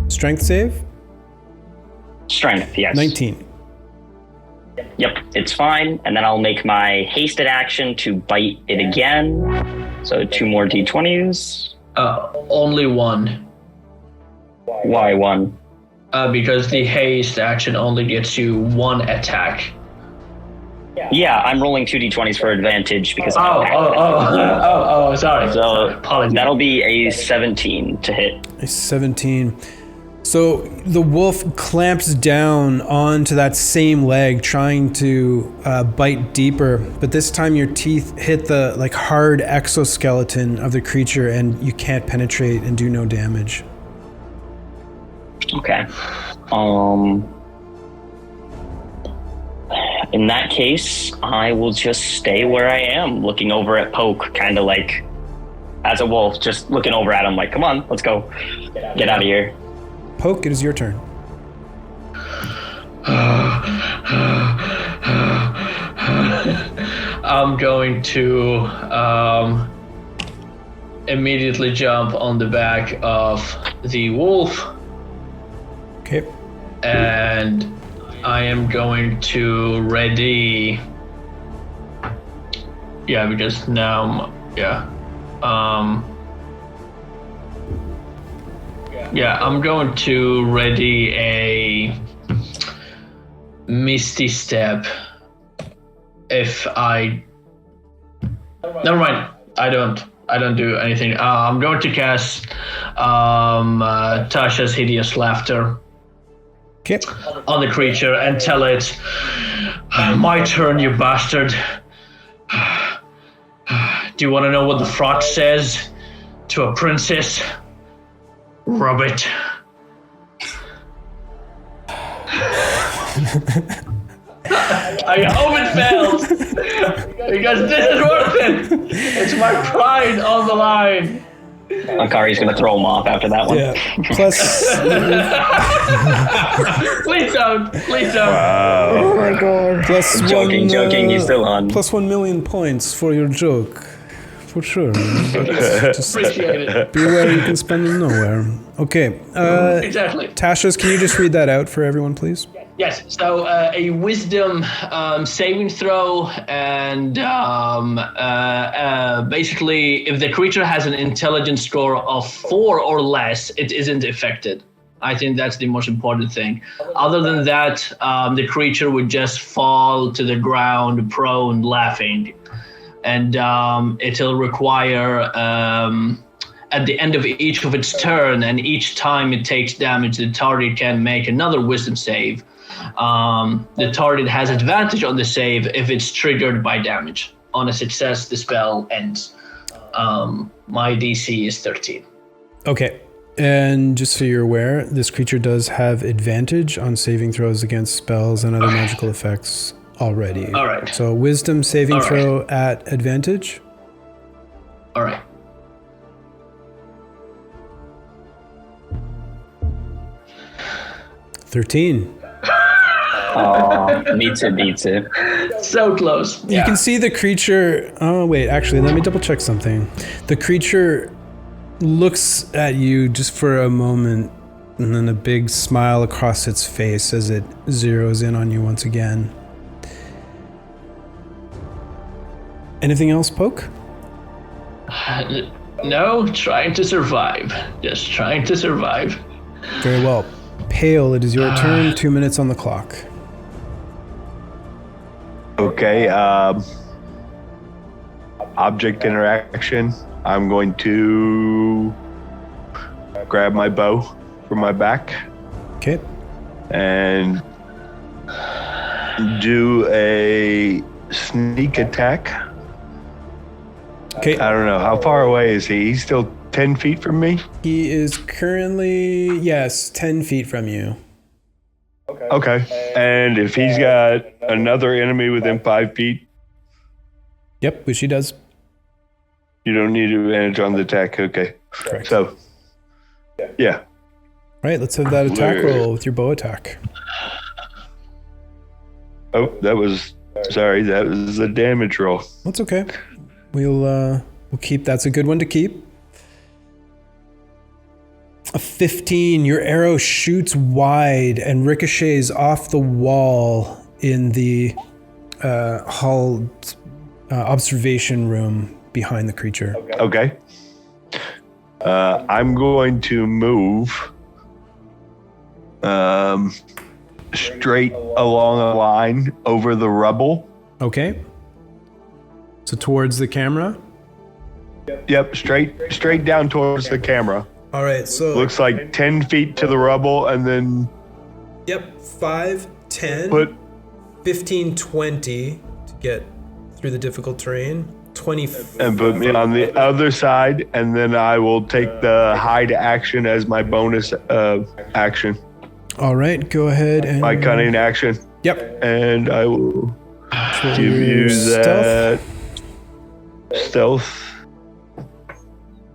Strength save? Strength, yes. 19. Yep, it's fine. And then I'll make my hasted action to bite it again. So 2 more d20s. Only 1. Why 1? Because the haste action only gets you 1 attack. Yeah, I'm rolling 2d20s for advantage because sorry. So Apologies. that'll be a 17 to hit. A 17. So the wolf clamps down onto that same leg, trying to bite deeper, but this time your teeth hit the hard exoskeleton of the creature, and you can't penetrate and do no damage. Okay. In that case, I will just stay where I am, looking over at Poke, kind of like as a wolf, just looking over at him like, come on, let's go. Get out of here. Poke, it is your turn. I'm going to immediately jump on the back of the wolf. Okay. And I am going to ready. Yeah, because now, I'm going to ready a Misty Step. If I... Never mind, I don't do anything. I'm going to cast Tasha's Hideous Laughter. Okay. On the creature and tell it, my turn, you bastard. Do you want to know what the frog says to a princess? Rub it. I hope it fails, because this is worth it. It's my pride on the line. Akari's gonna throw him off after that one. Yeah. Plus. Please don't. Wow. Oh my god. Plus Joking, he's still on. Plus 1 million points for your joke. For sure. Just Appreciate it. be aware you can spend them nowhere. Okay. Exactly. Tasha's, can you just read that out for everyone, please? Yes, so a wisdom saving throw, and basically, if the creature has an intelligence score of 4 or less, it isn't affected. I think that's the most important thing. Other than that, the creature would just fall to the ground, prone, laughing. And it'll require, at the end of each of its turn, and each time it takes damage, the target can make another wisdom save. The target has advantage on the save if it's triggered by damage. On a success, the spell ends. My DC is 13. Okay. And just so you're aware, this creature does have advantage on saving throws against spells and other magical effects already. All right. So wisdom saving throw at advantage. All right. $13. Oh, beats it. So close. You can see the creature. Oh, wait, actually, let me double check something. The creature looks at you just for a moment, and then a big smile across its face as it zeroes in on you once again. Anything else, Poke? No, trying to survive. Just trying to survive. Very well. Pale, it is your turn. 2 minutes on the clock. Okay, object interaction. I'm going to grab my bow from my back. Okay. And do a sneak attack. Okay. I don't know. How far away is he? He's still 10 feet from me? He is currently, yes, 10 feet from you. Okay. And if he's got another enemy within 5 feet? Yep, which he does. You don't need advantage on the attack. Okay. Correct. So, yeah. All right, let's have that attack roll with your bow attack. Oh, that was a damage roll. That's okay. We'll keep, that's a good one to keep. A 15, your arrow shoots wide and ricochets off the wall in the hull observation room behind the creature. Okay. I'm going to move straight along a line over the rubble. Okay. So towards the camera? Yep, straight down towards the camera. All right, so... Looks like 10 feet to the rubble, and then... Yep, 5, 10, 15, 20 to get through the difficult terrain. 20... And put me on the other side, and then I will take the hide action as my bonus action. All right, go ahead and... My cunning action. Yep. And I will give you that... Stealth.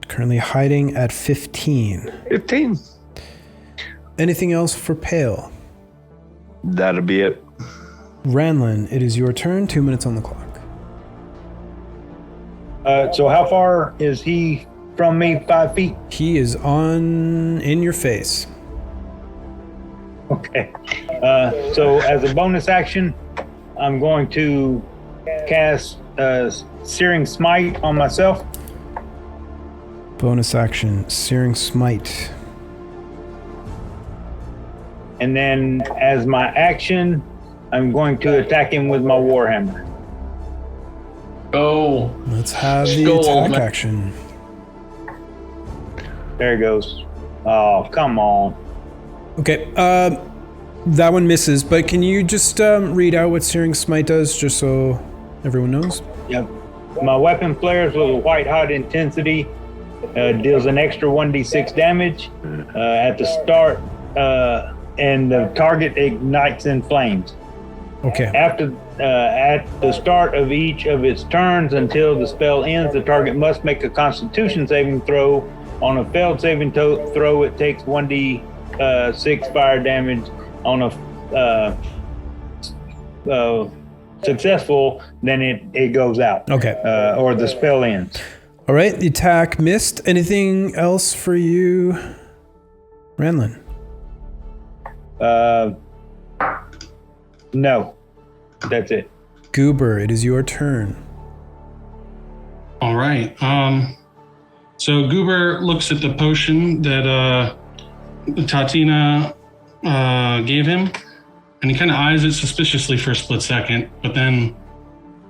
Currently hiding at 15. 15. Anything else for Pale? That'll be it. Ranlin, it is your turn. 2 minutes on the clock. So how far is he from me? 5 feet? He is in your face. Okay. So as a bonus action, I'm going to cast Searing Smite on myself. Bonus action, Searing Smite. And then as my action, I'm going to attack him with my Warhammer. Oh. Let's have the attack action. There it goes. Oh, come on. Okay, that one misses, but can you just read out what Searing Smite does, just so everyone knows? Yep. My weapon flares with a white hot intensity, deals an extra 1d6 damage at the start, and the target ignites in flames. Okay. After at the start of each of its turns until the spell ends, the target must make a Constitution saving throw. On a failed saving throw, it takes 1d6 fire damage. On a successful, then it goes out. Okay. Or the spell ends. All right, the attack missed. Anything else for you, Ranlin? No. That's it. Goober, it is your turn. All right. So Goober looks at the potion that Tatiana gave him, and he kind of eyes it suspiciously for a split second, but then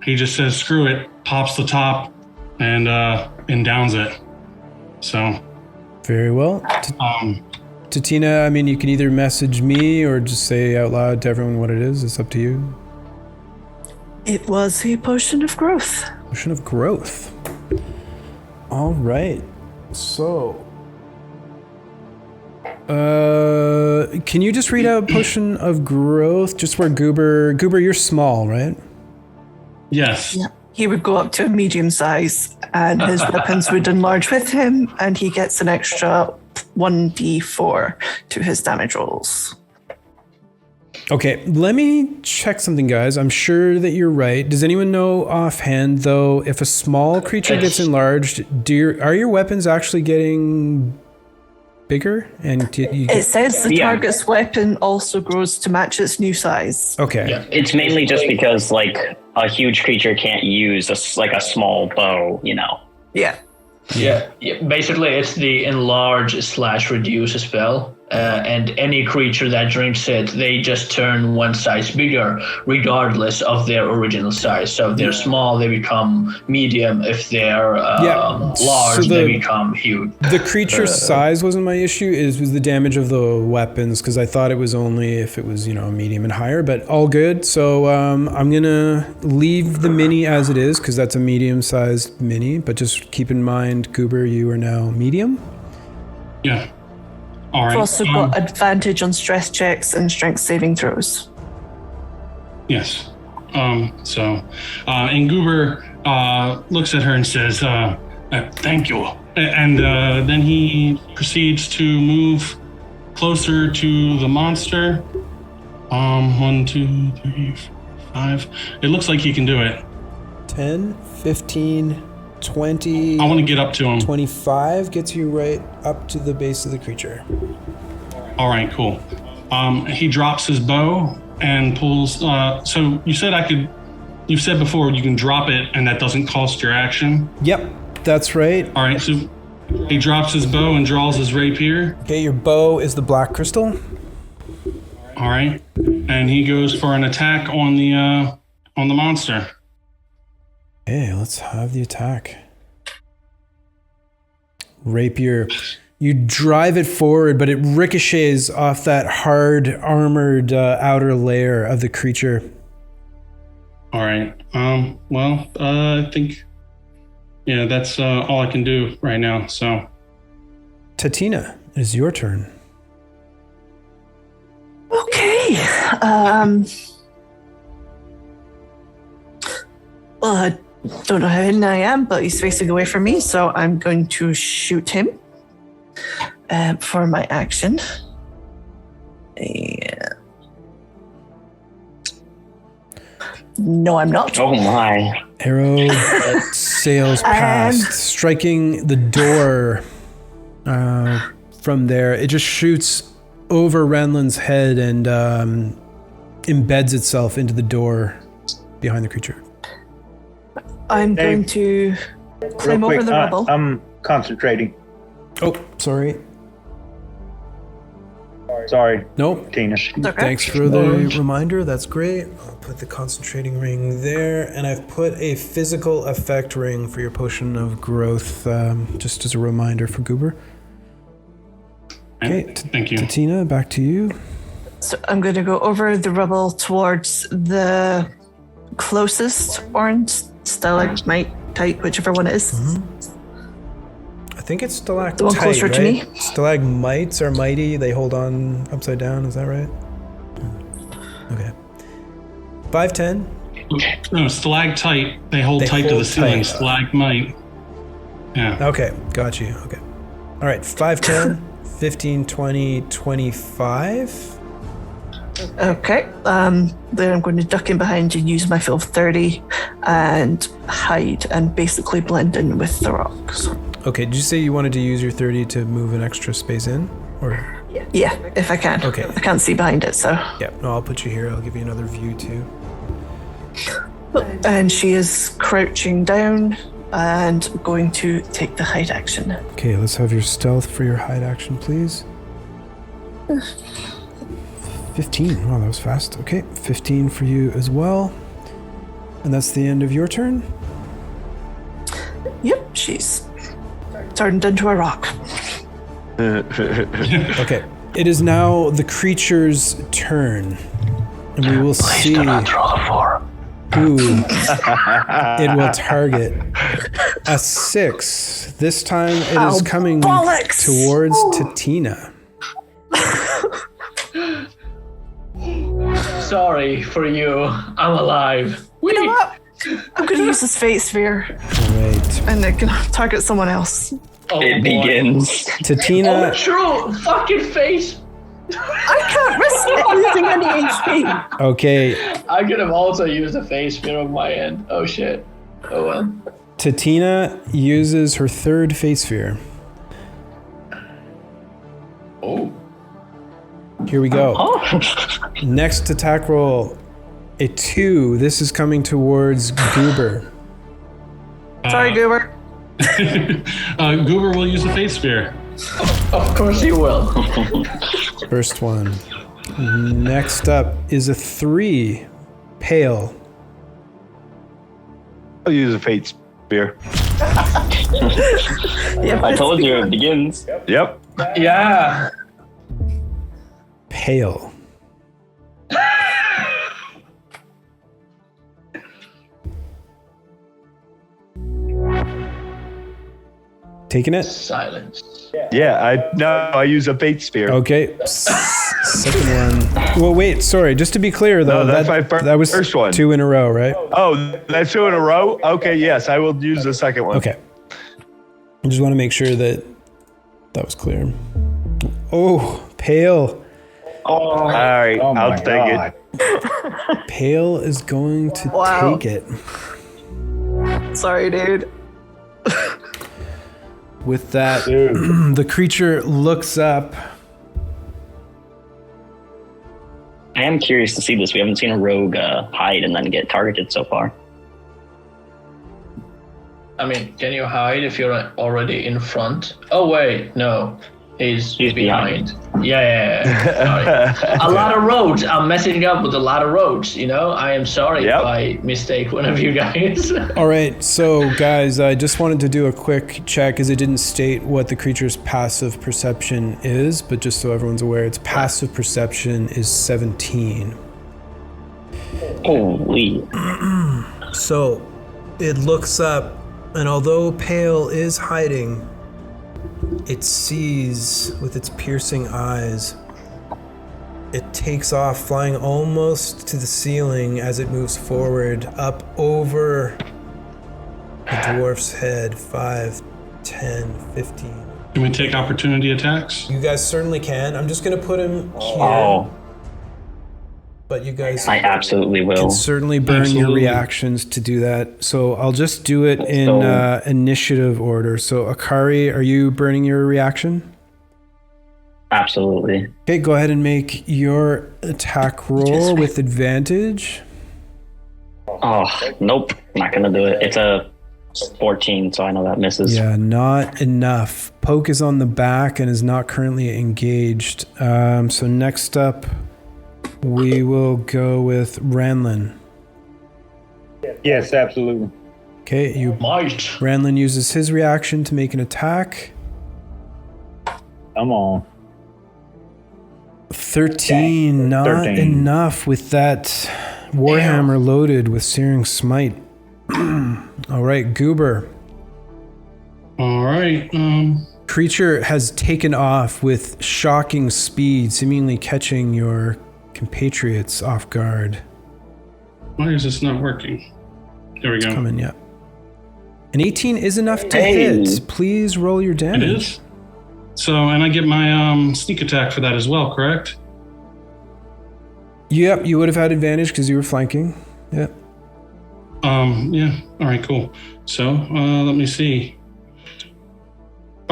he just says, "Screw it!" Pops the top and downs it. So. Very well. Tatina, I mean, you can either message me or just say out loud to everyone what it is. It's up to you. It was a potion of growth. Potion of growth. All right. So, can you just read out potion of growth? Just where Goober, you're small, right? Yes. Yeah. He would go up to a medium size, and his weapons would enlarge with him, and he gets an extra 1d4 to his damage rolls. Okay, let me check something, guys. I'm sure that you're right. Does anyone know offhand, though, if a small creature gets enlarged, are your weapons actually getting bigger? And it says the target's weapon also grows to match its new size. Okay. Yeah. It's mainly just because, like, a huge creature can't use a small bow, you know? Yeah. Yeah. Basically, it's the enlarge/reduce spell. And any creature that drinks it, they just turn one size bigger, regardless of their original size. So if they're small, they become medium. If they're large, so they become huge. The creature size wasn't my issue. It was the damage of the weapons, because I thought it was only if it was, medium and higher, but all good. So I'm going to leave the mini as it is, because that's a medium-sized mini. But just keep in mind, Goober, you are now medium. Yeah. All right. You've also got advantage on stress checks and strength saving throws. Yes. And Goober looks at her and says, "Thank you." And then he proceeds to move closer to the monster. 1, 2, 3, 4, 5. It looks like he can do it. 10, 15, 20. I want to get up to him. 25 gets you right up to the base of the creature. All right, cool. He drops his bow and pulls. So you said you've said before you can drop it and that doesn't cost your action. Yep, that's right. All right, so he drops his bow and draws his rapier. Okay, your bow is the black crystal. All right, and he goes for an attack on the monster. Okay, let's have the attack. Rapier. You drive it forward, but it ricochets off that hard armored outer layer of the creature. All right. I think, that's all I can do right now. So, Tatina, it is your turn. Okay. Well, I don't know how hidden I am, but he's facing away from me, so I'm going to shoot him for my action. No, I'm not. Oh my. Arrow sails past, striking the door from there. It just shoots over Renlin's head and embeds itself into the door behind the creature. I'm going to climb over the rubble. I'm concentrating. Oh, sorry. Sorry. Nope. Tina. Okay. Thanks for the reminder. That's great. I'll put the concentrating ring there, and I've put a physical effect ring for your potion of growth, just as a reminder for Goober. Okay. Thank you. Tatina, back to you. So I'm going to go over the rubble towards the closest orange stalagmite type, whichever one it is. Mm-hmm. I think it's stalactite, the one closer right? to me. Stalagmites are mighty. They hold on upside down. Is that right? Okay. 5, 10. No, stalactite. They hold tight to the ceiling. Stalagmite. Yeah. Okay. Got you. Okay. All right. 5, 10, 15, 20, 25. Okay. Then I'm going to duck in behind and use my fill of 30 and hide and basically blend in with the rocks. Okay, did you say you wanted to use your 30 to move an extra space in? Or Yeah, if I can. Okay. I can't see behind it, so. Yeah, no, I'll put you here. I'll give you another view too. And she is crouching down and going to take the hide action. Okay, let's have your stealth for your hide action, please. 15. Wow, that was fast. Okay, 15 for you as well. And that's the end of your turn? Yep, she's turned into a rock. Okay, it is now the creature's turn. And we will see do not roll a 4. who it will target. A 6. This time it is coming bollocks! towards Tatina. Sorry for you. I'm alive. You know what? I'm going to use this fate sphere. Right. And it can target someone else. Oh, It boy. begins. Tatina. Oh, true. Fucking face. I can't risk losing any HP. Okay, I could have also used a face sphere on my end. Oh shit. Oh well. Tatina uses her third fate sphere. Oh. Here we go. Next attack roll, a 2. This is coming towards Goober. Sorry, Goober. Goober will use the Fate Sphere. Of course you will. First one. Next up is a 3. Pale. I'll use a fate spear. I told you it begins. Yep. Yeah. Pale. Taking it? Silence. Yeah, I use a fate spear. Okay. Second one. Well, wait, sorry. Just to be clear, though, No, that's my that was first one. 2 in a row, right? Oh, that's 2 in a row? Okay, yes, I will use the second one. Okay. I just want to make sure that was clear. Oh, Pale. All right, Oh my I'll take God. it. Pale is going to Wow. take it. Sorry, dude. With that, Dude. the creature looks up. I am curious to see this. We haven't seen a rogue hide and then get targeted so far. I mean, can you hide if you're already in front? Oh wait, no. He's behind. Yeah. Sorry. A lot of roads. I'm messing up with a lot of roads, you know? I am sorry Yep. if I mistake one of you guys. All right, so guys, I just wanted to do a quick check as it didn't state what the creature's passive perception is, but just so everyone's aware, its passive perception is 17. Holy. So it looks up, and although Pale is hiding, it sees with its piercing eyes. It takes off, flying almost to the ceiling as it moves forward, up over the dwarf's head. 5, 10, 15. Can we take opportunity attacks? You guys certainly can. I'm just going to put him here, Oh, but you guys I absolutely will. can certainly burn your Absolutely. reactions to do that. So I'll just do it in So- initiative order. So Akari, are you burning your reaction? Absolutely. Okay, go ahead and make your attack roll with advantage. Oh, nope. Not going to do it. It's a 14, so I know that misses. Yeah, not enough. Poke is on the back and is not currently engaged. So next up, we will go with Ranlin. Yes, absolutely. Okay, Might. Ranlin uses his reaction to make an attack. Come on. 13, not 13. enough with that Warhammer loaded with Searing Smite. All right, Goober. All right. Creature has taken off with shocking speed, seemingly catching your compatriots off guard. Why is this not working? There we go. Coming, yeah. An 18 is enough to Hey. hit. Please roll your It damage. is. So, and I get my sneak attack for that as well, correct? Yep, you would have had advantage because you were flanking. Yep. Yeah. All right, cool. So, let me see.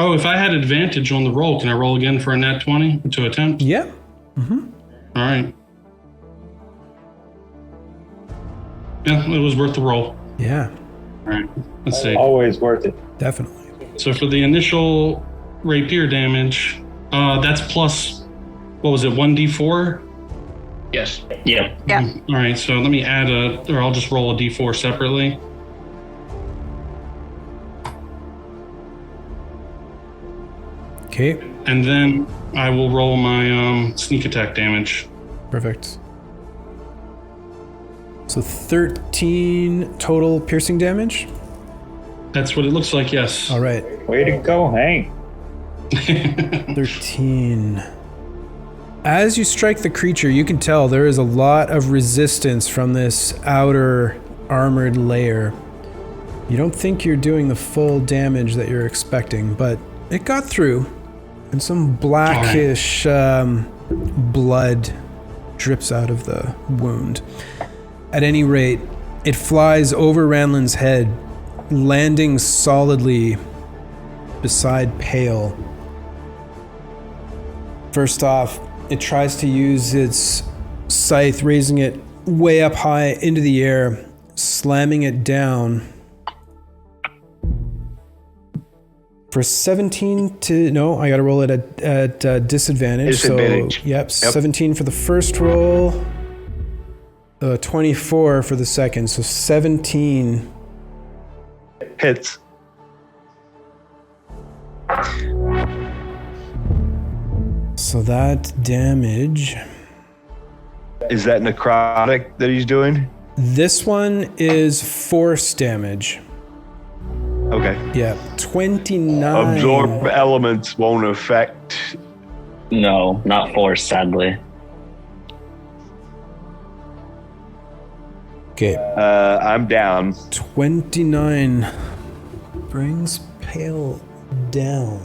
Oh, if I had advantage on the roll, can I roll again for a nat 20 to attempt? Yeah. Mm-hmm. All right. Yeah, it was worth the roll. Yeah. All right, let's see. Always worth it. Definitely. So for the initial rapier damage, that's plus, what was it, 1d4? Yes. Yeah. Yeah. All right, so let me add or I'll just roll a d4 separately. Okay. And then I will roll my sneak attack damage. Perfect. So 13 total piercing damage. That's what it looks like, yes. All right. Way to go, Hank. 13. As you strike the creature, you can tell there is a lot of resistance from this outer armored layer. You don't think you're doing the full damage that you're expecting, but it got through. And some blackish blood drips out of the wound. At any rate, it flies over Ranlin's head, landing solidly beside Pale. First off, it tries to use its scythe, raising it way up high into the air, slamming it down. For 17 to... No, I gotta roll it at disadvantage. Disadvantage. So, yep, 17 for the first roll. 24 for the second, so 17. Hits. So that damage... Is that necrotic that he's doing? This one is force damage. Okay. Yeah, 29. Absorb elements won't affect. No, not force, sadly. Okay. I'm down. 29 brings Pale down.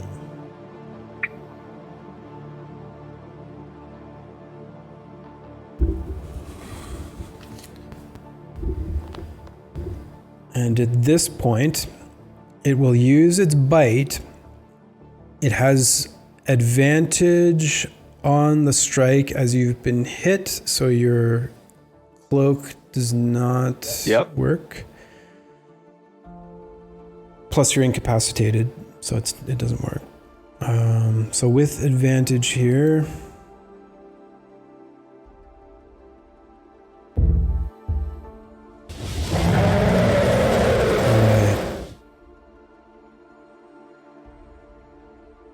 And at this point, it will use its bite. It has advantage on the strike as you've been hit, so your cloak does not work. Plus you're incapacitated, so it doesn't work. So with advantage here...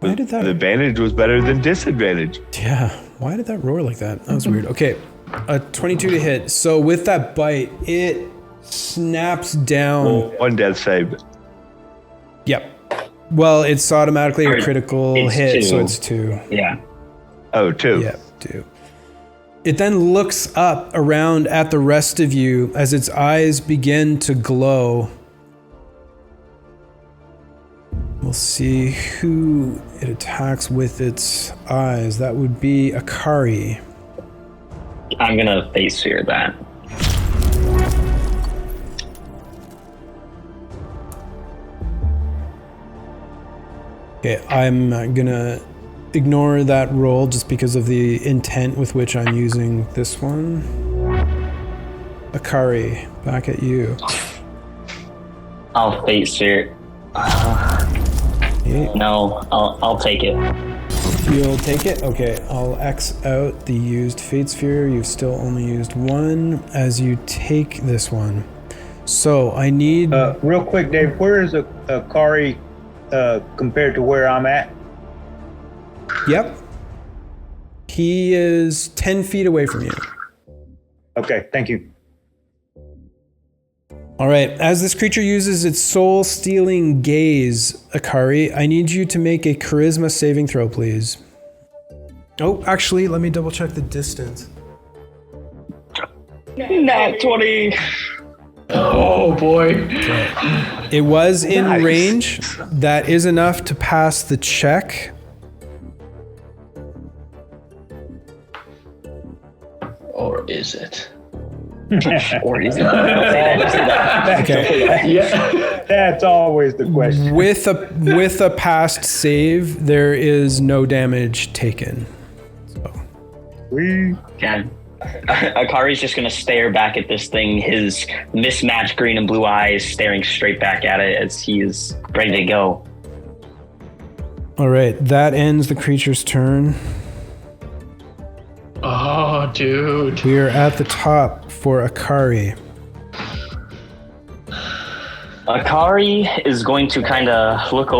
Why did that... Advantage was better than disadvantage. Yeah, why did that roar like that? That was weird. Okay, a 22 to hit. So with that bite, it snaps down. One death save. Yep. Well, it's automatically a critical hit, 2. so it's 2. Yeah. Oh, 2. Yep, 2. It then looks up around at the rest of you as its eyes begin to glow. We'll see who it attacks with its eyes. That would be Akari. I'm gonna face fear that. Okay, I'm gonna ignore that roll just because of the intent with which I'm using this one. Akari, back at you. I'll face fear. No, I'll take it. You'll take it? Okay, I'll X out the used Fate Sphere. You've still only used one as you take this one. So I need... real quick, Dave, where is Akari compared to where I'm at? Yep. He is 10 feet away from you. Okay, thank you. All right, as this creature uses its soul-stealing gaze, Akari, I need you to make a charisma saving throw, please. Oh, actually, let me double check the distance. Nat 20. Oh boy. Okay. It was in range. That is enough to pass the check. Or is it? Or is it? Don't say that. Okay. Yeah. That's always the question. With a past save, there is no damage taken. We Yeah. Akari's just gonna stare back at this thing, his mismatched green and blue eyes staring straight back at it as he is ready to go. All right, that ends the creature's turn. Oh, dude. We are at the top for Akari. Akari is going to kind of look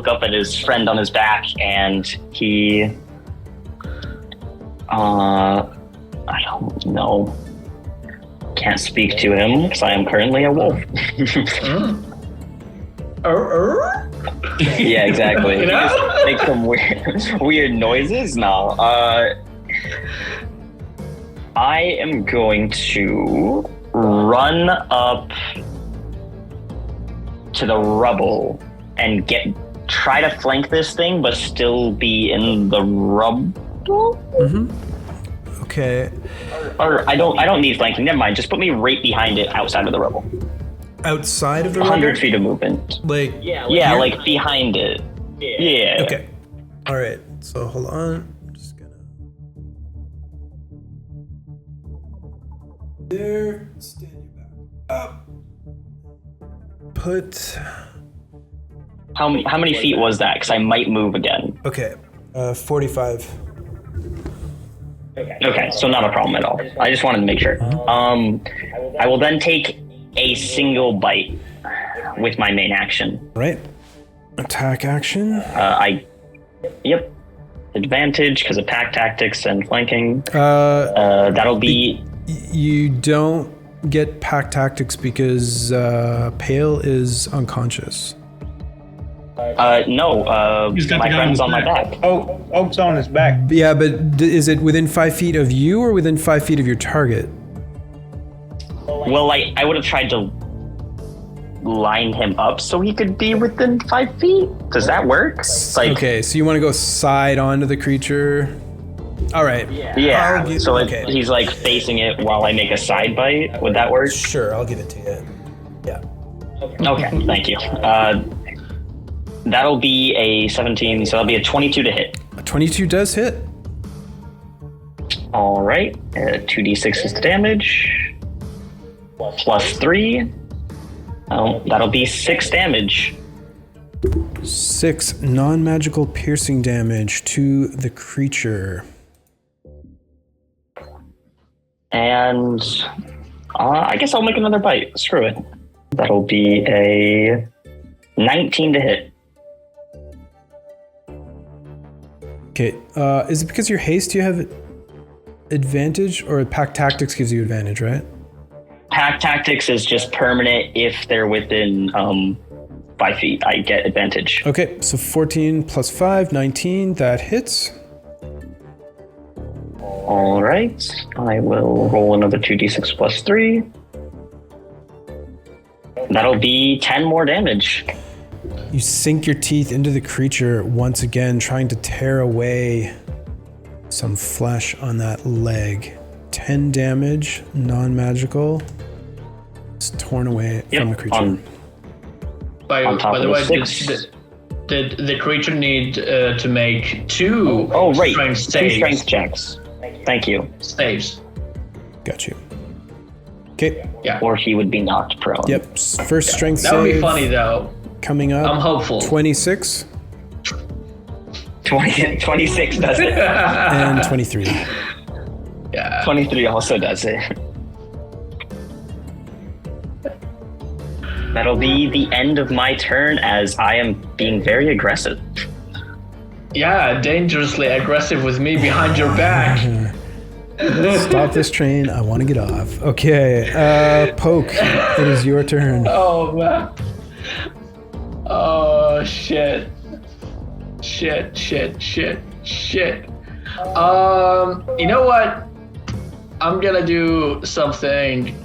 up at his friend on his back, and he... I don't know. Can't speak to him because I am currently a wolf. Yeah, exactly. You know? Just make some weird noises. No. I am going to run up to the rubble and try to flank this thing, but still be in the rubble. Mm-hmm. Okay. Or I don't need flanking. Never mind. Just put me right behind it, outside of the rubble. Outside of the 100 rubble? feet of movement. Like Yeah, here? like behind it. Yeah. Okay. All right. So hold on. I'm just gonna. There. Stand you back up. Put. How many feet was that? Because I might move again. Okay. 45. Okay, so not a problem at all. I just wanted to make sure. I will then take a single bite with my main action. Right. Attack action. Yep. Advantage because of pack tactics and flanking. That'll be. You don't get pack tactics because Pale is unconscious. No. He's got My the guy friend's on on his my back. back. Oak's on his back. Yeah, but is it within 5 feet of you or within 5 feet of your target? Well, I would have tried to line him up so he could be within 5 feet. Does that work? Like, Okay, so you want to go side onto the creature? All right. yeah. So okay. he's like facing it while I make a side bite. Would that work? Sure, I'll give it to you. Yeah. Okay, thank you. That'll be a 17, so that'll be a 22 to hit. A 22 does hit. All right, 2d6 is the damage. Plus 3. That'll be 6 damage. 6 non-magical piercing damage to the creature. And I guess I'll make another bite. Screw it. That'll be a 19 to hit. Okay, is it because you're haste you have advantage, or pack tactics gives you advantage, right? Pack tactics is just permanent. If they're within 5 feet, I get advantage. Okay, so 14 plus 5, 19, that hits. All right, I will roll another 2d6 plus 3. That'll be 10 more damage. You sink your teeth into the creature once again, trying to tear away some flesh on that leg. 10 damage, non-magical. It's torn away from the creature. By the way, did the creature need to make two strength saves? 2 strength checks. Thank you. Saves. Got you. Okay. Yeah. Or he would be knocked prone. Yep. First strength That would be save funny though. coming up. I'm hopeful. 26 26 does it. and 23. Yeah. 23 also does it. That'll be the end of my turn as I am being very aggressive. Yeah, dangerously aggressive with me behind your back. Stop this train. I want to get off. Okay. Poke. It is your turn. Oh man. Oh shit. Shit. You know what? I'm gonna do something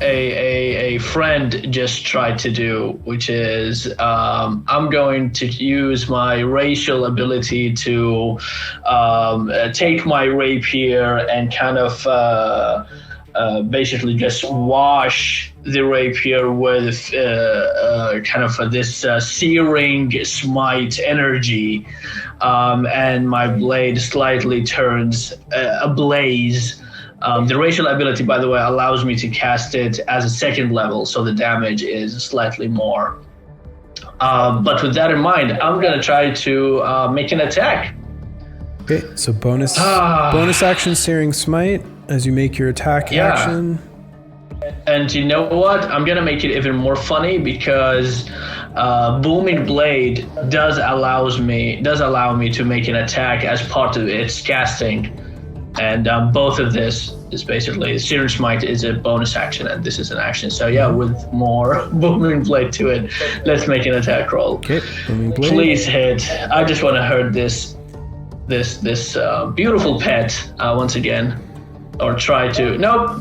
a friend just tried to do, which is I'm going to use my racial ability to take my rapier and kind of basically just wash the rapier with kind of this searing smite energy, and my blade slightly turns ablaze. The racial ability, by the way, allows me to cast it as a second level, so the damage is slightly more. But with that in mind, I'm going to try to make an attack. Okay, so bonus action Searing Smite as you make your attack action. And you know what? I'm going to make it even more funny because Booming Blade does allow me to make an attack as part of its casting. And both of this is basically, Searing Smite is a bonus action and this is an action. So yeah, with more Booming Blade to it, let's make an attack roll. Okay, Booming Blade. Please hit. I just want to hurt this beautiful pet once again. Or try to. Nope.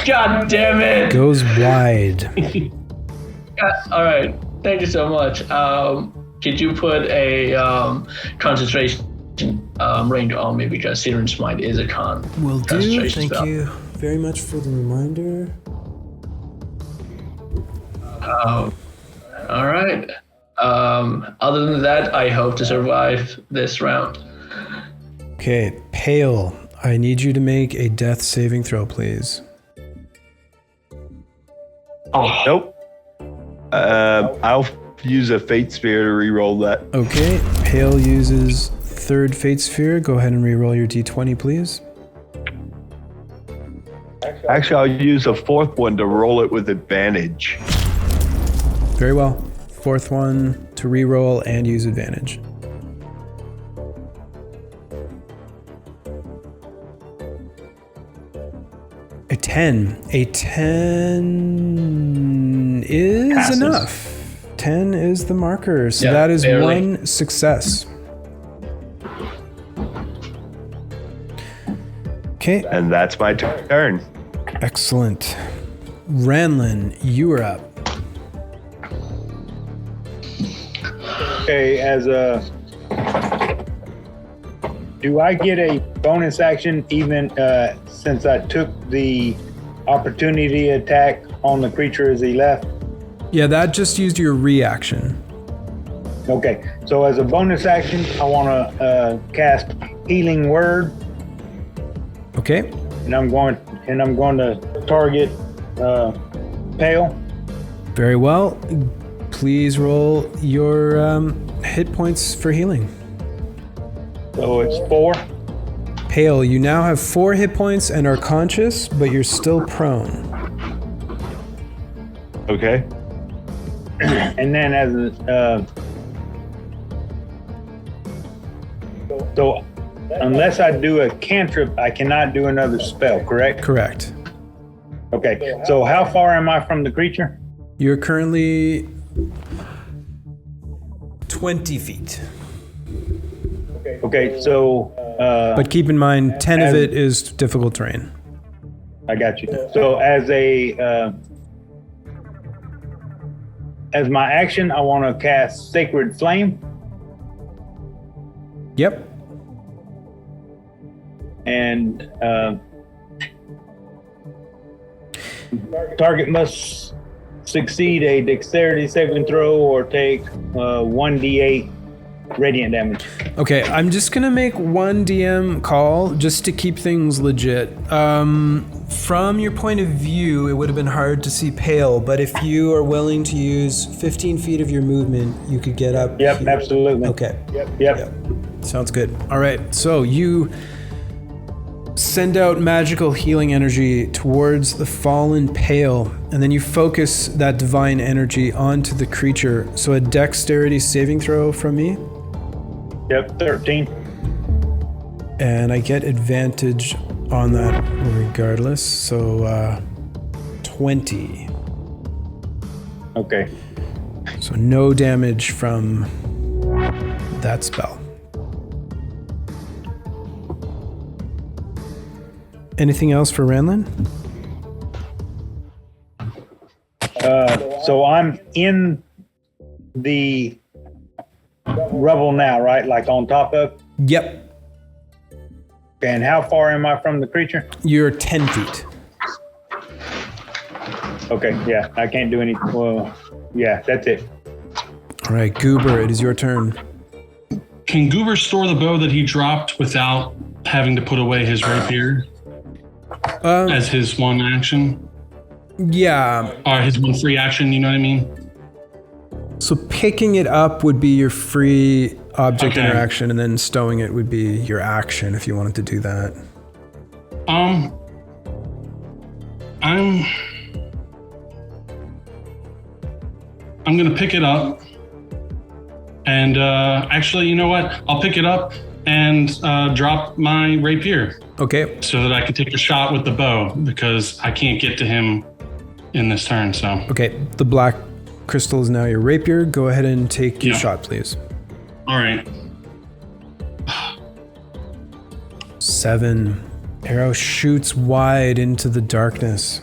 God damn it. Goes wide. All right. Thank you so much. Could you put a concentration ring on me because Searing Smite is a Will do. concentration Thank spell. you very much for the reminder. All right. Other than that, I hope to survive this round. Okay, Pale. I need you to make a death saving throw, please. Nope. I'll use a Fate Sphere to re-roll that. Okay, Pale uses third Fate Sphere. Go ahead and re-roll your d20, please. Actually, I'll use a fourth one to roll it with advantage. Very well. Fourth one to re-roll and use advantage. A 10. A 10 is Passes. enough. 10 is the marker. So Yeah, that is barely. one success. Okay, And that's my turn. excellent. Ranlin, you are up. Okay, do I get a bonus action even since I took the opportunity attack on the creature as he left? Yeah, that just used your reaction. Okay, so as a bonus action, I want to cast Healing Word, Okay, and I'm going to target Pale. very well. Please roll your hit points for healing. So it's 4. Pale, you now have 4 hit points and are conscious, but you're still prone. Okay. And then so unless I do a cantrip, I cannot do another spell, correct? Correct. Okay, so how far am I from the creature? You're currently 20 feet. Okay, so But keep in mind, 10 of it is difficult terrain. I got you. So as my action, I want to cast Sacred Flame, Yep. and target must succeed a dexterity saving throw or take 1d8 radiant damage. Okay, I'm just gonna make one DM call just to keep things legit. From your point of view, it would have been hard to see Pale, but if you are willing to use 15 feet of your movement, you could get up. Yep, here. absolutely. Okay. Yep. Sounds good. All right, so you send out magical healing energy towards the fallen Pale, and then you focus that divine energy onto the creature. So a dexterity saving throw from me. Yep, 13. And I get advantage on that regardless. So 20. Okay. So no damage from that spell. Anything else for Ranlin? So I'm in the rubble now, right? Like on top of? Yep. And how far am I from the creature? You're 10 feet. Okay, yeah, I can't do any. Well, yeah, that's it. All right, Goober, it is your turn. Can Goober store the bow that he dropped without having to put away his rapier as his one action? Yeah. Or his one free action, you know what I mean? So picking it up would be your free object interaction, and then stowing it would be your action if you wanted to do that. I'm gonna pick it up, and actually, you know what? I'll pick it up and drop my rapier. Okay. So that I can take a shot with the bow, because I can't get to him in this turn. So. Okay. The black crystal is now your rapier. Go ahead and take your shot, please. All right. 7. Arrow shoots wide into the darkness.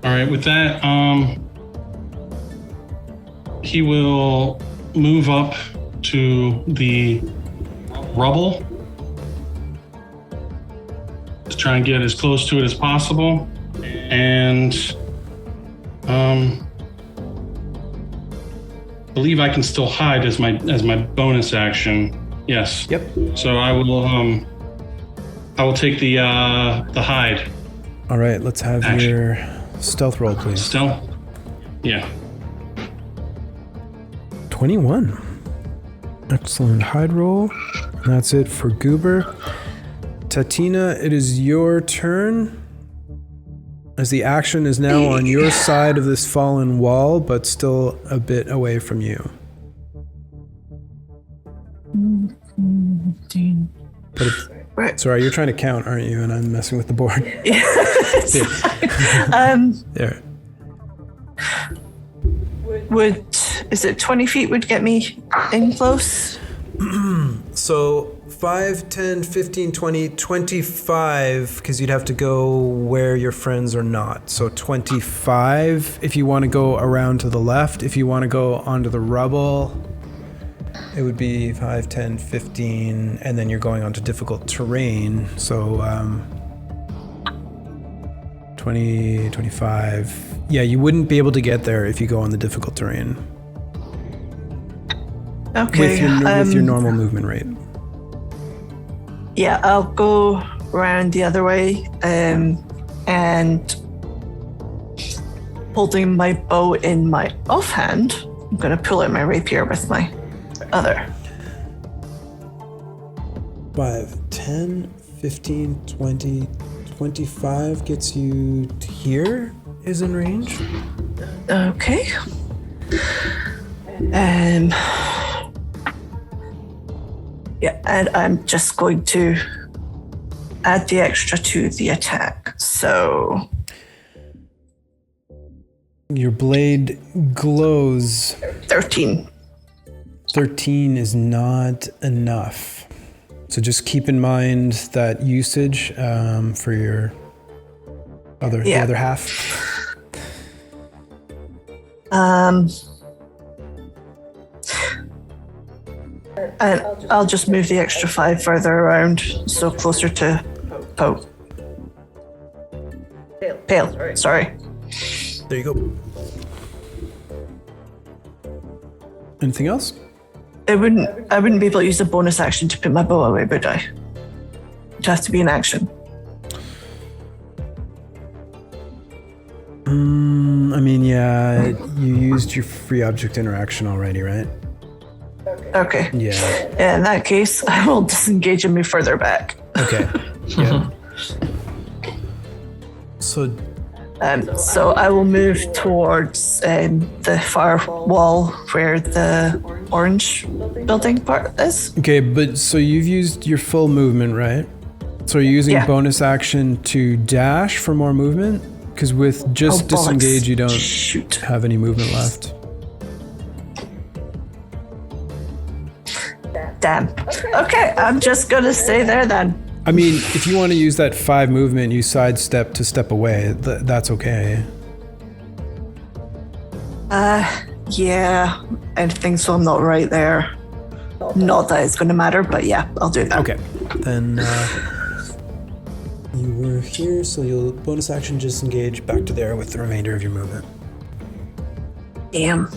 All right. With that, he will move up to the rubble to try and get as close to it as possible, and believe I can still hide as my bonus action. Yes. Yep. So I will take the hide. All right. Let's have action. your stealth roll, please. Stealth. Yeah. 21. Excellent hide roll. That's it for Goober. Tatina, it is your turn. As the action is now on your side of this fallen wall, but still a bit away from you. But sorry, you're trying to count, aren't you? And I'm messing with the board. There. Is it 20 feet would get me in close? So 5, 10, 15, 20, 25, because you'd have to go where your friends are not. So 25 if you want to go around to the left. If you want to go onto the rubble, it would be 5, 10, 15, and then you're going onto difficult terrain. So 20, 25. Yeah, you wouldn't be able to get there if you go on the difficult terrain. Okay. With your normal movement rate. Yeah, I'll go around the other way, and holding my bow in my offhand, I'm going to pull out my rapier with my other. 5, 10, 15, 20, 25 gets you to here is in range. Okay. Yeah, and I'm just going to add the extra to the attack. So your blade glows. 13. 13 is not enough. So just keep in mind that usage for your the other half. And I'll just move the extra 5 further around, so closer to Pale. Sorry. There you go. Anything else? I wouldn't be able to use a bonus action to put my bow away, would I? It has to be an action. I mean, yeah, you used your free object interaction already, right? Okay. Yeah. In that case, I will disengage and move further back. Okay. Yeah. So I will move towards the far wall where the orange building part is. Okay, but so you've used your full movement, right? So you're using bonus action to dash for more movement? Because with just disengage, you don't have any movement left. Damn. Okay, I'm just gonna stay there then. I mean, if you want to use that 5 movement, you sidestep to step away. That's okay. Yeah, I think so. I'm not right there. Not that it's going to matter, but yeah, I'll do that. Okay. Then you were here, so you'll bonus action disengage back to there with the remainder of your movement. Damn.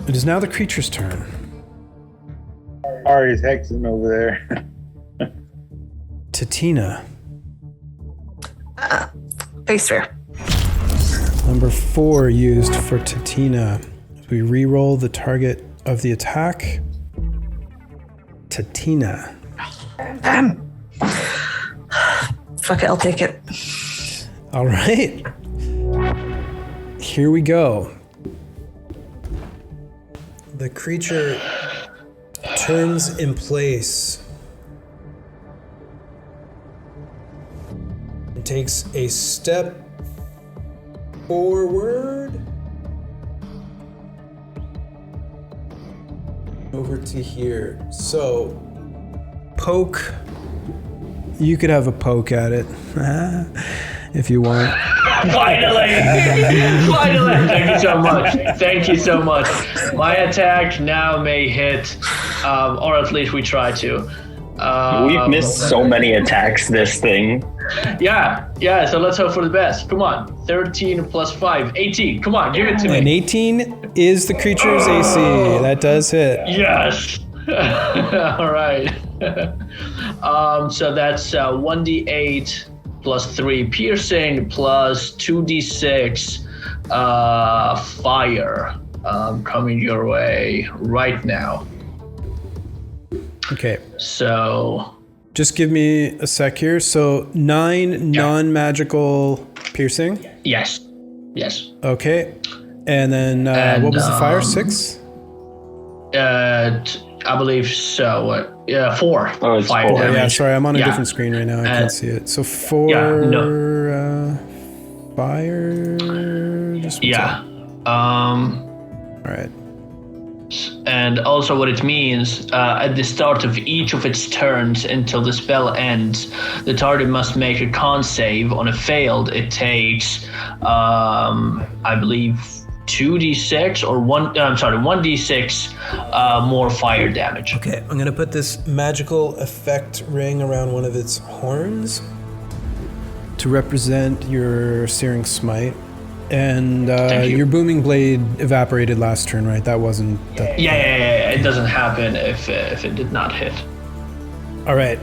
It is now the creature's turn. Ari's hexing over there. Tatina. Face fair. Number 4 used for Tatina. We re-roll the target of the attack. Tatina. Fuck it, I'll take it. All right. Here we go. The creature turns in place and takes a step forward over to here. So, poke. You could have a poke at it if you want. Finally! Finally! Thank you so much. Thank you so much. My attack now may hit, or at least we try to. We've missed so many attacks this thing. Yeah, so let's hope for the best. Come on. 13 plus 5, 18. Come on, give it to me. An 18 is the creature's AC. That does hit. Yes! All right. So that's 1d8 plus 3 piercing plus 2d6 fire coming your way right now. Okay. So just give me a sec here. So 9 non-magical piercing. Yes. Okay. And then what was the fire? 6? I believe so. 4. Oh, it's fire 4. damage. Yeah, sorry, I'm on a different screen right now. I can't see it. So 4 fire. Just one sec. All right. And also what it means, at the start of each of its turns until the spell ends, the target must make a con save. On a failed, it takes, I believe, 2d6 or 1d6 more fire damage. Okay, I'm gonna put this magical effect ring around one of its horns to represent your Searing Smite. And your Booming Blade evaporated last turn, right? That wasn't... Yeah. It doesn't happen if it did not hit. All right.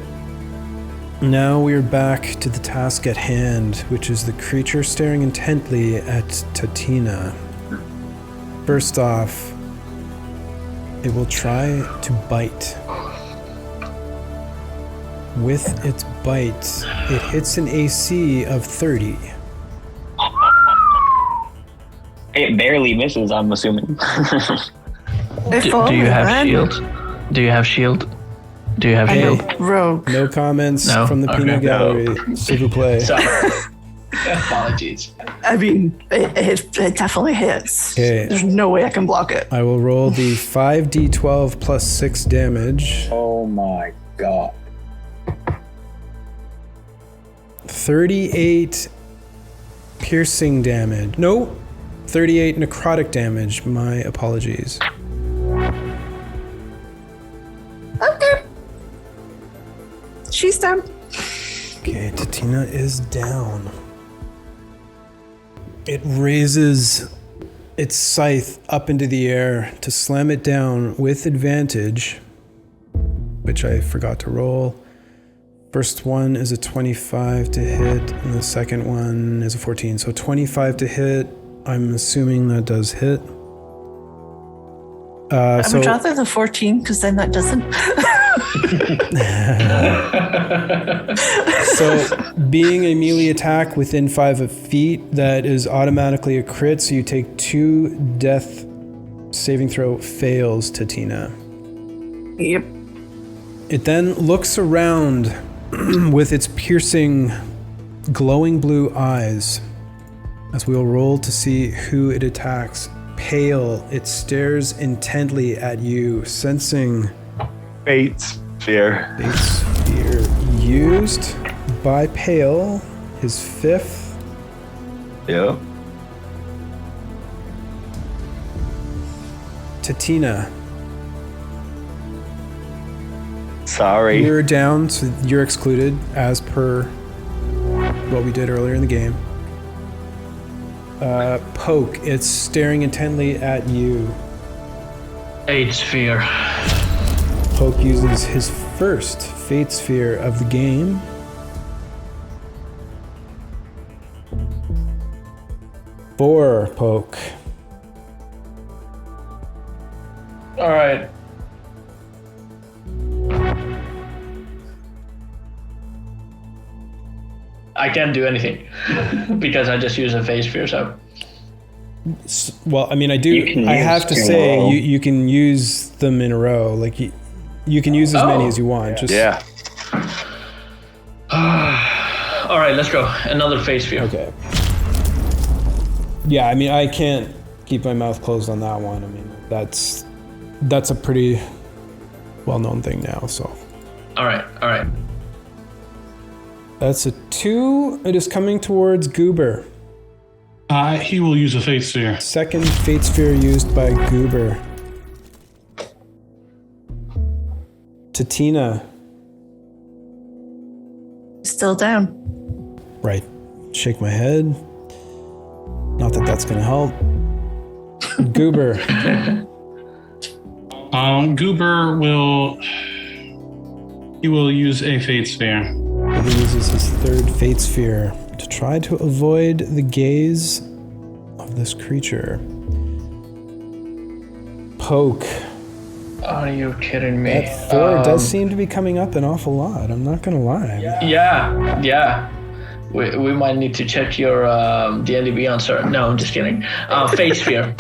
Now we're back to the task at hand, which is the creature staring intently at Tatina. First off, it will try to bite. With its bite, it hits an AC of 30. It barely misses, I'm assuming. Do you have shield? Do you have shield? Rogue. No comments No? from the Okay. peanut gallery. S'il vous plaît. Sorry. Apologies. I mean, it definitely hits. Okay. There's no way I can block it. I will roll the 5d12 plus 6 damage. Oh my god. 38 piercing damage. No, 38 necrotic damage. My apologies. Okay. She's down. Okay, Tatina is down. It raises its scythe up into the air to slam it down with advantage, which I forgot to roll. First one is a 25 to hit, and the second one is a 14. So 25 to hit, I'm assuming that does hit. I would rather the 14, because then that doesn't. So, being a melee attack within 5 feet, that is automatically a crit, so you take 2 death saving throw fails, Tatina. Yep. It then looks around with its piercing, glowing blue eyes as we'll roll to see who it attacks. Pale, it stares intently at you, sensing Fate Sphere. Fate Sphere used by Pale, his 5th. Yep. Tatina. Sorry. You're down, so you're excluded as per what we did earlier in the game. Poke, it's staring intently at you. 8 sphere. Poke uses his first Fate Sphere of the game. For Poke. All right. I can't do anything because I just use a Fate Sphere, so. Well, I mean, I have to say, you can use them in a row. Like, you can use as many as you want. Just Yeah. All right, let's go. Another Fate Sphere. Okay. Yeah, I mean, I can't keep my mouth closed on that one. I mean, that's a pretty well-known thing now, so. All right. That's a 2. It is coming towards Goober. He will use a Fate Sphere. Second Fate Sphere used by Goober. Tatina. Still down. Right. Shake my head. Not that that's going to help. Goober. Goober will use a Fate Sphere. He uses his third Fate Sphere to try to avoid the gaze of this creature. Poke. Are you kidding me? That 4 does seem to be coming up an awful lot. I'm not going to lie. Yeah. We might need to check your DnD Beyond, sir. No, I'm just kidding. Fate Sphere.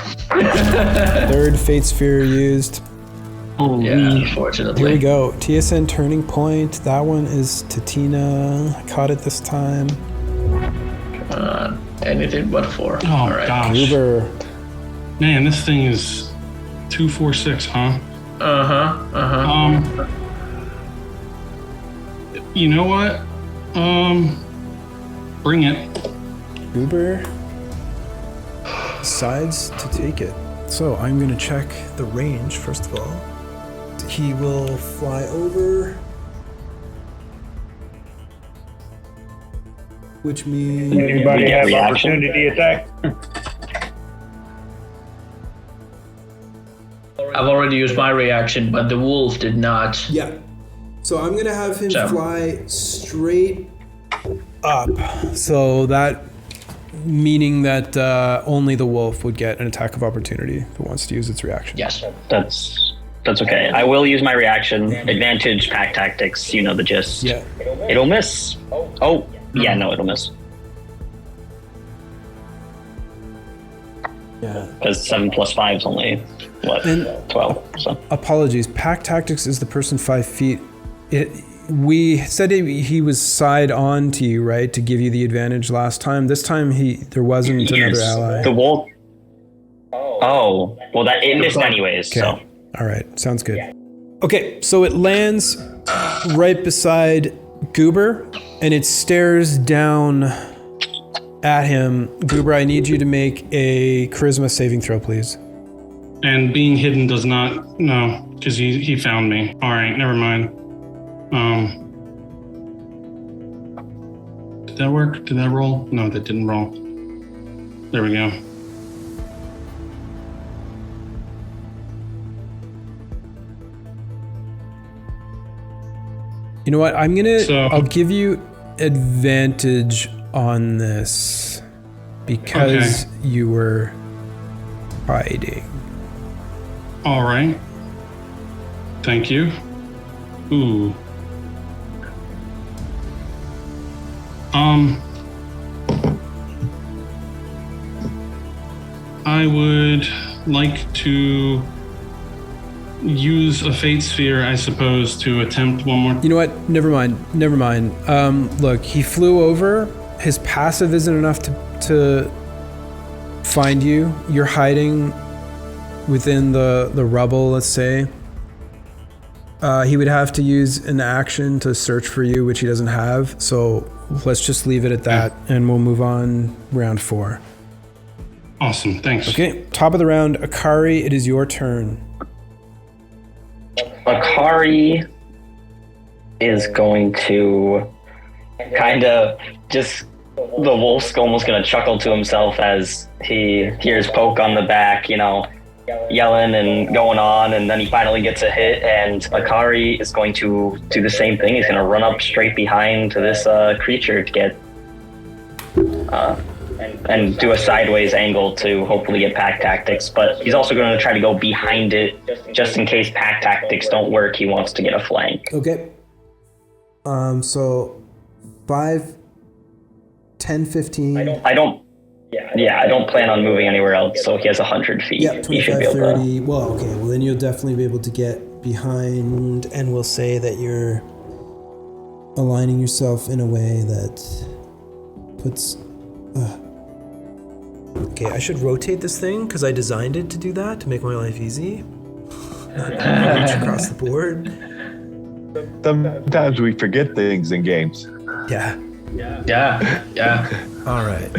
Third Fate Sphere used. Yeah, unfortunately. Here we go. TSN Turning Point. That one is Tatina. I caught it this time. Come on. Anything but 4. Oh, all right. gosh. Goober. Man, this thing is 2, 4, 6, huh? You know what? Bring it. Goober decides to take it. So I'm going to check the range first of all. He will fly over, which means Anybody have reaction? opportunity attack? I've already used my reaction, but the wolf did not. yeah. So I'm going to have him So. fly straight up. So that meaning that only the wolf would get an attack of opportunity if it wants to use its reaction. Yes. That's okay. I will use my reaction. Advantage, pack tactics, you know the gist. Yeah. It'll miss. Oh, yeah, no, it'll miss. Yeah. Because 7 + 5 is only, And- 12. So Apologies. Pack tactics is the person 5 feet. We said he was side on to you, right, to give you the advantage last time. This time there wasn't another ally. The wolf. Oh, well, that it missed anyways. Okay. So All right. Sounds good. Okay, so it lands right beside Goober, and it stares down at him. Goober, I need you to make a charisma saving throw, please. And being hidden does not, no, because he found me. All right, never mind. Did that work? Did that roll? No, that didn't roll. There we go. You know what? So- I'll give you advantage on this because you were hiding. All right. Thank you. Ooh. I would like to use a fate sphere, I suppose, to attempt one more. You know what? Never mind. Look, he flew over. His passive isn't enough to find you. You're hiding within the rubble, let's say. He would have to use an action to search for you, which he doesn't have. So let's just leave it at that, and we'll move on round 4. Awesome, thanks. Okay, top of the round, Akari, it is your turn. Akari is going to kind of just, the wolf's almost going to chuckle to himself as he hears Poke on the back, yelling and going on, and then he finally gets a hit, and Akari is going to do the same thing. He's going to run up straight behind to this creature to get and do a sideways angle to hopefully get pack tactics, but he's also going to try to go behind it just in case pack tactics don't work. He wants to get a flank. Okay. So 5, 10, 15. I don't plan on moving anywhere else, so he has 100 feet. Yeah, 25, 30. To... Well, okay. Well, then you'll definitely be able to get behind, and we'll say that you're aligning yourself in a way that puts... Okay, I should rotate this thing because I designed it to do that, to make my life easy. Not reach across the board. Sometimes we forget things in games. Yeah. All right.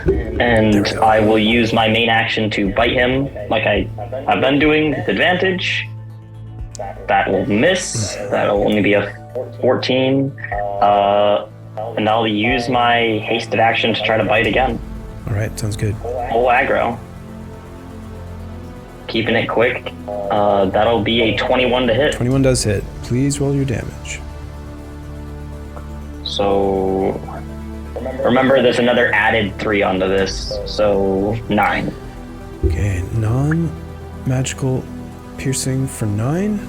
And I will use my main action to bite him like I've been doing with advantage. That will miss. That'll only be a 14. And I'll use my hasted action to try to bite again. All right, sounds good. Full aggro. Keeping it quick. That'll be a 21 to hit. 21 does hit. Please roll your damage. So remember, there's another added 3 onto this, so 9. Okay, non-magical piercing for 9.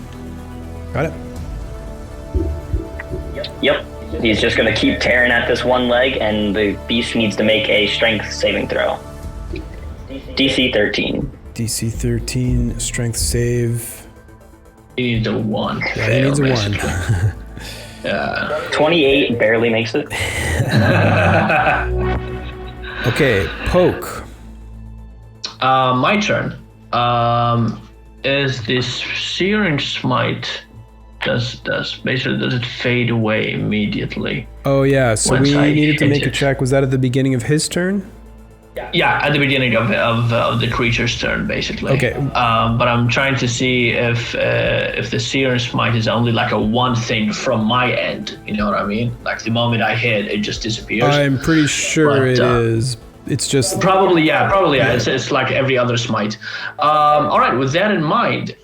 Got it. Yep. He's just going to keep tearing at this one leg, and the beast needs to make a strength saving throw. DC 13. DC 13, strength save. He needs a 1. Yeah, he needs a 1. Yeah. 28 barely makes it. Okay, Poke. My turn. Is this Searing Smite... Does it fade away immediately? Oh yeah, so once we I needed to hit make a it? check. Was that at the beginning of his turn? Yeah, at the beginning of the creature's turn, basically. Okay. But I'm trying to see if the Searing Smite is only like a one thing from my end. You know what I mean? Like the moment I hit, it just disappears. I'm pretty sure it is. It's just probably yeah. It's like every other smite. All right. With that in mind,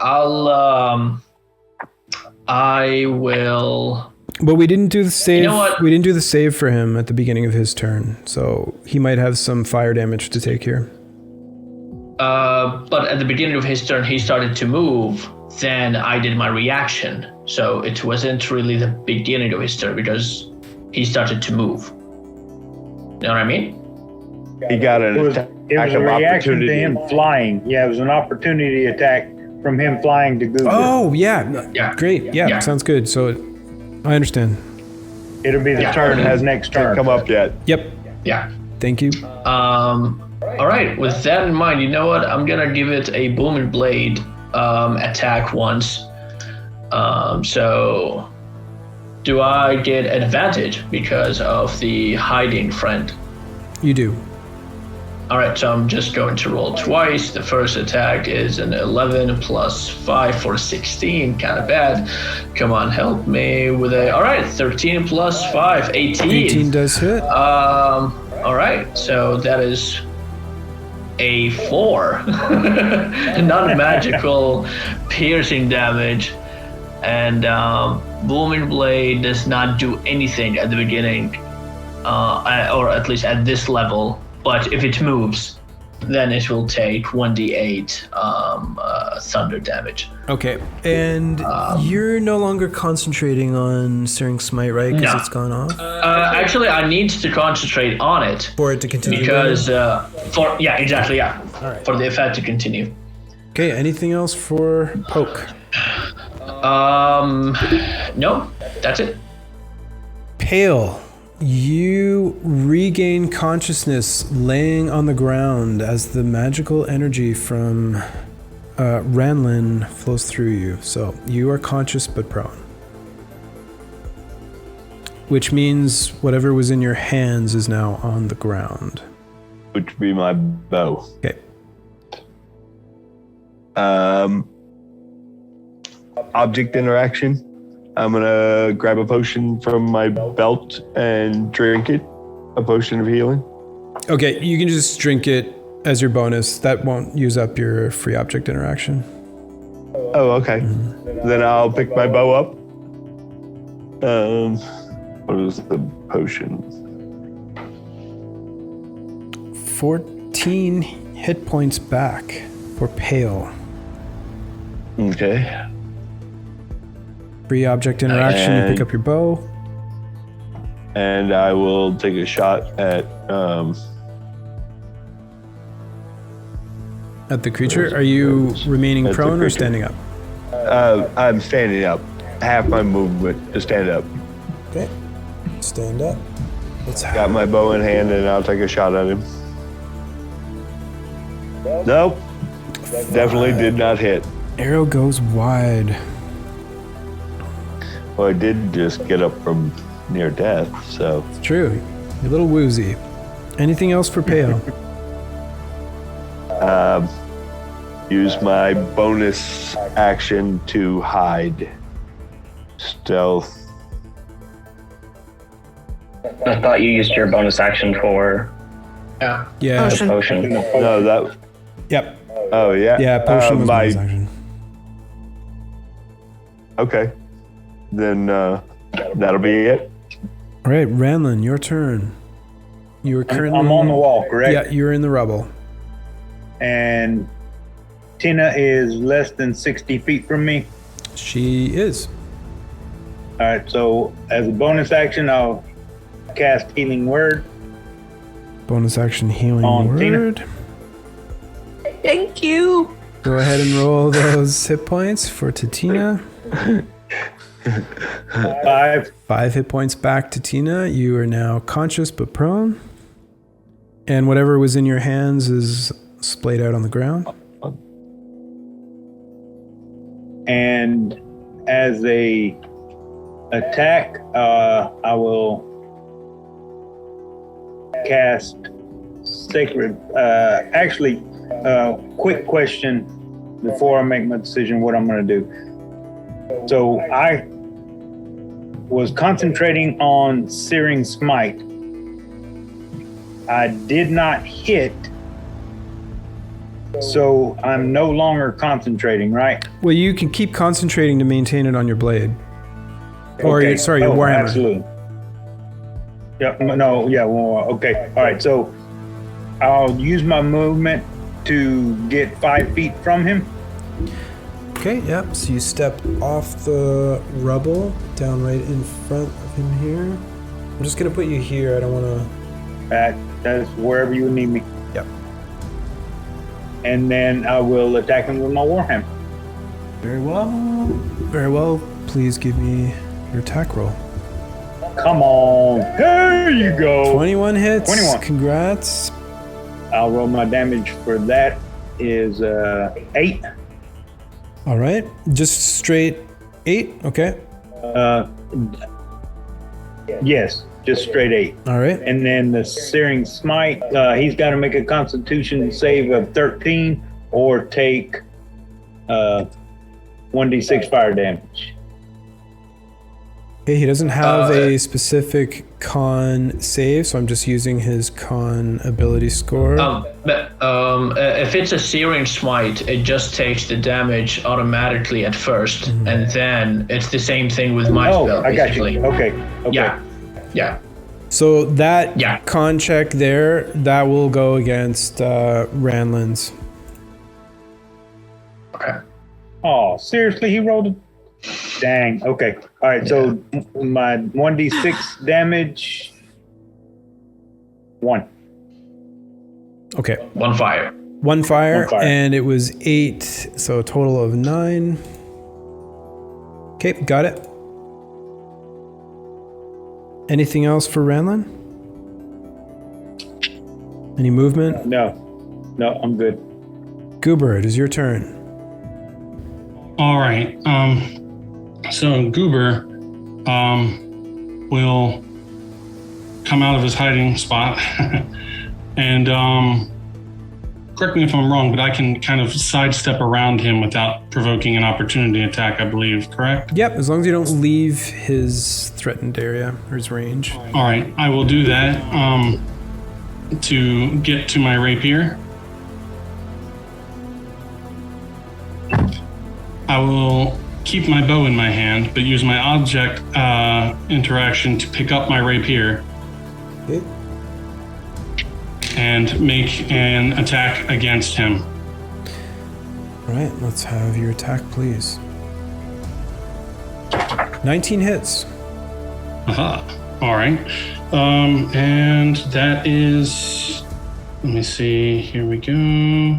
I will. But we didn't do the save. You know what? We didn't do the save for him at the beginning of his turn, so he might have some fire damage to take here. But at the beginning of his turn, he started to move. Then I did my reaction, so it wasn't really the beginning of his turn because he started to move. You know what I mean? He got It was a reaction to him flying. Yeah, it was an opportunity attack from him flying to Google. Oh yeah. Great. Yeah, sounds good. So I understand. It'll be the turn has next turn. Come up yet? Yep. Yeah. Thank you. All right. With that in mind, you know what? I'm gonna give it a booming blade attack once. So do I get advantage because of the hiding friend? You do. All right, so I'm just going to roll twice. The first attack is an 11 plus 5 for 16. Kind of bad. Come on, help me with a... All right, 13 plus 5, 18. 18 does hit. All right, so that is a 4. Non-magical piercing damage. And Booming Blade does not do anything at the beginning, or at least at this level. But if it moves, then it will take 1d8 thunder damage. Okay, and you're no longer concentrating on Searing Smite, right? Because it's gone off? Actually, I need to concentrate on it. For it to continue? Because, for the effect to continue. Okay, anything else for Poke? No, that's it. Pale. You regain consciousness laying on the ground as the magical energy from Ranlin flows through you. So you are conscious but prone. Which means whatever was in your hands is now on the ground. which would be my bow. Okay. Object interaction. I'm gonna grab a potion from my belt and drink it. A potion of healing. Okay, you can just drink it as your bonus. That won't use up your free object interaction. Oh, okay. Then I'll pick my bow up. What was the potion? 14 hit points back for Pale. Okay. Free object interaction, you pick up your bow. And I will take a shot at the creature. Are you remaining At the prone or creature. standing up? I'm standing up. Half my movement to stand up. Okay. Stand up. Let's Got my bow in hand and I'll take a shot at him. Nope. Definitely did not hit. Arrow goes wide. Well, I did just get up from near death, so. It's true. You're a little woozy. Anything else for Pale? Use my bonus action to hide. Stealth. I thought you used your bonus action for Yeah. Yeah. the potion. No, that. Yep. Oh, yeah. Yeah, potion was my. bonus action. Okay. Then that'll be it. All right, Ranlin, your turn. You are currently. I'm on the wall, correct? Yeah, you're in the rubble. And Tina is less than 60 feet from me. She is. All right, so as a bonus action, I'll cast Healing Word. Bonus action healing On Tina. word. Thank you. Go ahead and roll those hit points for Tatina. 5. 5 hit points back to Tina. You are now conscious but prone. And whatever was in your hands is splayed out on the ground. And as a attack, I will cast Sacred. Quick question before I make my decision what I'm going to do. So I was concentrating on Searing Smite. I did not hit, so I'm no longer concentrating, right? Well, you can keep concentrating to maintain it on your blade. Or, Okay. your Warhammer. Absolutely. Yeah, no, yeah, well, okay. All right, so I'll use my movement to get 5 feet from him. Okay, yep. So you step off the rubble down right in front of him here. I'm just gonna put you here. I don't wanna. That is wherever you need me. Yep. And then I will attack him with my Warhammer. Very well. Very well. Please give me your attack roll. Come on. There you go. 21 hits. 21. Congrats. I'll roll my damage for that is 8. All right. Just straight 8. Okay. Yes, just straight 8. All right. And then the Searing Smite, he's got to make a Constitution save of 13 or take 1d6 fire damage. Okay, he doesn't have a specific con save, so I'm just using his con ability score. If it's a Searing Smite, it just takes the damage automatically at first, and then it's the same thing with my spell. I got basically. you. Okay. Yeah. So that Yeah. con check there, that will go against Ranlin's. Okay. Oh, seriously, he rolled a... Dang. Okay. All right. So my 1d6 damage. 1. Okay. One fire. One fire, One fire. and it was 8, so a total of 9. Okay, got it. Anything else for Ranlin? Any movement? No, I'm good. Goober, it is your turn. All right. So Goober will come out of his hiding spot And correct me if I'm wrong, but I can kind of sidestep around him without provoking an opportunity attack, I believe, correct? Yep, as long as you don't leave his threatened area or his range. All right, I will do that to get to my rapier. I will keep my bow in my hand, but use my object interaction to pick up my rapier. Okay. And make an attack against him. All right, let's have your attack, please. 19 hits. Aha. All right. And that is, let me see, here we go.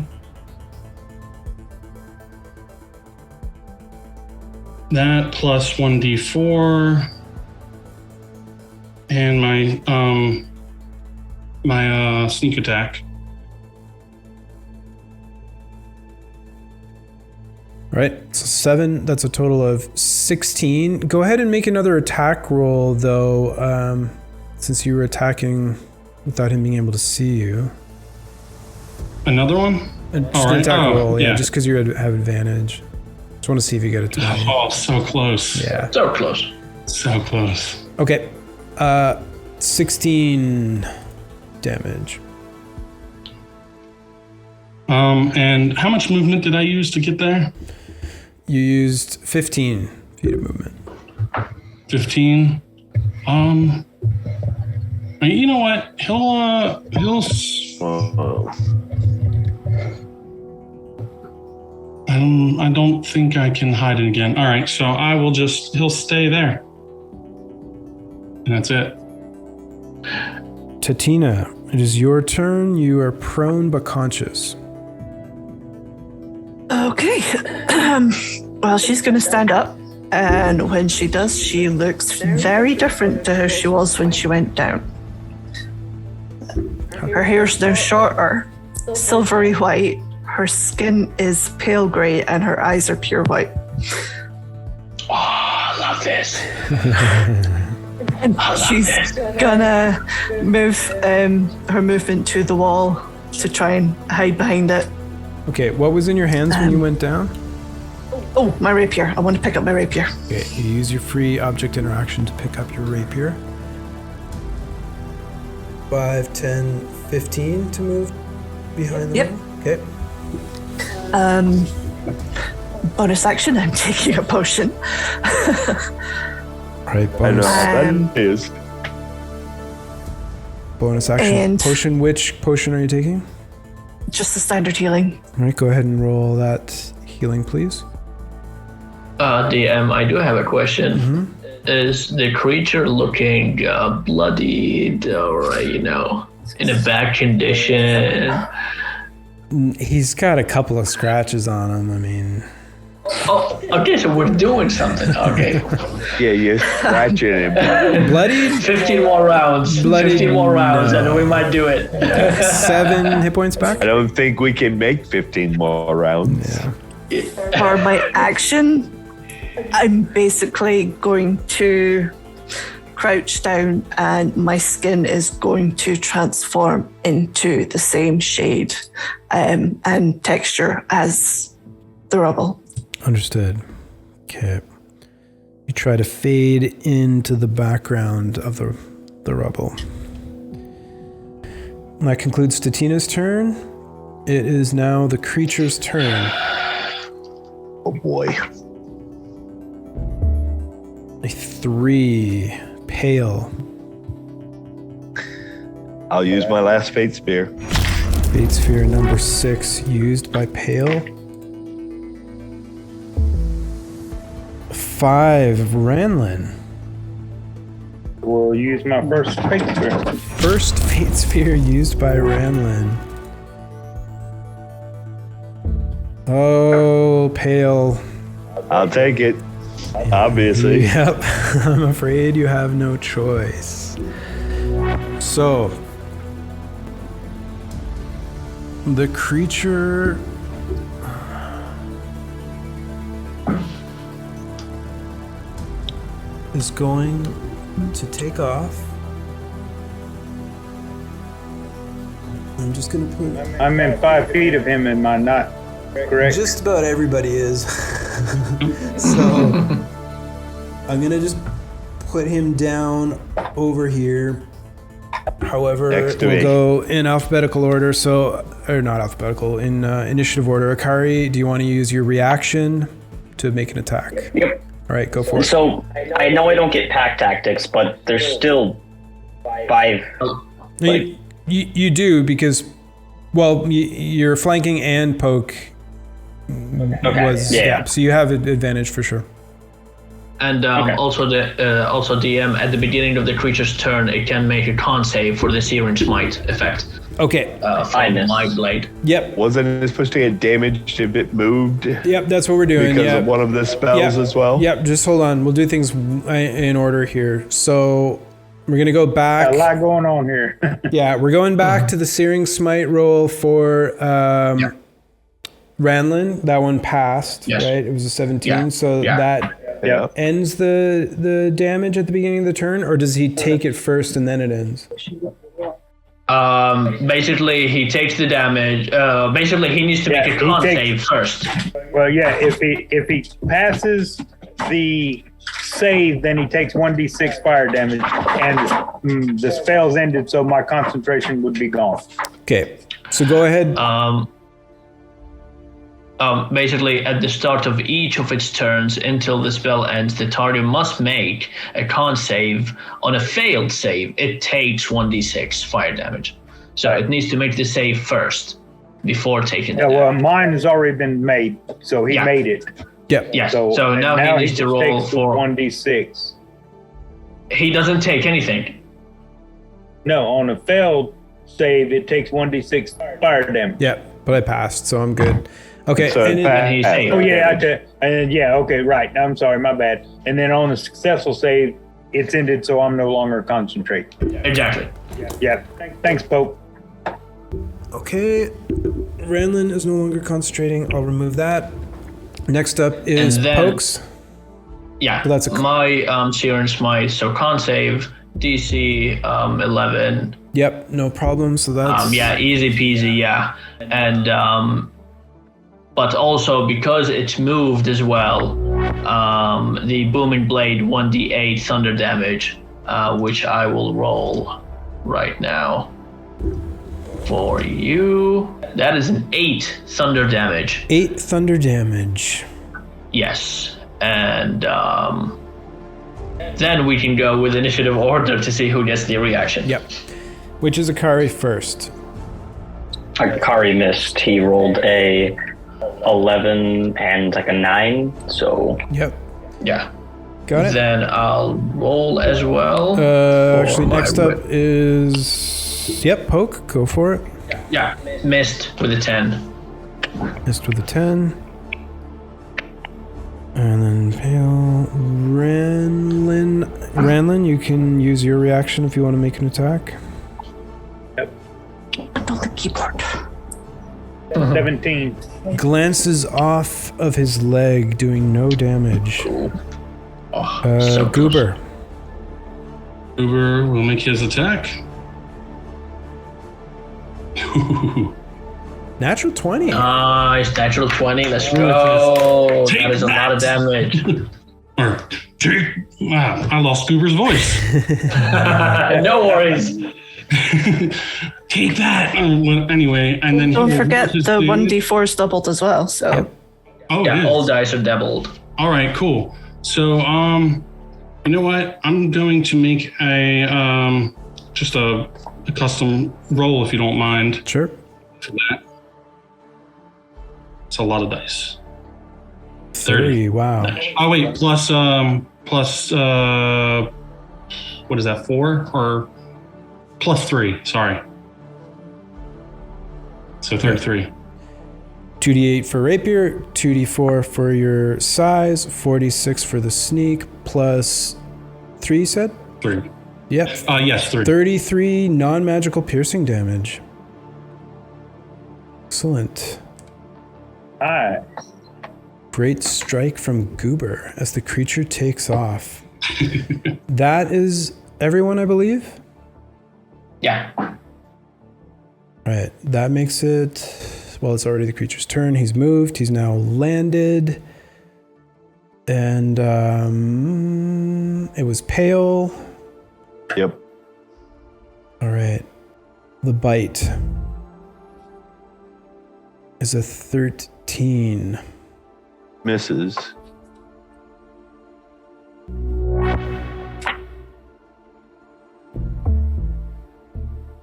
That plus 1d4. And my sneak attack. All right, so 7, that's a total of 16. Go ahead and make another attack roll, though, since you were attacking without him being able to see you. Another one? Just an attack roll, yeah, just because you have advantage. Just want to see if you get a 20. Oh, so close. Yeah. So close. So close. Okay, 16 damage. And how much movement did I use to get there? You used 15 feet of movement. 15. You know what? I don't think I can hide it again. All right, so he'll stay there. And that's it. Tatina, it is your turn. You are prone but conscious. Okay. Well, she's going to stand up. And when she does, she looks very different to how she was when she went down. Her hair's now shorter, silvery white. Her skin is pale grey and her eyes are pure white. Oh, I love this. And she's gonna move her movement to the wall to try and hide behind it. Okay, what was in your hands when you went down? Oh, my rapier. I want to pick up my rapier. Okay, you use your free object interaction to pick up your rapier. 5, 10, 15 to move behind the wall? Okay. Bonus action, I'm taking a potion. Alright, bonus. That is. Bonus action. And potion, which potion are you taking? Just the standard healing. Alright, go ahead and roll that healing, please. DM, I do have a question. Mm-hmm. Is the creature looking bloodied or, in a bad condition? He's got a couple of scratches on him, I mean... Oh, okay, so we're doing something. Okay. Yeah, you're scratching him. Bloodied? 15 more rounds. Bloodied, 15 more rounds, no. and we might do it. 7 hit points back? I don't think we can make 15 more rounds. Yeah. For my action, I'm basically going to crouch down and my skin is going to transform into the same shade and texture as the rubble. Understood. Okay. You try to fade into the background of the rubble. And that concludes Tatina's turn. It is now the creature's turn. Oh boy. A 3. Pale. I'll use my last Fate Spear. Fate Sphere number 6 used by Pale. 5. Ranlin. We'll use my first Fate Spear. First Fate Sphere used by Ranlin. Oh, Pale. I'll take it. Obviously. Yep. I'm afraid you have no choice. So, the creature is going to take off I'm just gonna put. I'm in 5 feet of him, am I not correct? Just about everybody is. So I'm gonna just put him down over here. However, Next to we'll me. go in alphabetical order. Or not alphabetical, in initiative order. Akari, do you want to use your reaction to make an attack? Yep. All right, go for it. So I know I don't get pack tactics, but there's still 5. You do because, well, you're flanking and poke was Yeah. so you have an advantage for sure. And also DM at the beginning of the creature's turn, it can make a con save for the Searing Smite effect. Okay. From my blade. Yep. Wasn't it supposed to get damaged if it moved? Yep, that's what we're doing. Because of one of the spells as well? Yep, just hold on. We'll do things in order here. So we're going to go back. A lot going on here. Yeah, we're going back to the Searing Smite roll for Ranlin. That one passed, right? It was a 17, so that ends the damage at the beginning of the turn, or does he take it first and then it ends? Basically, he takes the damage. Basically, he needs to make a con save first. Well, yeah, if he passes the save, then he takes 1d6 fire damage, and the spell's ended, so my concentration would be gone. Okay, so go ahead. Basically, at the start of each of its turns until the spell ends, the target must make a con save. On a failed save, it takes 1d6 fire damage. So it needs to make the save first before taking the damage. Well, mine has already been made, so he made it. Yep. Yes. So now he needs to roll takes for 1d6. He doesn't take anything. No, on a failed save, it takes 1d6 fire damage. Yep, but I passed, so I'm good. Okay. So and okay, right. I'm sorry, my bad. And then on a successful save, it's ended, so I'm no longer concentrate. Exactly. Yeah. Thanks, Pope. Okay. Ranlin is no longer concentrating. I'll remove that. Next up is Pokes. Yeah. So that's my Searing Smite. So con save DC 11. Yep, no problem. So that's easy peasy. Yeah, and but also because it's moved as well, the booming blade 1d8 thunder damage, which I will roll right now for you. That is an 8 thunder damage. 8 thunder damage. Yes, and then we can go with initiative order to see who gets the reaction. Yep. Which is Akari first? Akari missed. He rolled a 11 and like a 9, so... Yep. Yeah. Got it. Then I'll roll as well. Actually, next up is... Yep, Poke. Go for it. Yeah, missed with a 10. Missed with a 10. And then Pale Ranlin, you can use your reaction if you want to make an attack. Yep. On the keyboard. 17. Glances off of his leg, doing no damage. So Goober. Goober will make his attack. Natural 20. Nice, natural 20. Let's go. That is a lot of damage. Wow, I lost Goober's voice. No worries. Take that. Anyway, and then don't forget the 1d4 is doubled as well. So. Yep. Oh yeah, all dice are doubled. All right, cool. So, you know what? I'm going to make a just a custom roll, if you don't mind. Sure. For that. It's a lot of dice. 30. Wow. Oh wait, plus what is that? 4 or plus 3? Sorry. So 33. 2d8 for rapier, 2d4 for your size, 46 for the sneak, plus 3, you said? 3. Yep. Yes, 3. 33 non-magical piercing damage. Excellent. Hi. Great strike from Goober as the creature takes off. That is everyone, I believe? Yeah. Right, that makes it... Well, it's already the creature's turn. He's moved. He's now landed. And it was pale. Yep. All right. The bite is a 13. Misses.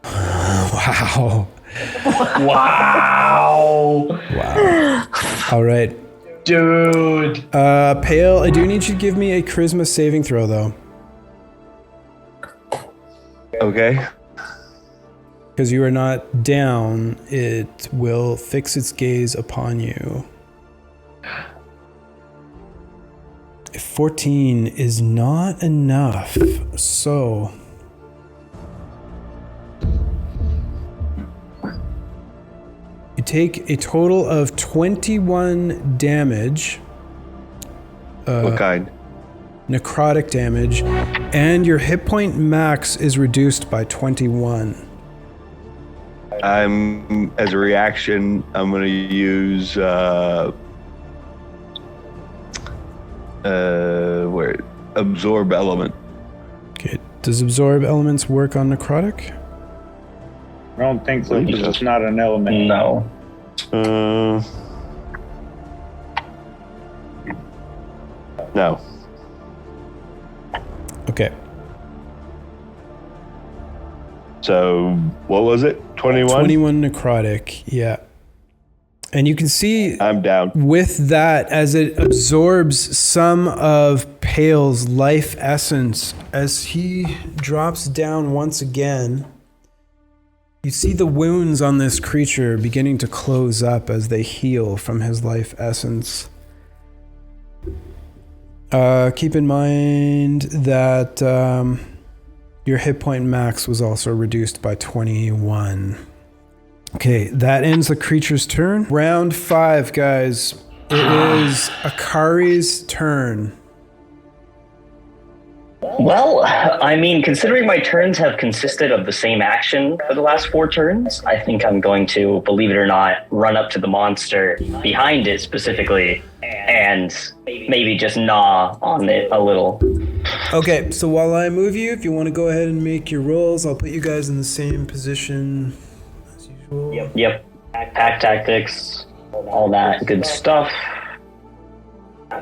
Wow. Wow. Wow. All right. Dude. Pale, I do need you to give me a charisma saving throw, though. Okay. Because you are not down, it will fix its gaze upon you. 14 is not enough, so... You take a total of 21 damage. What kind? Necrotic damage, and your hit point max is reduced by 21. As a reaction, I'm going to use absorb element. Okay. Does absorb elements work on necrotic? I don't think so because it's not an element. No. No. Okay. So what was it? 21? 21 necrotic, yeah. And you can see I'm down. with that, as it absorbs some of Pale's life essence, as he drops down once again, you see the wounds on this creature beginning to close up as they heal from his life essence. Keep in mind that your hit point max was also reduced by 21. Okay, that ends the creature's turn. Round 5, guys. It is Akari's turn. Well, I mean, considering my turns have consisted of the same action for the last 4 turns, I think I'm going to, believe it or not, run up to the monster behind it specifically and maybe just gnaw on it a little. Okay, so while I move you, if you want to go ahead and make your rolls, I'll put you guys in the same position as usual. Yep. Pack tactics, all that good stuff.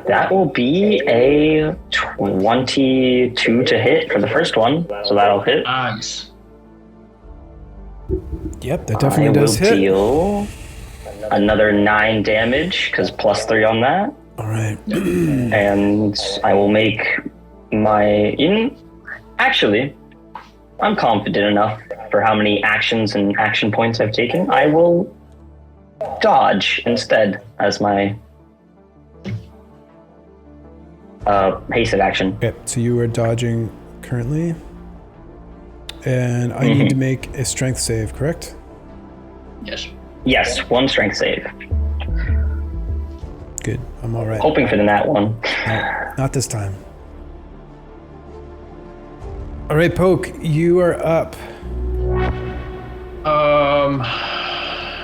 That will be a 22 to hit for the first one, so that'll hit. Nice. Yep, that definitely does hit. I will deal another 9 damage, because +3 on that. All right. And I will make my... Actually, I'm confident enough for how many actions and action points I've taken. I will dodge instead as my... hasted action. Okay, so you are dodging currently. And I need to make a strength save, correct? Yes, 1 strength save. Good, I'm all right. Hoping for the nat 1. No, not this time. All right, Poke, you are up.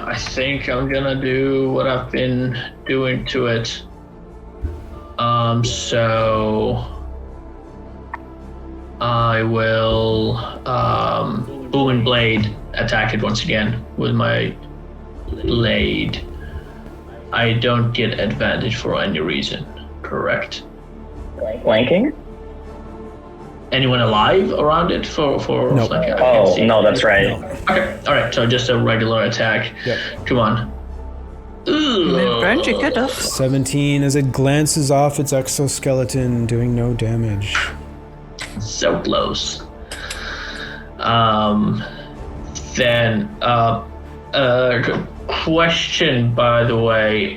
I think I'm gonna do what I've been doing to it. So I will Boom and Blade attack it once again with my blade. I don't get advantage for any reason, correct? Flanking? Anyone alive around it for No. flanking? Oh, no, that's right. Okay, alright, so just a regular attack. Yep. Come on. Mid-range, you could have. 17 as it glances off its exoskeleton, doing no damage. So close. Then, question, by the way.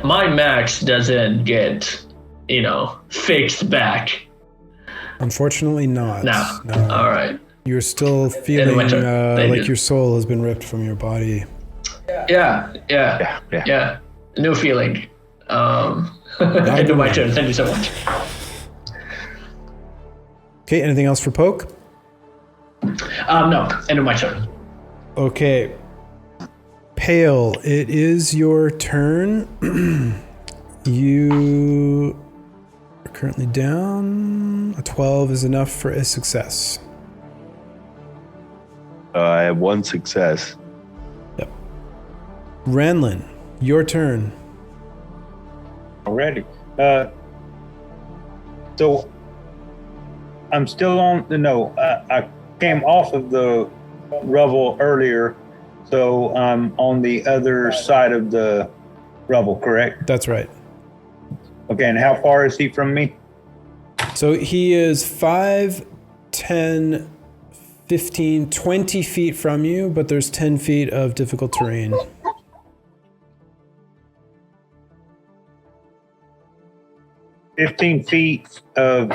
My max doesn't get, fixed back. Unfortunately not. No. All right. You're still feeling like your soul has been ripped from your body. Yeah. New feeling. End of my turn. Thank you so much. Okay, anything else for Poke? No, end of my turn. Okay. Pale, it is your turn. You are currently down. A 12 is enough for a success. I have one success. Yep. Ranlin, your turn. Already. So I'm still on. No, I came off of the rubble earlier, so I'm on the other side of the rubble, correct? That's right. Okay, and how far is he from me? So he is 5, 10, 15, 20 feet from you, but there's 10 feet of difficult terrain. $15 feet of.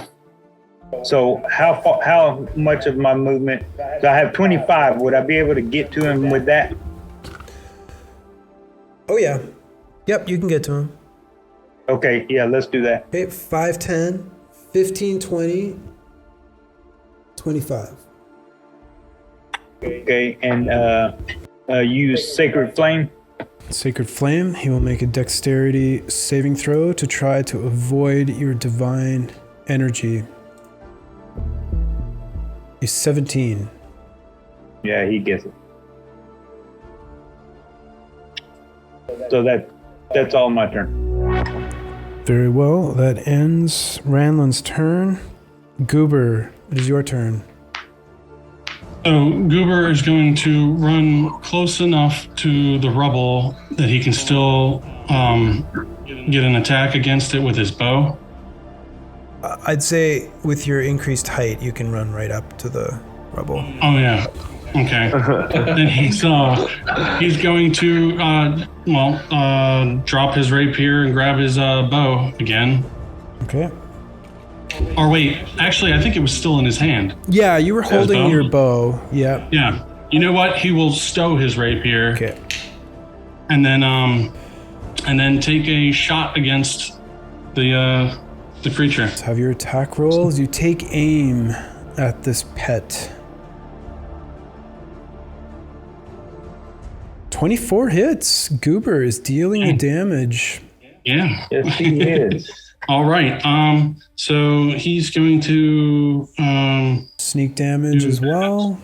So how much of my movement? So I have 25. Would I be able to get to him with that? Oh, yeah. Yep, you can get to him. Okay, yeah, let's do that. Okay, 5, 10, 15, 20, 25. Okay, and use Sacred Flame. Sacred Flame, he will make a dexterity saving throw to try to avoid your divine energy. He's 17. Yeah, he gets it. So that's all my turn. Very well, that ends Ranlin's turn. Goober, it is your turn. So Goober is going to run close enough to the rubble that he can still get an attack against it with his bow. I'd say with your increased height, you can run right up to the rubble. Oh yeah. Okay. Then he's going to drop his rapier and grab his bow again. Okay. Or wait, actually, I think it was still in his hand. Yeah, you were holding your bow. Yeah. Yeah. You know what? He will stow his rapier. Okay. And then take a shot against the creature. Let's have your attack rolls. You take aim at this pet. 24 hits. Goober is dealing the damage. Yeah. Yes, he is. All right. So he's going to sneak damage as well.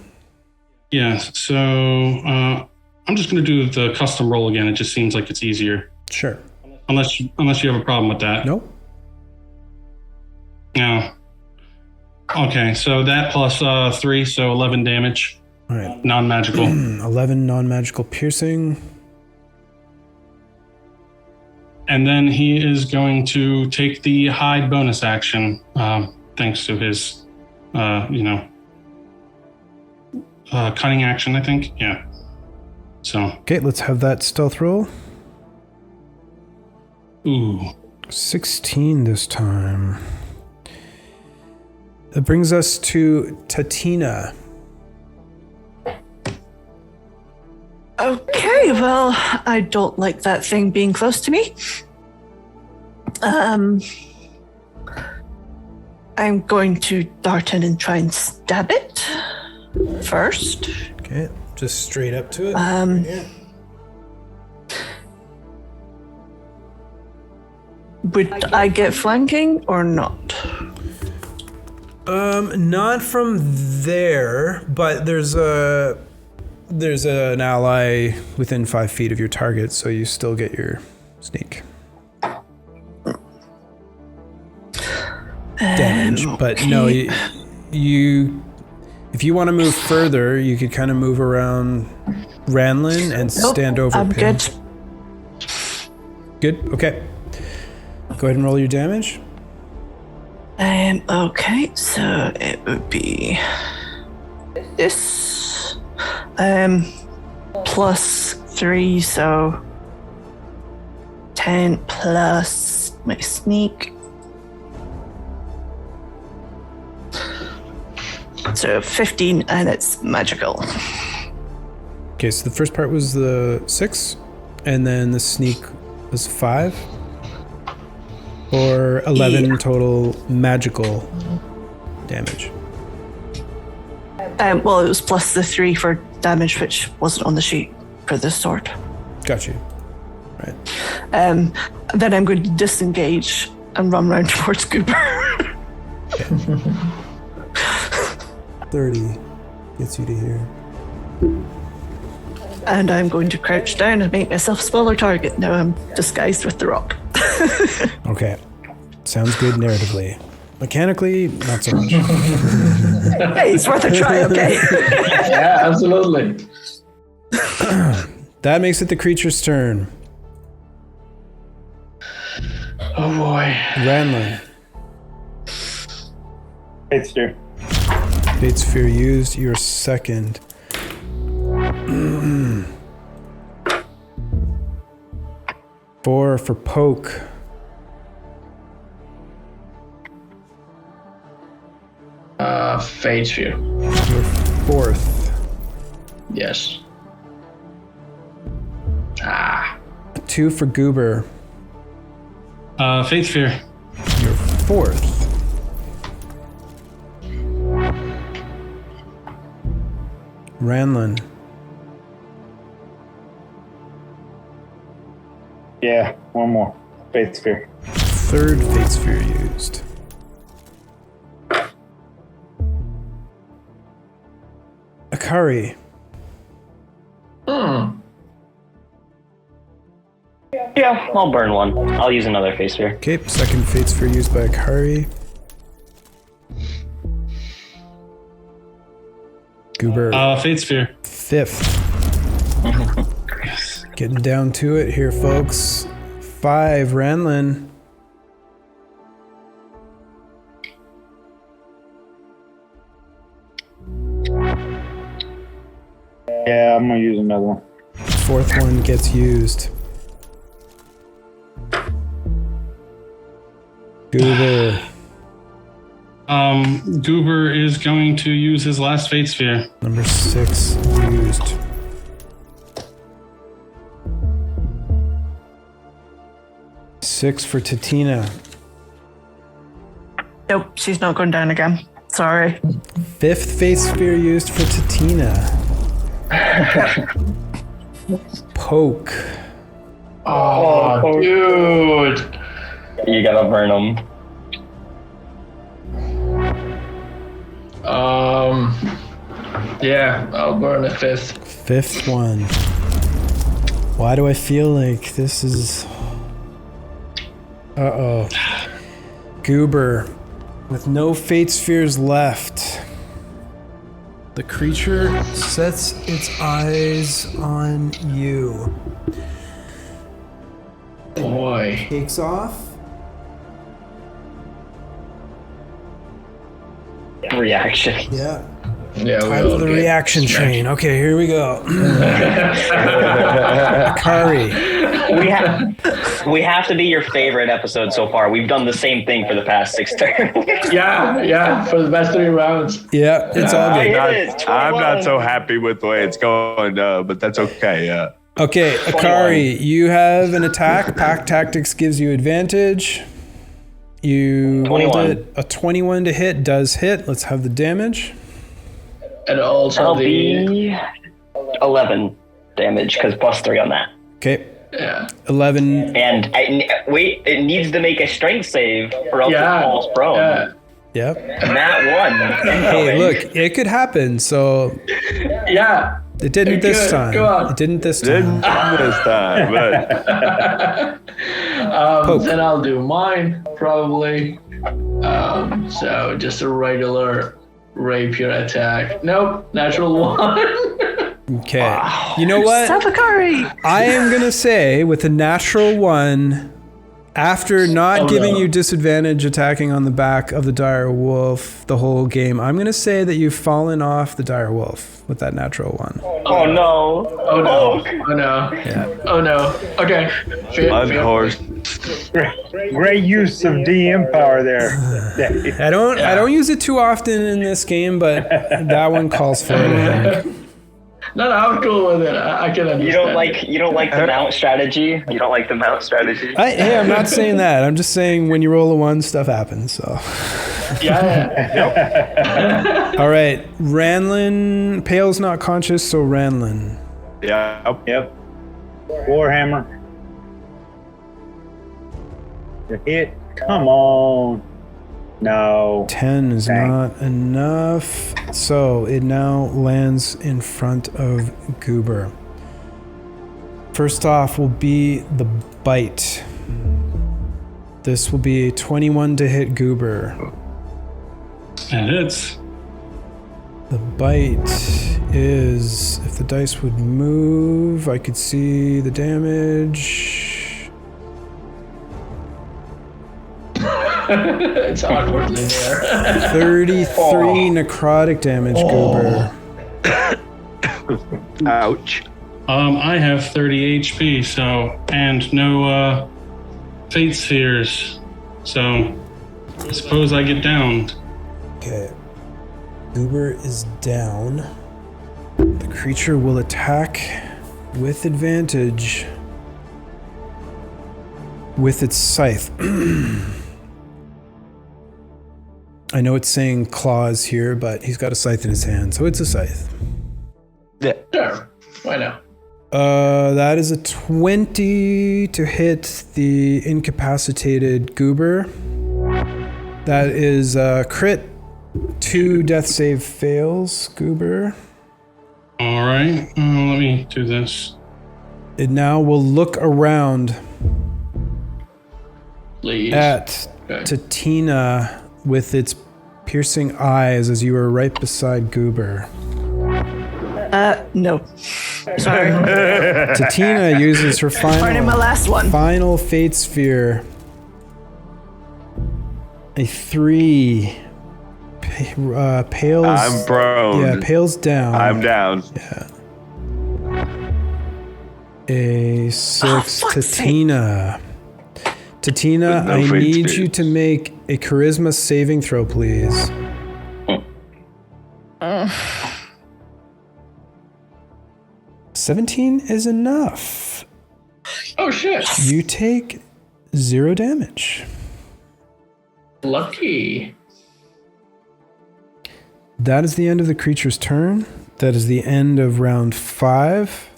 Yeah. So I'm just going to do the custom roll again. It just seems like it's easier. Sure. Unless you have a problem with that. Nope. No. Okay. So that plus 3, so 11 damage. All right. Non-magical. 11 non-magical piercing. And then he is going to take the hide bonus action, thanks to his, cunning action, I think. Yeah. So. Okay, let's have that stealth roll. Ooh. 16 this time. That brings us to Tatina. Okay, well, I don't like that thing being close to me. I'm going to dart in and try and stab it first. Okay, just straight up to it. Yeah. Would I get flanking or not? Not from there, but there's an ally within 5 feet of your target, so you still get your sneak damage. But okay. no, you if you want to move further, you could kind of move around Ranlin and stand over. I'm Pim. good. Good. Okay. Go ahead and roll your damage. Okay, so it would be this. Plus 3, so 10 plus my sneak. So 15, and it's magical. Okay, so the first part was the 6, and then the sneak was 5, or 11 total magical damage. Well, it was plus the 3 for damage which wasn't on the sheet for this sword. Got you. Right. Then I'm going to disengage and run round towards Goober. 30 gets you to here. And I'm going to crouch down and make myself a smaller target. Now I'm disguised with the rock. Okay. Sounds good narratively. Mechanically, not so much. Hey, it's worth a try, okay? Yeah, absolutely. That makes it the creature's turn. Oh boy. Ranlin. It's true. Fate Sphere used. Your second. 4 for poke. Fate Sphere. Your fourth. Yes. 2 for Goober. Fate Sphere. Your fourth. Ranlin. Yeah, one more. Fate Sphere. Third Fate Sphere used. Akari. Yeah, I'll burn one. I'll use another Fate Sphere. Okay, second Fate Sphere used by Akari. Goober. Fate Sphere. Fifth. Getting down to it here, folks. 5, Ranlin. Yeah, I'm gonna use another one. Fourth one gets used. Goober. Goober is going to use his last Fate Sphere. Number 6 used. Six for Tatina. Nope, she's not going down again. Sorry. Fifth Fate Sphere used for Tatina. Poke. Oh, dude. You gotta burn them. Yeah, I'll burn a fifth. Fifth one. Why do I feel like this is... Uh-oh. Goober. With no Fate Spheres left. The creature sets its eyes on you. Boy. Takes off. Reaction. Yeah. Yeah, Time for the reaction train. Okay, here we go. Kari. We have to be your favorite episode so far. We've done the same thing for the past 6 turns. Yeah, for the best 3 rounds. Yeah, it's all good. I'm not so happy with the way it's going, but that's okay. Yeah. Okay, Akari, you have an attack. Pack Tactics gives you advantage. You rolled 21. it. A 21 to hit does hit. Let's have the damage. And also That'll be 11 damage because +3 on that. Okay. Yeah. And11. it needs to make a strength save or else it falls prone. Yeah. Yep. And that one. Hey, look, it could happen. So Yeah. it didn't this time. Go on. It didn't this time. This time, but Poke. Then I'll do mine probably. So just a regular rapier attack. Nope, natural 1. Okay. You know what? Sapakari! I am going to say with a natural 1, after not giving you disadvantage attacking on the back of the dire wolf the whole game, I'm going to say that you've fallen off the dire wolf with that natural 1. Oh no. Oh no. Oh no. Yeah. Oh no. Okay. unhorsed. Great use of DM power there. I don't use it too often in this game, but that one calls for it, I think. No, I'm cool with it. I can understand. You don't like the mount strategy? You don't like the mount strategy? Hey, I'm not saying that. I'm just saying when you roll a 1, stuff happens. So Yeah. All right, Ranlin. Pale's not conscious, so Ranlin. Yep. Warhammer. The hit. Come on. No. 10 is Dang. not enough. So it now lands in front of Goober. First off will be the bite. This will be a 21 to hit Goober. And it's The bite is, if the dice would move, I could see the damage. It's awkwardly there. 33 necrotic damage, Goober. Ouch. I have 30 HP, so, and no fate spheres, so I suppose I get downed. Okay. Goober is down. The creature will attack with advantage with its scythe. I know it's saying claws here, but he's got a scythe in his hand, so it's a scythe. Yeah. Sure. Why not? That is a 20 to hit the incapacitated Goober. That is a crit. 2 death save fails, Goober. All right, let me do this. It now will look around Please. at Okay. Tatina with its piercing eyes as you are right beside Goober. No. Sorry. Tatina uses her Finding my last one. final fate sphere. A 3. Pale's. I'm prone. Yeah, Pale's down. I'm down. Yeah. A 6. Tatina. Tatina, With no I fate need spheres. you to make a charisma saving throw, please. 17 is enough. Oh shit! You take 0 damage. Lucky. That is the end of the creature's turn. That is the end of round 5.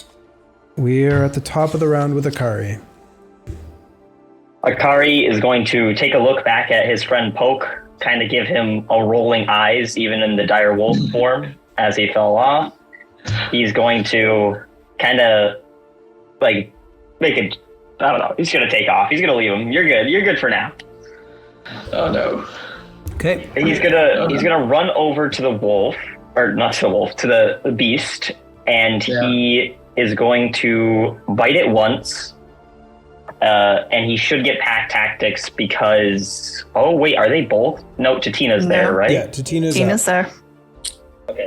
We are at the top of the round with Akari. Akari is going to take a look back at his friend Poke, kind of give him a rolling eyes, even in the dire wolf form, as he fell off. He's going to kind of, like, make it, I don't know, he's going to take off. He's going to leave him. You're good. You're good for now. Oh no. Okay. He's gonna run over to the wolf, or not to the wolf, to the beast, and he is going to bite it once. And he should get pack tactics because... Oh, wait, are they both? No, Tatina's there, right? Yeah, Tatina's there.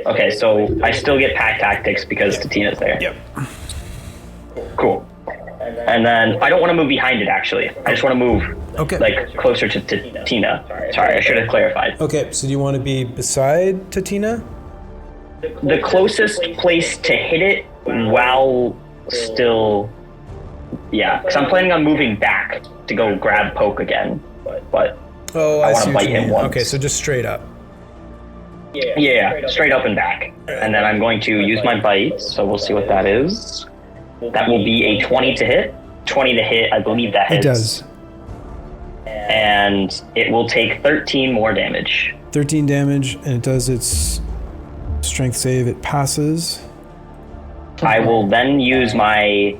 Okay, so I still get pack tactics because Tatina's there. Yep. Cool. And then I don't want to move behind it, actually. I just want to move like closer to Tatina. Sorry, I should have clarified. Okay, so do you want to be beside Tatina? The closest place to hit it while still... Yeah, because I'm planning on moving back to go grab Poke again, but Oh, I I want see to what bite you him mean. once. Okay, so just straight up. Yeah, straight up and back. And then I'm going to use my bite, so we'll see what that is. That will be a 20 to hit. 20 to hit, I believe that hits. It does. And it will take 13 more damage. 13 damage, and it does its strength save. It passes. I will then use my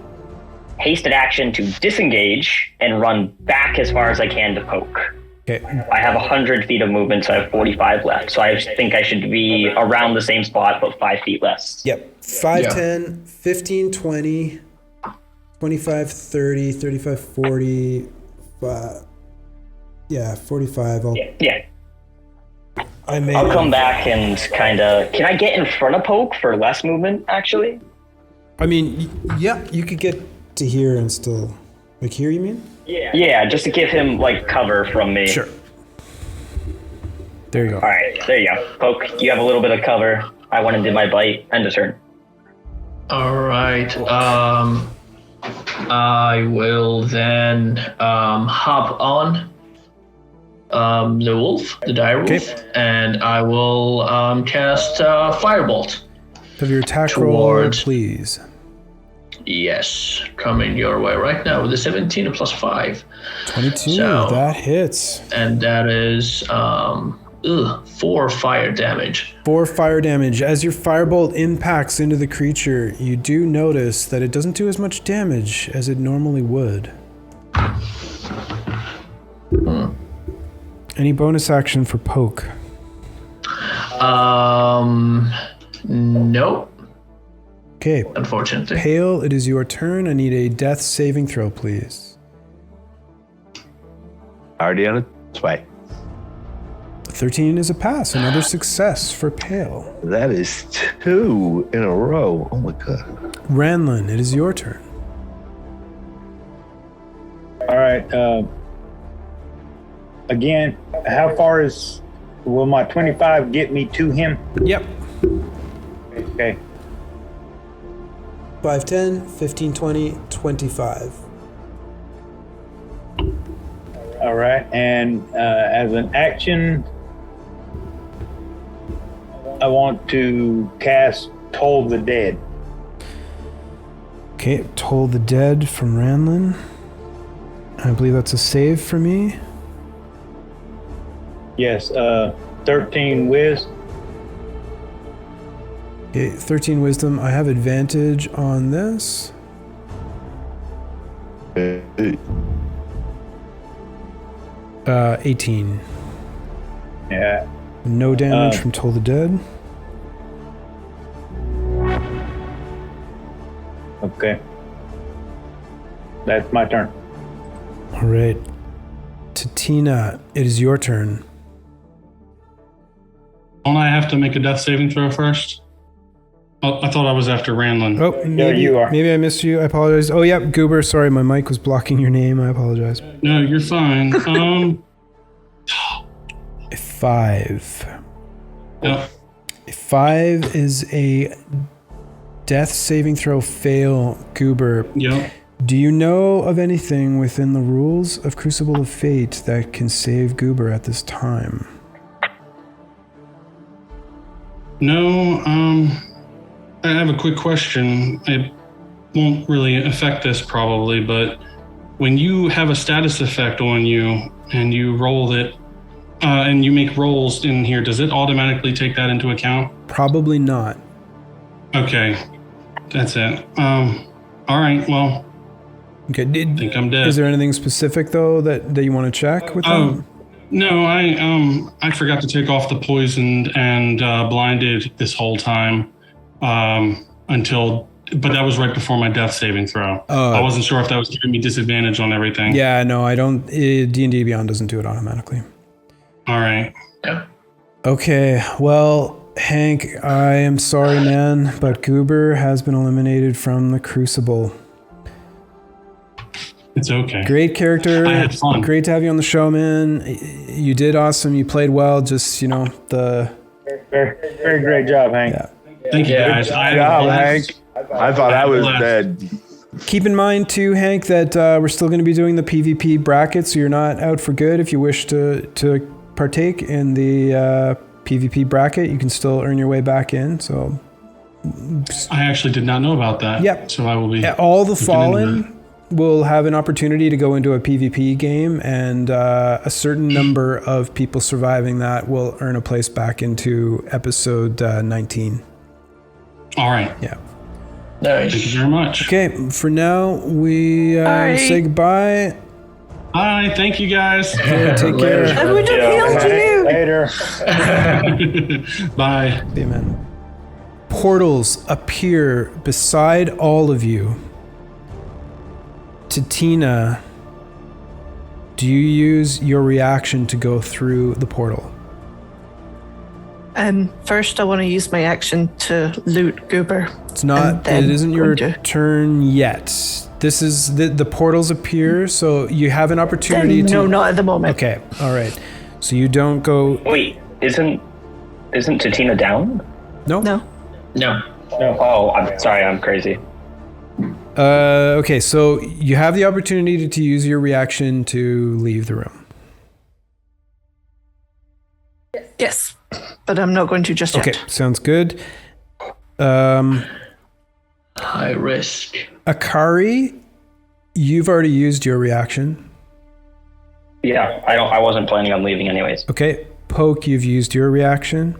hasted action to disengage and run back as far as I can to Poke. Okay. I have 100 feet of movement, so I have 45 left. So I think I should be around the same spot, but 5 feet less. Yep. 5, 10, 15, 20, 25, 30, 35, 40, 45. Yeah. I'll come back and kind of... Can I get in front of Poke for less movement, actually? I mean, yeah, you could get to here and still... Like here, you mean? Yeah, just to give him, like, cover from me. Sure. There you go. All right, there you go. Poke, you have a little bit of cover. I went and did my bite. End of turn. All right. I will then hop on the wolf, the dire wolf, and I will cast Firebolt. Have your attack roll, please. Yes, coming your way right now with a 17 plus 5. 22, so, that hits. And that is 4 fire damage. 4 fire damage. As your firebolt impacts into the creature, you do notice that it doesn't do as much damage as it normally would. Any bonus action for poke? Nope. Okay. Unfortunately. Pale, it is your turn. I need a death saving throw, please. Already on its way. 13 is a pass. Another success for Pale. That is 2 in a row. Oh my god. Ranlin, it is your turn. All right. Again, how far will my 25 get me to him? Yep. Okay. 5, 10, 15, 20, 25. All right. And as an action, I want to cast Toll the Dead. Okay, Toll the Dead from Ranlin. I believe that's a save for me. Yes, 13 whiz. Okay, 13 wisdom. I have advantage on this. 18. Yeah. No damage from Toll the Dead. Okay. That's my turn. All right. Tatina, it is your turn. Don't I have to make a death saving throw first? Oh, I thought I was after Ranlin. Oh, maybe, you are. Maybe I missed you. I apologize. Oh, yep, Goober. Sorry, my mic was blocking your name. I apologize. No, you're fine. 5. Yep. 5 is a death saving throw fail, Goober. Yep. Do you know of anything within the rules of Crucible of Fate that can save Goober at this time? No, I have a quick question. It won't really affect this probably, but when you have a status effect on you and you roll it, and you make rolls in here, does it automatically take that into account? Probably not. Okay, that's it. All right, well, okay. I think I'm dead. Is there anything specific though that you want to check with them? No, I forgot to take off the poisoned and blinded this whole time but that was right before my death saving throw. I wasn't sure if that was giving me disadvantage on everything. Yeah, no, I don't. D&D Beyond doesn't do it automatically. All right. Yeah. Okay, well, Hank, I am sorry, man, but Goober has been eliminated from the Crucible. It's okay. Great character. I had fun. Great to have you on the show, man. You did awesome. You played well. Just, the... Very, very great job, Hank. Yeah. Thank you, guys. Good job, Hank. I thought I was dead. Keep in mind, too, Hank, that we're still going to be doing the PvP bracket, so you're not out for good. If you wish to partake in the PvP bracket, you can still earn your way back in. So I actually did not know about that. Yep. So I will be... All the Fallen will have an opportunity to go into a PvP game, and a certain number of people surviving that will earn a place back into episode 19. All right. Yeah. Nice. Thank you very much. Okay, for now, we say goodbye. Bye. Thank you, guys. Okay, take care. And we just healed you. Later. Bye. Amen. Portals appear beside all of you. Tatina, do you use your reaction to go through the portal? First, I want to use my action to loot Goober. It's not. It isn't your turn yet. This is the portals appear, so you have an opportunity to. No, not at the moment. Okay. All right. So you don't go. Wait, isn't Tatina down? No. No. Oh, I'm sorry. I'm crazy. Okay, so you have the opportunity to use your reaction to leave the room. Yes, but I'm not going to just yet. Okay, sounds good. High risk. Akari, you've already used your reaction. Yeah, I wasn't planning on leaving anyways. Okay, Poke, you've used your reaction.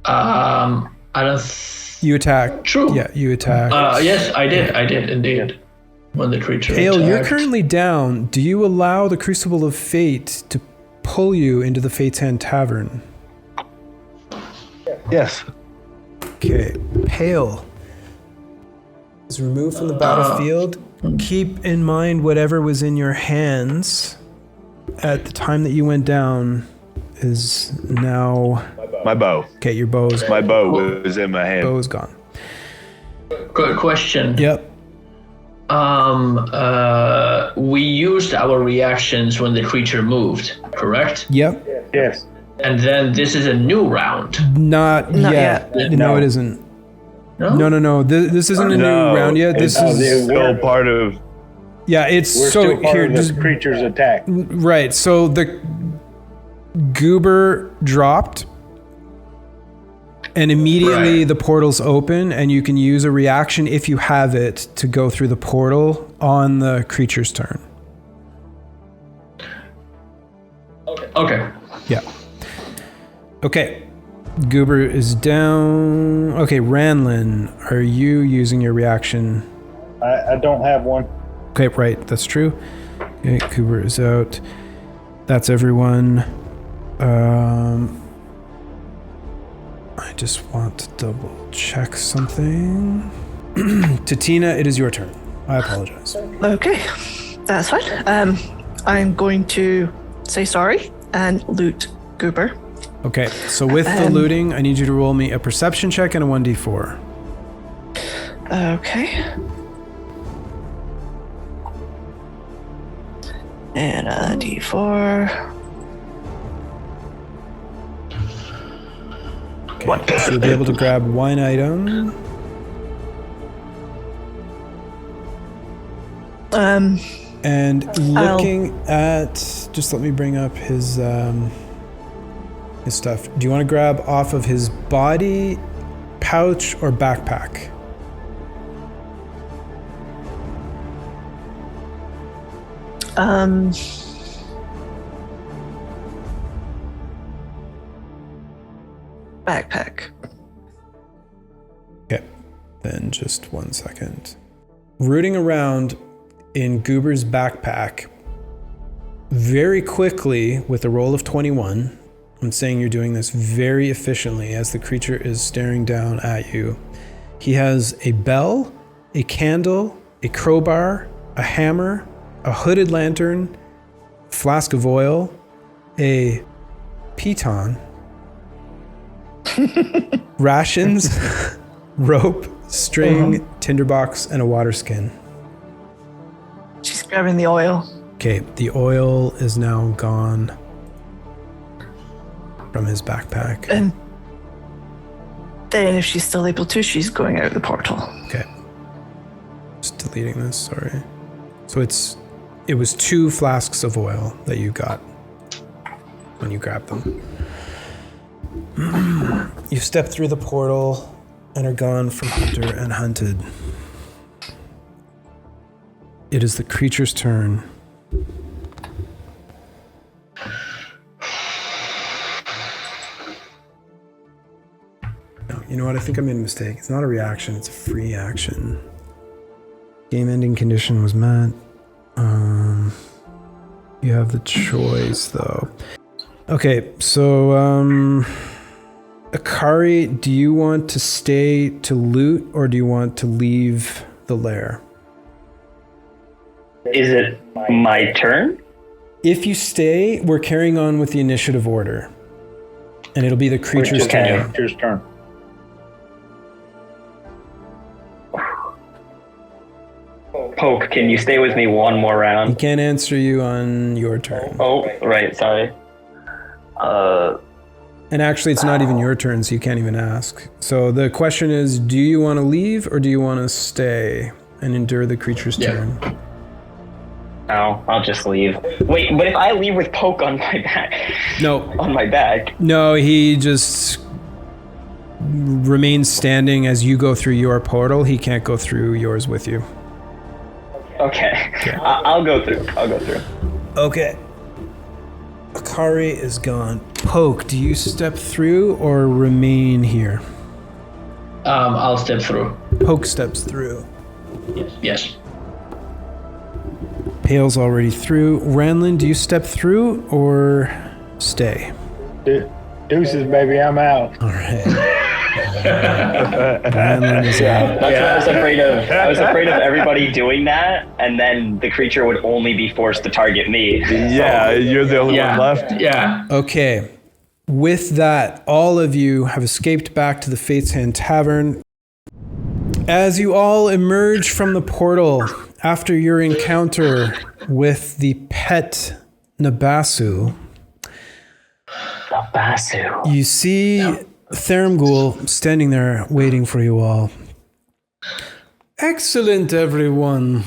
I don't. You attack. True. Yeah, you attack. Yes, I did. I did indeed. When the creature Pale, attacked. you're currently down. Do you allow the Crucible of Fate to pull you into the Fate's Hand Tavern? Yes. Okay, Pale is removed from the battlefield. Keep in mind whatever was in your hands at the time that you went down is now... My bow. Okay, your bow's... My bow was in my hand. Bow is gone. Good question. Yep. We used our reactions when the creature moved, correct? Yep. Yes. And then this is a new round. Not yet. No, it isn't. No? No. This isn't a new round yet. This is still part of... Yeah, it's We're so still part here. of this creature's attack. Right. So the goober dropped, and immediately the portal's open, and you can use a reaction if you have it to go through the portal on the creature's turn. Okay. Yeah. Okay. Goober is down. Okay, Ranlin, are you using your reaction? I don't have one. Okay, right, that's true. Okay, Goober is out. That's everyone. I just want to double check something. Tatina, it is your turn. I apologize. Okay, that's fine. I'm going to say sorry and loot Goober. Okay, so with the looting, I need you to roll me a perception check and a 1d4. Okay. And a d4. Okay, so you'll be able to grab one item. And looking at, just let me bring up his stuff. Do you want to grab off of his body, pouch, or backpack? Backpack. Okay, then just 1 second. Rooting around in Goober's backpack, very quickly with a roll of 21, I'm saying you're doing this very efficiently as the creature is staring down at you. He has a bell, a candle, a crowbar, a hammer, a hooded lantern, flask of oil, a piton, rations, rope, string, tinderbox, and a water skin. She's grabbing the oil. Okay, the oil is now gone from his backpack. And then if she's still able to, she's going out the portal. Okay. Just deleting this, sorry. So it was 2 flasks of oil that you got when you grabbed them. You step through the portal and are gone from hunter and hunted. It is the creature's turn. No, you know what? I think I made a mistake. It's not a reaction, it's a free action. Game ending condition was met. You have the choice though. Okay, so Akari, do you want to stay to loot or do you want to leave the lair? Is it my turn? If you stay, we're carrying on with the initiative order. And it'll be the creature's turn. Creature's turn. Poke, can you stay with me one more He round? can't answer you on your turn. Oh, right, sorry. And actually, it's not even your turn, so you can't even ask. So the question is, do you want to leave or do you want to stay and endure the creature's turn? Oh, I'll just leave. Wait, but if I leave with Poke on my back... No. On my back... No, he just remains standing as you go through your portal. He can't go through yours with you. Okay. I'll go through. Okay. Akari is gone. Poke, do you step through or remain here? I'll step through. Poke steps through. Yes. Pale's already through. Ranlin, do you step through or stay? Deuces, baby, I'm out. All right. Ranlin is out. That's what I was afraid of. I was afraid of everybody doing that, and then the creature would only be forced to target me. Yeah, you're the only one left. Yeah. Okay. With that, all of you have escaped back to the Fate's Hand Tavern. As you all emerge from the portal after your encounter with the pet Nabassu, you see Thermghoul standing there waiting for you all. Excellent, everyone.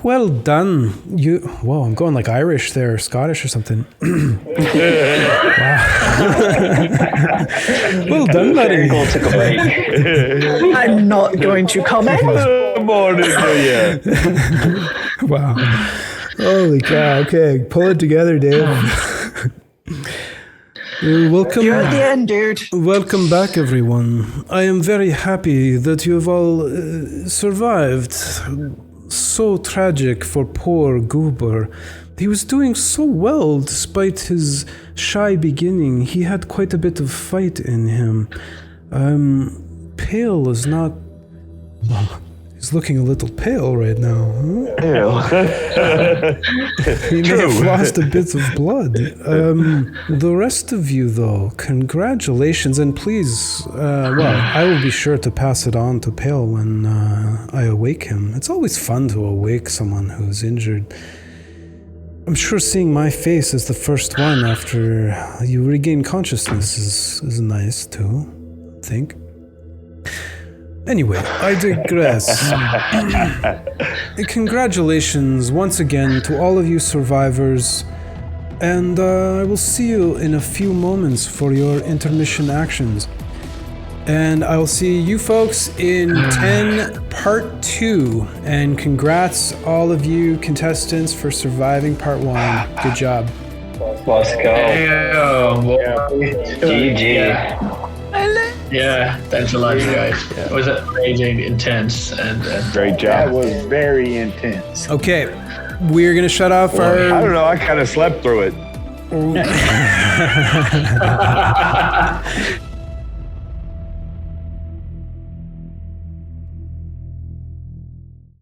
Well done. Whoa, I'm going like Irish there, Scottish or something. Wow. Well done, buddy. Took a break. I'm not going to comment. Good morning to you. Wow. Holy cow. Okay, pull it together, Dave. Welcome. You're at the end, dude. Welcome back, everyone. I am very happy that you have all survived. So tragic for poor Goober. He was doing so well despite his shy beginning. He had quite a bit of fight in him. Pale is not... Well, he's looking a little pale right now. He may have lost a bit of blood. The rest of you, though, congratulations, and please, I will be sure to pass it on to Pale when I awake him. It's always fun to awake someone who's injured. I'm sure seeing my face as the first one after you regain consciousness is nice too, I think. Anyway, I digress. Congratulations once again to all of you survivors, and I will see you in a few moments for your intermission actions. And I will see you folks in 10 part 2. And congrats all of you contestants for surviving part 1. Good job. Let's go. GG. Yeah, thanks a lot, you guys. It was amazing, intense, and great job. That was very intense. Okay, we're gonna shut off our... I don't know, I kind of slept through it.